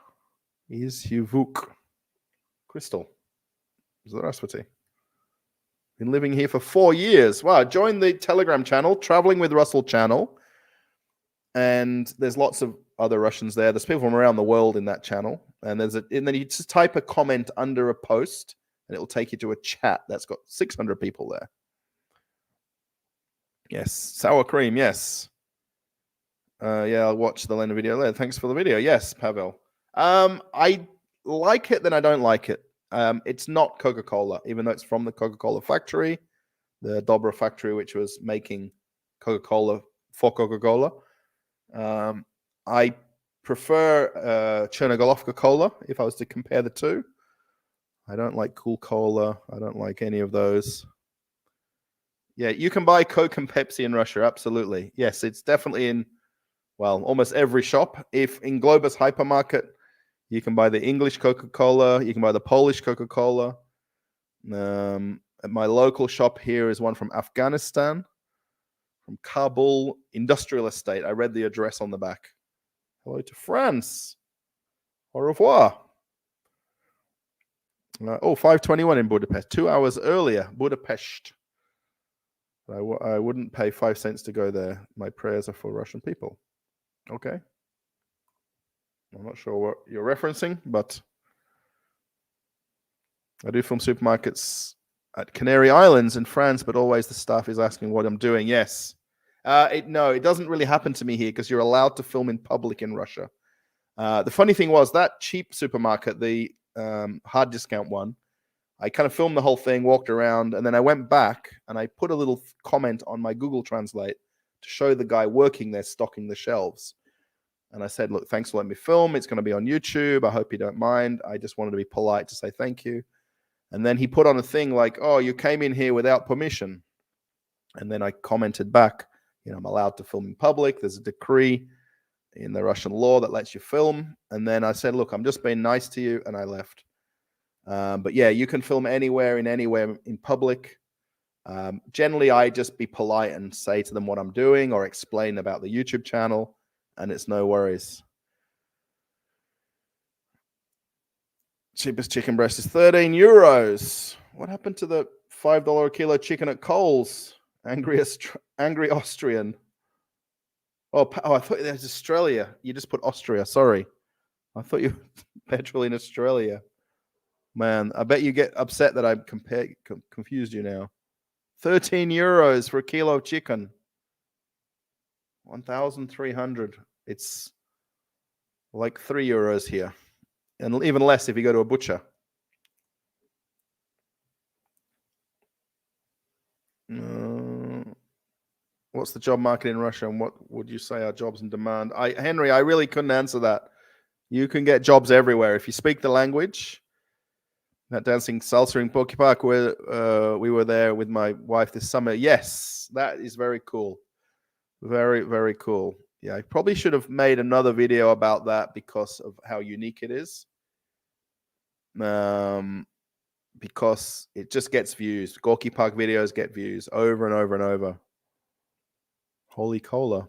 Is you vuk. Crystal. Здравствуйте. Been living here for 4 years. Wow, join the Telegram channel, Traveling with Russell channel. And there's lots of other Russians there. There's people from around the world in that channel. And then you just type a comment under a post and it will take you to a chat that's got 600 people there. Yes, sour cream, yes. Yeah, I'll watch the Lena video later. Thanks for the video. Yes, Pavel. I like it, then I don't like it. It's not Coca-Cola, even though it's from the Coca-Cola factory, the Dobra factory, which was making Coca-Cola for Coca-Cola. I prefer Chernogolovka cola if I was to compare the two. I don't like Cool Cola. I don't like any of those. Yeah, you can buy Coke and Pepsi in Russia, absolutely. Yes, it's definitely in, well, almost every shop. If in Globus hypermarket, you can buy the English Coca-Cola. You can buy the Polish Coca-Cola. At my local shop here is one from Afghanistan, from Kabul Industrial Estate. I read the address on the back. Hello to France. Au revoir. 5:21 in Budapest. 2 hours earlier, Budapest. I wouldn't pay 5 cents to go there. My prayers are for Russian people. Okay. I'm not sure what you're referencing, but I do film supermarkets at Canary Islands in France, but always the staff is asking what I'm doing. Yes. No, it doesn't really happen to me here because you're allowed to film in public in Russia. The funny thing was that cheap supermarket, the hard discount one, I kind of filmed the whole thing, walked around, and then I went back and I put a little comment on my Google Translate to show the guy working there stocking the shelves. And I said, look, thanks for letting me film. It's going to be on YouTube. I hope you don't mind. I just wanted to be polite to say thank you. And then he put on a thing like, oh, you came in here without permission. And then I commented back, I'm allowed to film in public. There's a decree in the Russian law that lets you film. And then I said, look, I'm just being nice to you. And I left. But yeah, you can film anywhere in public. Generally, I just be polite and say to them what I'm doing or explain about the YouTube channel. And it's no worries. Cheapest chicken breast is 13 euros. What happened to the $5 a kilo chicken at Coles? Angry Austrian. Oh, I thought that was Australia. You just put Austria. Sorry. I thought you petrol in Australia. Man, I bet you get upset that I confused you now. 13 euros for a kilo of chicken. 1,300. It's like 3 euros here. And even less if you go to a butcher. What's the job market in Russia and what would you say are jobs in demand? Henry, I really couldn't answer that. You can get jobs everywhere if you speak the language. That dancing salsa in Poki Park, where we were there with my wife this summer. Yes, that is very cool. Very, very cool. Yeah, I probably should have made another video about that because of how unique it is. Because it just gets views. Gorky Park videos get views over and over and over. Holy cola.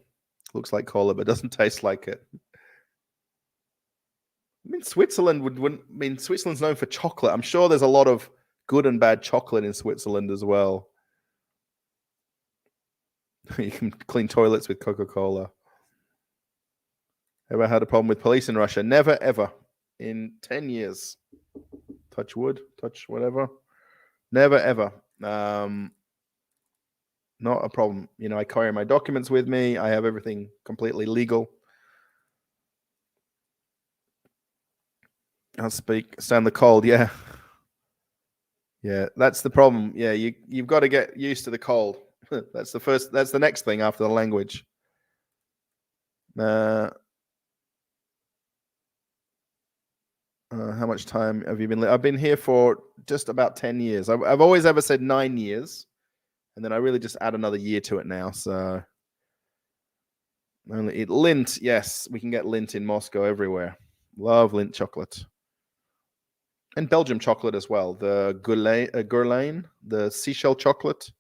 Looks like cola, but doesn't taste like it. I mean, Switzerland Switzerland's known for chocolate. I'm sure there's a lot of good and bad chocolate in Switzerland as well. You can clean toilets with Coca-Cola. Ever had a problem with police in Russia? Never, ever. In 10 years. Touch wood, touch whatever. Never, ever. Not a problem. You know, I carry my documents with me. I have everything completely legal. I'll stand the cold. Yeah. Yeah, that's the problem. Yeah, you've got to get used to the cold. That's the next thing after the language. How much time have you been? I've been here for just about 10 years. I've always ever said 9 years, and then I really just add another year to it now. So only eat Lindt. Yes, we can get Lindt in Moscow everywhere. Love Lindt chocolate. And Belgium chocolate as well. The Guerlain, the seashell chocolate.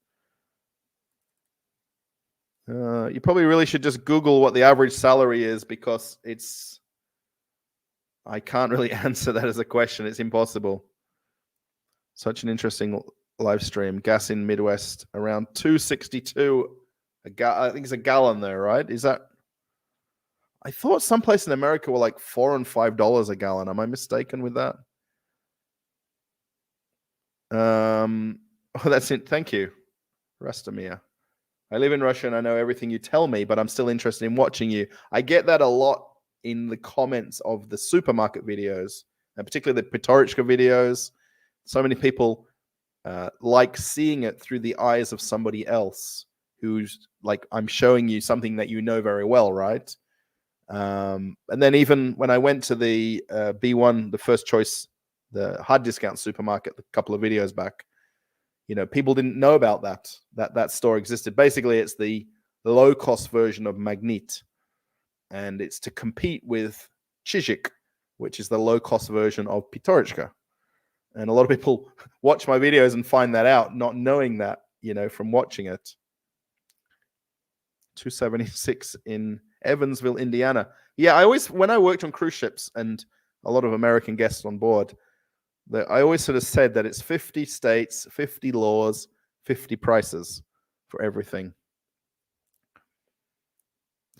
You probably really should just Google what the average salary is, because I can't really answer that as a question. It's impossible. Such an interesting live stream. Gas in Midwest around 262 I think it's a gallon there, right? Is that? I thought someplace in America were like $4 and $5 a gallon. Am I mistaken with that? Oh, that's it. Thank you, Rastamir. I live in Russia and I know everything you tell me, but I'm still interested in watching you. I get that a lot in the comments of the supermarket videos, and particularly the Pitorichka videos. So many people like seeing it through the eyes of somebody else who's like, I'm showing you something that you know very well, right? And then even when I went to the B1, the first choice, the hard discount supermarket, a couple of videos back, you know, people didn't know about that store existed. Basically, it's the low cost version of Magnit, and it's to compete with Chizhik, which is the low cost version of Pitorichka. And a lot of people watch my videos and find that out, not knowing that, you know, from watching it. 276 in Evansville, Indiana. Yeah, when I worked on cruise ships and a lot of American guests on board, I always sort of said that it's 50 states, 50 laws, 50 prices for everything.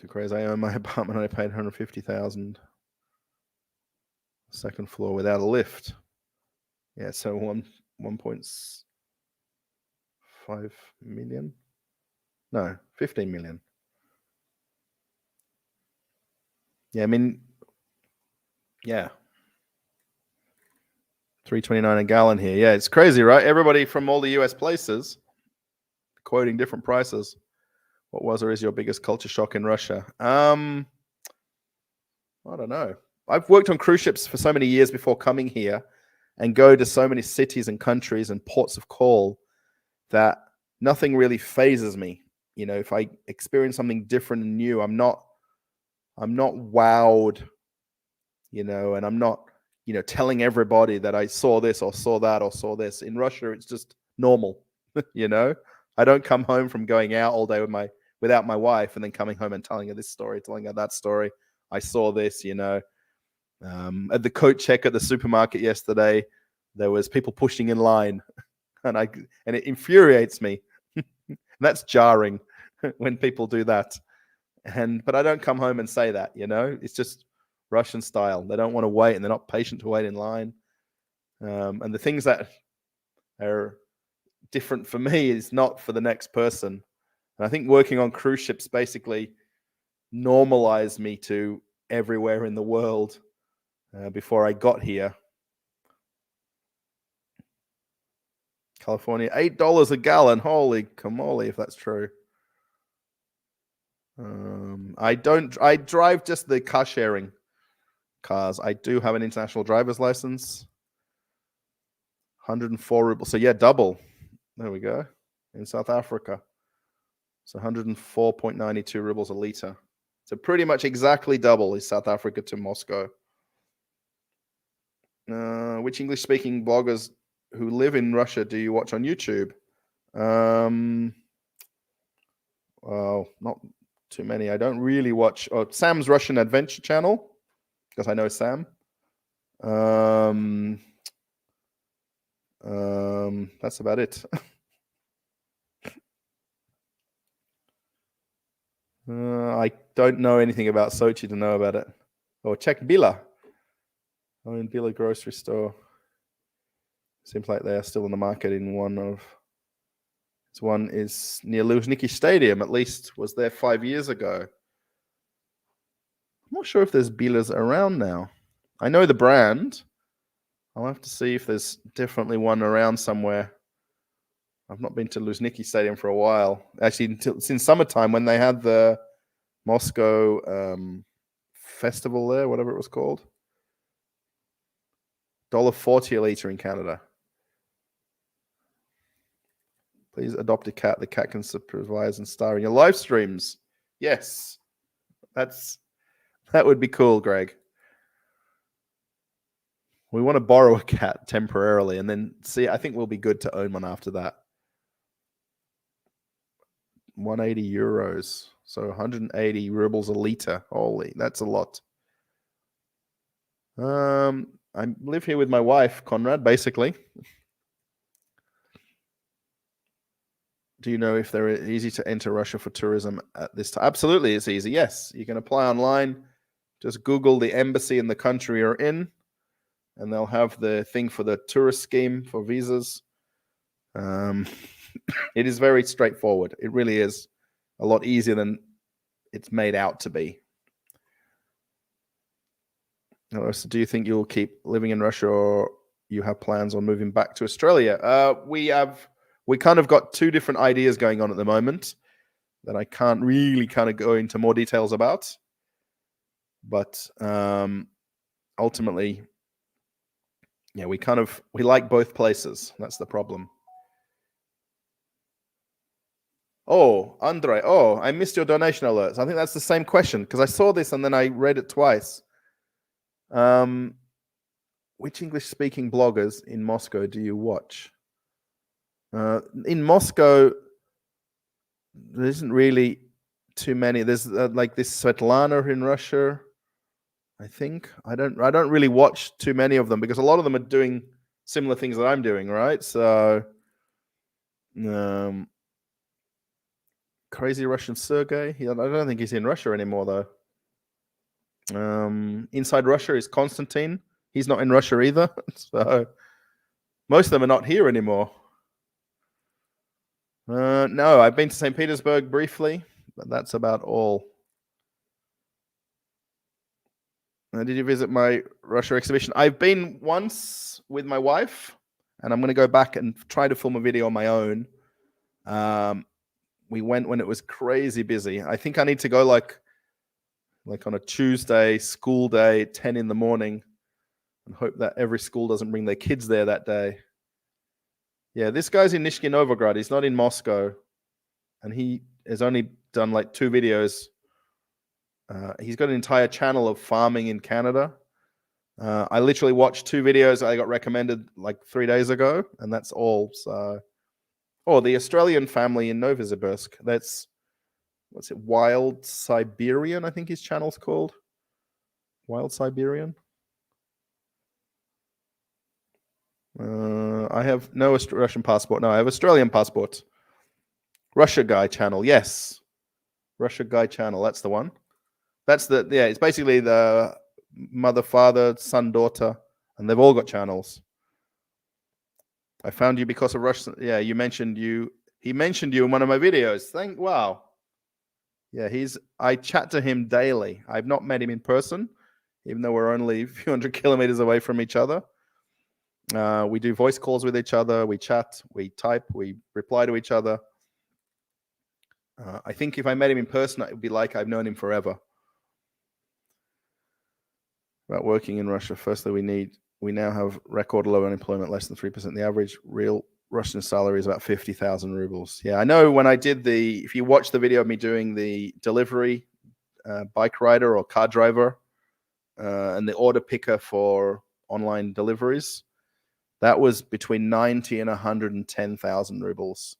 Too crazy. I own my apartment and I paid $150,000. Second floor without a lift. Yeah, so 1.5 million. No, 15 million. Yeah, I mean, yeah. $3.29 a gallon here. Yeah, it's crazy, right? Everybody from all the US places quoting different prices. What was or is your biggest culture shock in Russia? I don't know. I've worked on cruise ships for so many years before coming here, and go to so many cities and countries and ports of call that nothing really phases me. You know, if I experience something different and new, I'm not wowed, you know, and I'm not, you know, telling everybody that I saw this or saw that or saw this. In Russia, it's just normal, you know. I don't come home from going out all day without my wife and then coming home and telling her this story, telling her that story. I saw this, you know. At the coat check at the supermarket yesterday, there was people pushing in line, and it infuriates me. That's jarring when people do that. But I don't come home and say that, you know. It's just Russian style. They don't want to wait, and they're not patient to wait in line. And the things that are different for me is not for the next person. And I think working on cruise ships basically normalized me to everywhere in the world before I got here. California, $8 a gallon. Holy camole, if that's true. I drive just the car sharing. cars. I do have an international driver's license. 104 rubles. So yeah, double. There we go. In South Africa. So 104.92 rubles a liter. So pretty much exactly double is South Africa to Moscow. Which English-speaking bloggers who live in Russia do you watch on YouTube? Well, not too many. I don't really watch Sam's Russian Adventure channel because I know Sam. That's about it. I don't know anything about Sochi to know about it. Oh, check Bila. Oh, in Bila grocery store. Seems like they are still in the market in one of. This one is near Luzhniki Stadium. At least was there 5 years ago. I'm not sure if there's Bilas around now. I know the brand. I'll have to see if there's definitely one around somewhere. I've not been to Luzhniki Stadium for a while. Actually, since summertime when they had the Moscow festival there, whatever it was called. $1.40 a liter in Canada. Please adopt a cat. The cat can supervise and star in your live streams. Yes, that would be cool, Greg. We want to borrow a cat temporarily and then see. I think we'll be good to own one after that. 180 euros. So 180 rubles a liter. Holy, that's a lot. I live here with my wife, Conrad, basically. Do you know if they're easy to enter Russia for tourism at this time? Absolutely, it's easy. Yes, you can apply online. Just Google the embassy in the country you're in, and they'll have the thing for the tourist scheme for visas. It is very straightforward. It really is a lot easier than it's made out to be. So do you think you'll keep living in Russia, or you have plans on moving back to Australia? We kind of got two different ideas going on at the moment that I can't really kind of go into more details about. But ultimately, yeah, we like both places. That's the problem. Oh, Andre. Oh, I missed your donation alerts. I think that's the same question because I saw this and then I read it twice. Which English-speaking bloggers in Moscow do you watch? In Moscow, there isn't really too many. There's like this Svetlana in Russia, I think. I don't really watch too many of them because a lot of them are doing similar things that I'm doing, right? So, Crazy Russian Sergey. I don't think he's in Russia anymore, though. Inside Russia is Konstantin. He's not in Russia either. So most of them are not here anymore. No, I've been to St. Petersburg briefly, but that's about all. Did you visit my Russia exhibition? I've been once with my wife, and I'm going to go back and try to film a video on my own. We went when it was crazy busy. I think I need to go like on a Tuesday, school day, 10 in the morning, and hope that every school doesn't bring their kids there that day. Yeah, this guy's in Nizhny Novgorod. He's not in Moscow, and he has only done like 2 videos. He's got an entire channel of farming in Canada. I literally watched 2 videos I got recommended like 3 days ago, and that's all. So, the Australian family in Novosibirsk. That's, what's it? Wild Siberian, I think his channel's called. Wild Siberian. I have no Russian passport. No, I have Australian passport. Russia Guy channel. Yes. Russia Guy channel. That's the one. That's it's basically the mother, father, son, daughter, and they've all got channels. I found you because of Russian. Yeah, you mentioned you. He mentioned you in one of my videos. Wow. Yeah, I chat to him daily. I've not met him in person, even though we're only a few hundred kilometers away from each other. We do voice calls with each other. We chat, we type, we reply to each other. I think if I met him in person, it would be like I've known him forever. about working in Russia. Firstly, we now have record low unemployment, less than 3%. The average real Russian salary is about 50,000 rubles. Yeah, I know when I did if you watch the video of me doing the delivery, bike rider or car driver, and the order picker for online deliveries, that was between 90 and 110,000 rubles,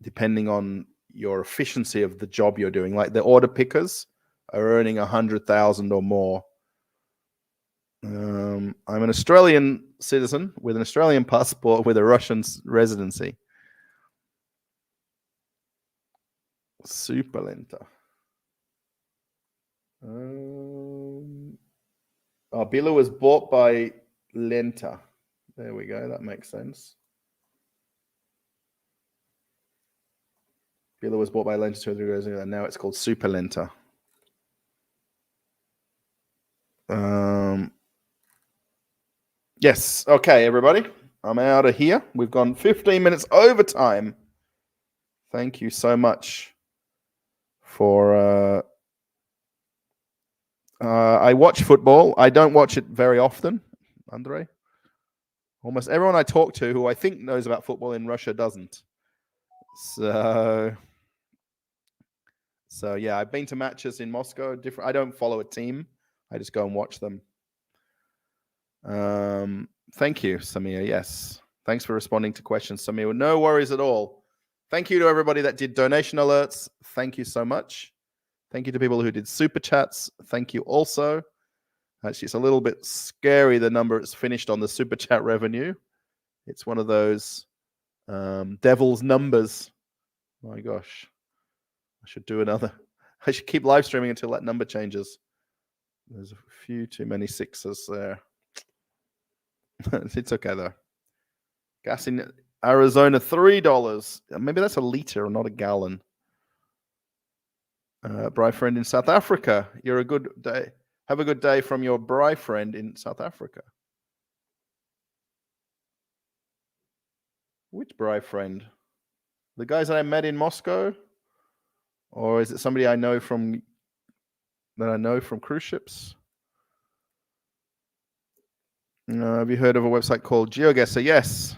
depending on your efficiency of the job you're doing. Like the order pickers are earning 100,000 or more. I'm an Australian citizen with an Australian passport with a Russian residency. Super lenta. Bila was bought by Lenta. There we go. That makes sense. Bila was bought by Lenta 2 years ago, and now it's called Super Lenta. Yes. Okay, everybody. I'm out of here. We've gone 15 minutes over time. Thank you so much for... I watch football. I don't watch it very often, Andre. Almost everyone I talk to who I think knows about football in Russia doesn't. So yeah, I've been to matches in Moscow. I don't follow a team. I just go and watch them. Thank you, Samir. Yes. Thanks for responding to questions, Samir. No worries at all. Thank you to everybody that did donation alerts. Thank you so much. Thank you to people who did super chats. Thank you also. Actually, it's a little bit scary, the number it's finished on the super chat revenue. It's one of those devil's numbers. My gosh. I should do another. I should keep live streaming until that number changes. There's a few too many sixes there. It's okay, though. Gas in Arizona, $3. Maybe that's a liter or not a gallon. Bri friend in South Africa. You're a good day. Have a good day from your Bri friend in South Africa. Which Bri friend? The guys that I met in Moscow? Or is it somebody I know from cruise ships? Have you heard of a website called GeoGuessr? Yes.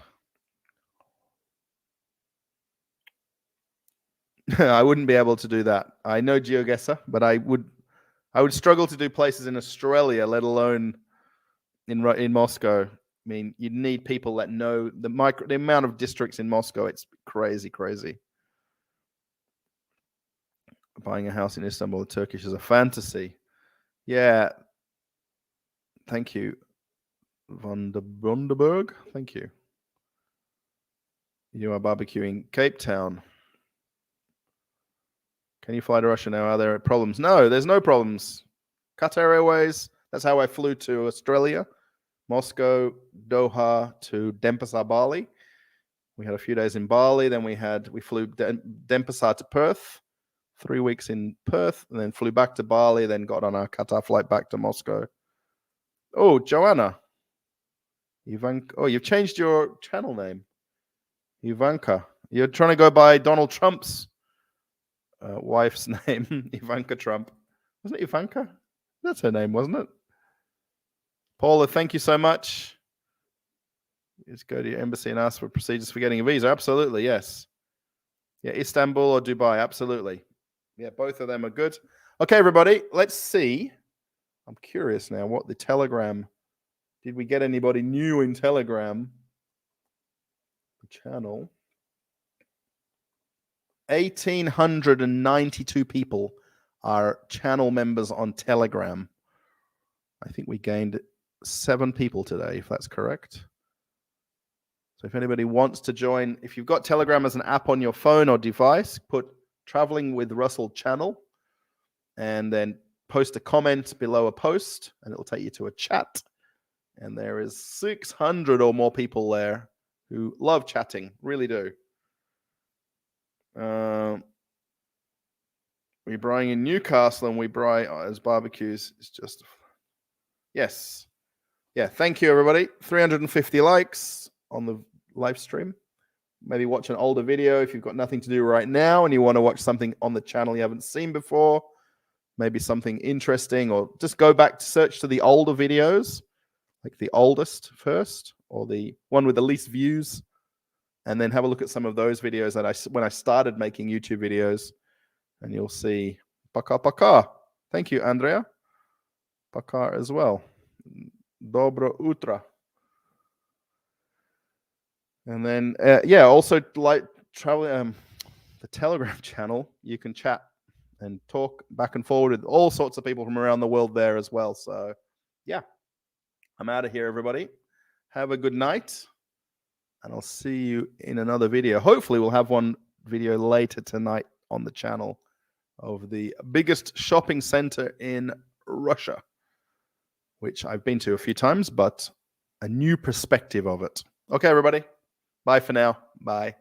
I wouldn't be able to do that. I know GeoGuessr, but I would struggle to do places in Australia, let alone in Moscow. I mean, you'd need people that know the amount of districts in Moscow. It's crazy. Buying a house in Istanbul, Turkish, is a fantasy. Yeah. Thank you, Van der Bunderberg. Thank you. You are barbecuing Cape Town. Can you fly to Russia now? Are there problems? No, there's no problems. Qatar Airways, that's how I flew to Australia. Moscow, Doha to Denpasar, Bali. We had a few days in Bali. Then we flew Denpasar to Perth, 3 weeks in Perth, and then flew back to Bali, then got on our Qatar flight back to Moscow. Oh, Joanna. Ivanka. Oh, you've changed your channel name. Ivanka. You're trying to go by Donald Trump's wife's name, Ivanka Trump. Wasn't it Ivanka? That's her name, wasn't it? Paula, thank you so much. Just go to your embassy and ask for procedures for getting a visa. Absolutely, yes. Yeah, Istanbul or Dubai, absolutely. Yeah, both of them are good. Okay, everybody, let's see. I'm curious now what the Telegram... Did we get anybody new in Telegram? The channel. 1,892 people are channel members on Telegram. I think we gained 7 people today, if that's correct. So if anybody wants to join, if you've got Telegram as an app on your phone or device, put Traveling with Russell channel and then post a comment below a post and it'll take you to a chat. And there is 600 or more people there who love chatting, really do. We're buying in Newcastle and we buy as barbecues. It's just, yes. Yeah, thank you, everybody. 350 likes on the live stream. Maybe watch an older video if you've got nothing to do right now and you want to watch something on the channel you haven't seen before. maybe something interesting, or just go back to search to the older videos, like the oldest first, or the one with the least views, and then have a look at some of those videos that when I started making YouTube videos, and you'll see Paka Paka. Thank you, Andrea. Paka as well. Dobro utra. And then, yeah, also like travel, the Telegram channel, you can chat and talk back and forward with all sorts of people from around the world there as well. So, yeah, I'm out of here, everybody. Have a good night, and I'll see you in another video. Hopefully, we'll have one video later tonight on the channel of the biggest shopping center in Russia, which I've been to a few times, but a new perspective of it. Okay, everybody. Bye for now. Bye.